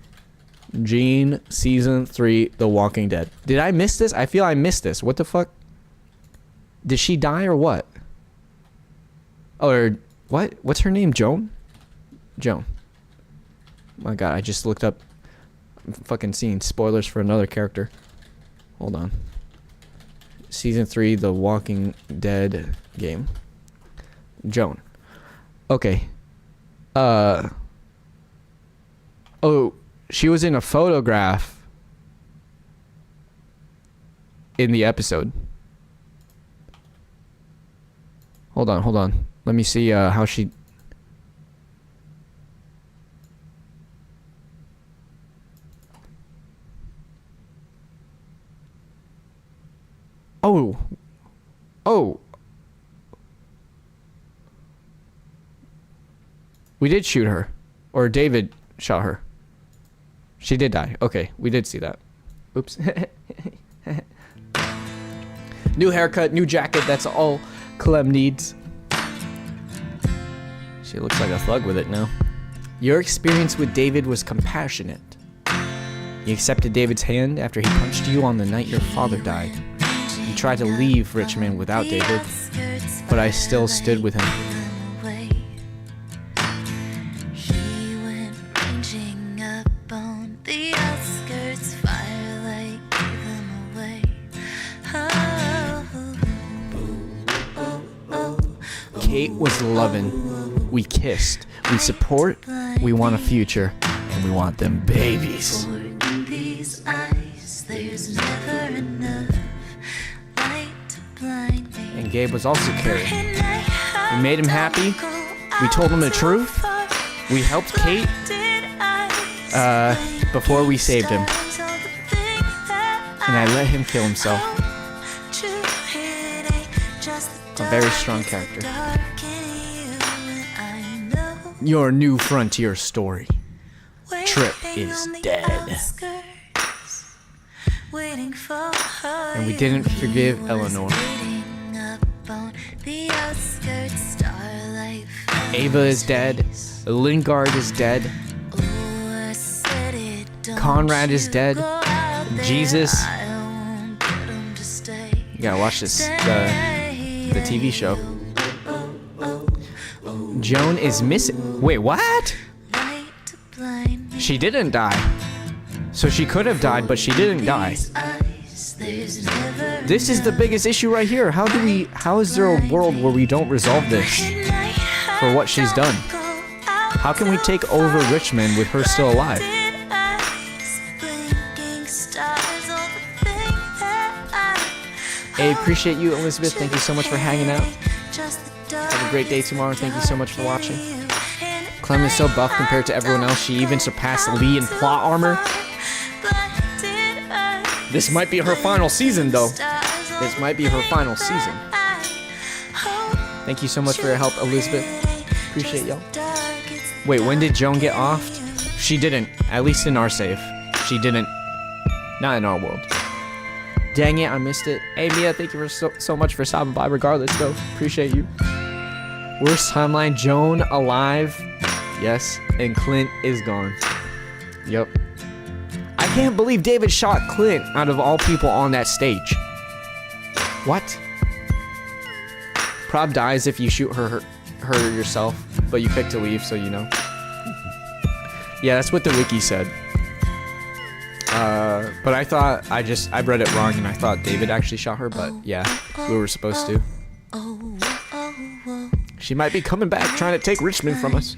Jean, Season 3, The Walking Dead. Did I miss this? I feel I missed this. What the fuck? Did she die or what? Or what? What's her name? Joan? Joan. My god, I just looked up fucking seeing spoilers for another character. Hold on. Season 3, The Walking Dead game. Joan. Okay. Oh, she was in a photograph in the episode. Hold on. Let me see how she... Oh. We did shoot her. Or David shot her. She did die. Okay, we did see that. Oops. New haircut, new jacket, that's all Clem needs. She looks like a thug with it now. Your experience with David was compassionate. You accepted David's hand after he punched you on the night your father died. You tried to leave Richmond without David, but I still stood with him. Kate was loving. We kissed. We support. We want a future. And we want them babies. And Gabe was also caring. We made him happy. We told him the truth. We helped Kate before we saved him. And I let him kill himself. A very strong character. Your new frontier story. Trip is dead. And we didn't forgive Eleanor. Ava is dead. Lingard is dead. Conrad is dead. Jesus. You gotta watch this, the TV show. Joan is missing. Wait, what? She didn't die. So she could have died, but she didn't die. This is the biggest issue right here. How is there a world where we don't resolve this for what she's done? How can we take over Richmond with her still alive? I appreciate you, Elizabeth. Thank you so much for hanging out. Have a great day tomorrow. Thank you so much for watching. Clem is so buff compared to everyone else. She even surpassed Lee in plot armor. This might be her final season, though. This might be her final season. Thank you so much for your help, Elizabeth. Appreciate y'all. Wait, when did Joan get offed? She didn't. At least in our save. She didn't. Not in our world. Dang it, I missed it. Hey, Mia, thank you for so much for stopping by regardless, though. Appreciate you. Worst timeline, Joan alive. Yes, and Clint is gone. Yep. I can't believe David shot Clint out of all people on that stage. What? Prob dies if you shoot her yourself, but you pick to leave, so you know. Yeah, that's what the wiki said. But I thought I read it wrong and I thought David actually shot her, but yeah, we were supposed to. She might be coming back trying to take Richmond from us.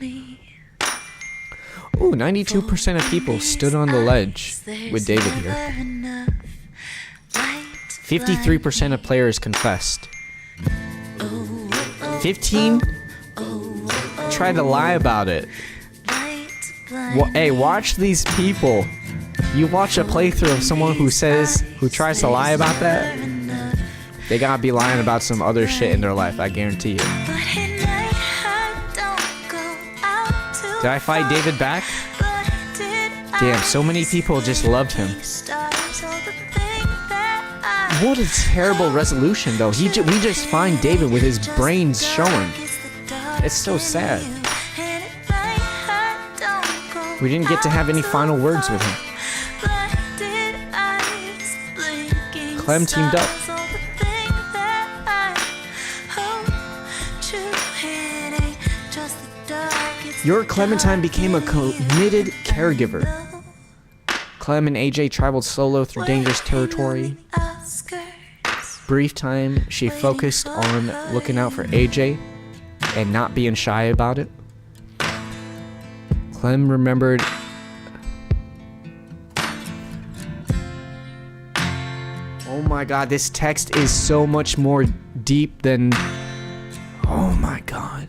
Ooh, 92% of people stood on the ledge with David here. 53% of players confessed. 15 tried to lie about it. Hey, watch these people. You watch a playthrough of someone who tries to lie about that, they gotta be lying about some other shit in their life, I guarantee you. Did I fight David back? Damn, so many people just loved him. What a terrible resolution, though. We just find David with his brains showing. It's so sad. We didn't get to have any final words with him. Clem teamed up. Your Clementine became a committed caregiver. Clem and AJ traveled solo through dangerous territory. Brief time, she focused on looking out for AJ and not being shy about it. Clem remembered... Oh my god, this text is so much more deep than... Oh my god.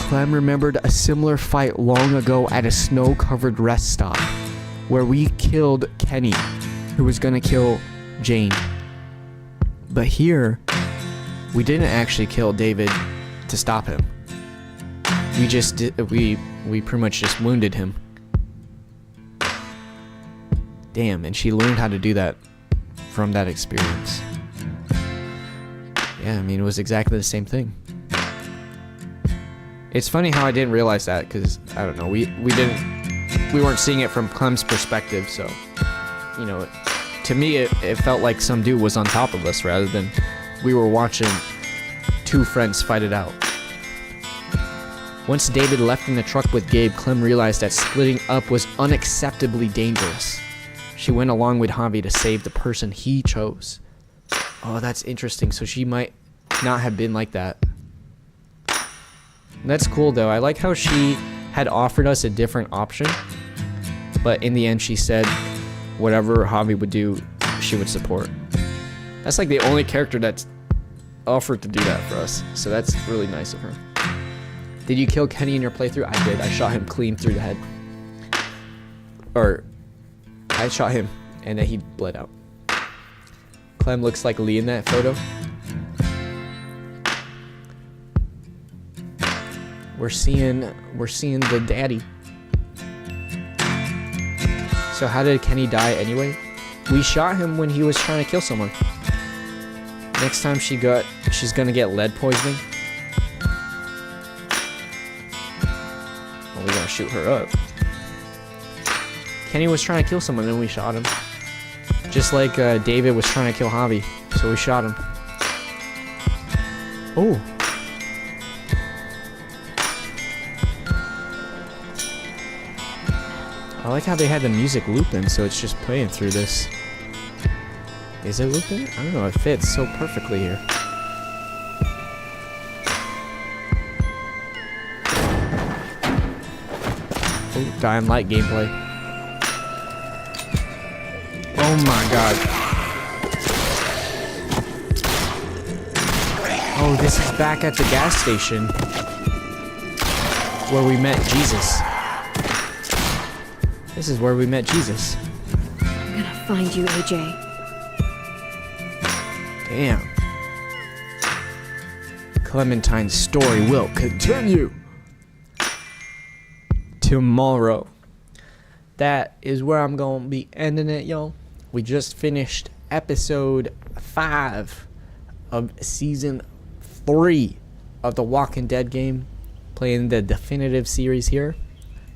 Clem remembered a similar fight long ago at a snow-covered rest stop, where we killed Kenny, who was gonna kill Jane. But here, we didn't actually kill David to stop him. We pretty much just wounded him. Damn, and she learned how to do that from that experience. Yeah, I mean, it was exactly the same thing. It's funny how I didn't realize that, because, I don't know, we weren't seeing it from Clem's perspective, so, you know, to me, it felt like some dude was on top of us, rather than we were watching two friends fight it out. Once David left in the truck with Gabe, Clem realized that splitting up was unacceptably dangerous. She went along with Javi to save the person he chose. Oh, that's interesting, so she might not have been like that. That's cool, though. I like how she had offered us a different option, but in the end she said whatever Javi would do, she would support. That's like the only character that's offered to do that for us, so that's really nice of her. Did you kill Kenny in your playthrough? I did. I shot him clean through the head. Or, I shot him, and then he bled out. Clem looks like Lee in that photo. We're seeing the daddy. So how did Kenny die anyway? We shot him when he was trying to kill someone. Next time she's gonna get lead poisoning. Well, we're gonna shoot her up. Kenny was trying to kill someone, and we shot him. Just like David was trying to kill Javi, so we shot him. Oh. I like how they had the music looping, so it's just playing through this. Is it looping? I don't know, it fits so perfectly here. Oh, Dying Light gameplay. Oh my god. Oh, this is back at the gas station where we met Jesus. This is where we met Jesus. I'm gonna find you, AJ. Damn. Clementine's story will continue tomorrow. That is where I'm gonna be ending it, y'all. We just finished episode 5 of season 3 of the Walking Dead game, playing the definitive series here.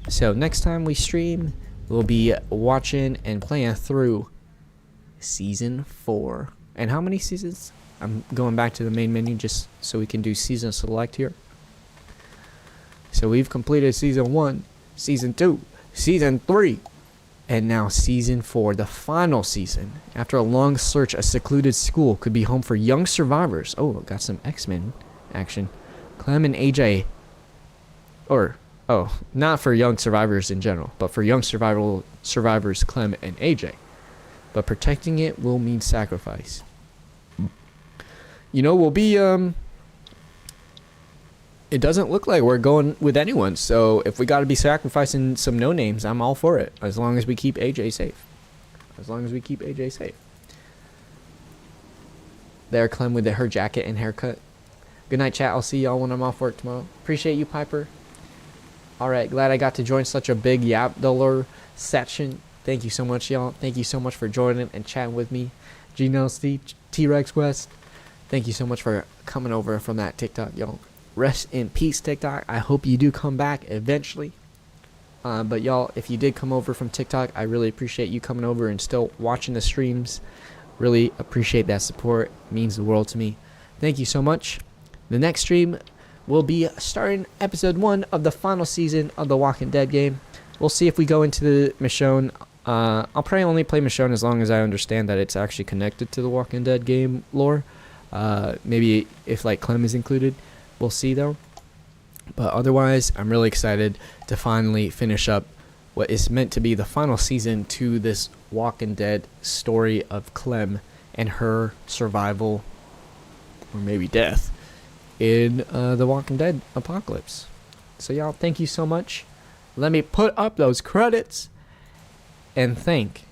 So next time we stream, we'll be watching and playing through season 4. And how many seasons? I'm going back to the main menu just so we can do season select here. So we've completed season 1, season 2, season 3, and now season 4, the final season. After a long search, a secluded school could be home for young survivors. Oh, got some X-Men action. Clem and AJ, not for young survivors in general, but for young survivors Clem and AJ. But protecting it will mean sacrifice. You know, we'll be, it doesn't look like we're going with anyone, so if we gotta be sacrificing some no-names, I'm all for it, as long as we keep AJ safe. As long as we keep AJ safe. There, Clem with her jacket and haircut. Good night, chat. I'll see y'all when I'm off work tomorrow. Appreciate you, Piper. Alright, glad I got to join such a big Yapdollar section. Thank you so much, y'all. Thank you so much for joining and chatting with me. Gino, Steve, T-Rex West. Thank you so much for coming over from that TikTok, y'all. Rest in peace, TikTok. I hope you do come back eventually. But y'all, if you did come over from TikTok, I really appreciate you coming over and still watching the streams. Really appreciate that support. It means the world to me. Thank you so much. The next stream will be starting episode 1 of the final season of the Walking Dead game. We'll see if we go into the Michonne. I'll probably only play Michonne as long as I understand that it's actually connected to the Walking Dead game lore. Maybe if like Clem is included. We'll see though. But otherwise, I'm really excited to finally finish up what is meant to be the final season to this Walking Dead story of Clem and her survival, or maybe death, in the Walking Dead apocalypse. So y'all, thank you so much. Let me put up those credits and thank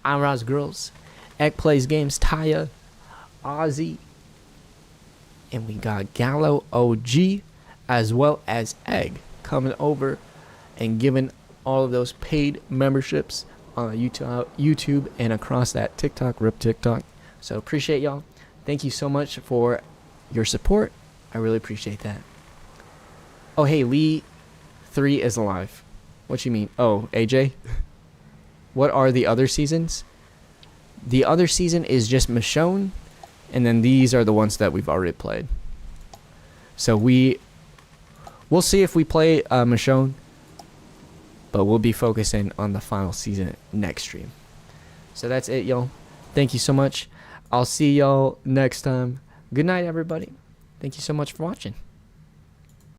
Iron's Girls, Egg Plays Games, Taya, Ozzy, and we got Gallo OG, as well as Egg, coming over and giving all of those paid memberships on YouTube and across that TikTok, RIP TikTok. So appreciate y'all. Thank you so much for your support. I really appreciate that. Oh, hey, Lee 3 is alive. What you mean? Oh, AJ? What are the other seasons? The other season is just Michonne, and then these are the ones that we've already played. So we'll see if we play Michonne, but we'll be focusing on the final season next stream. So that's it, y'all. Thank you so much. I'll see y'all next time. Good night, everybody. Thank you so much for watching.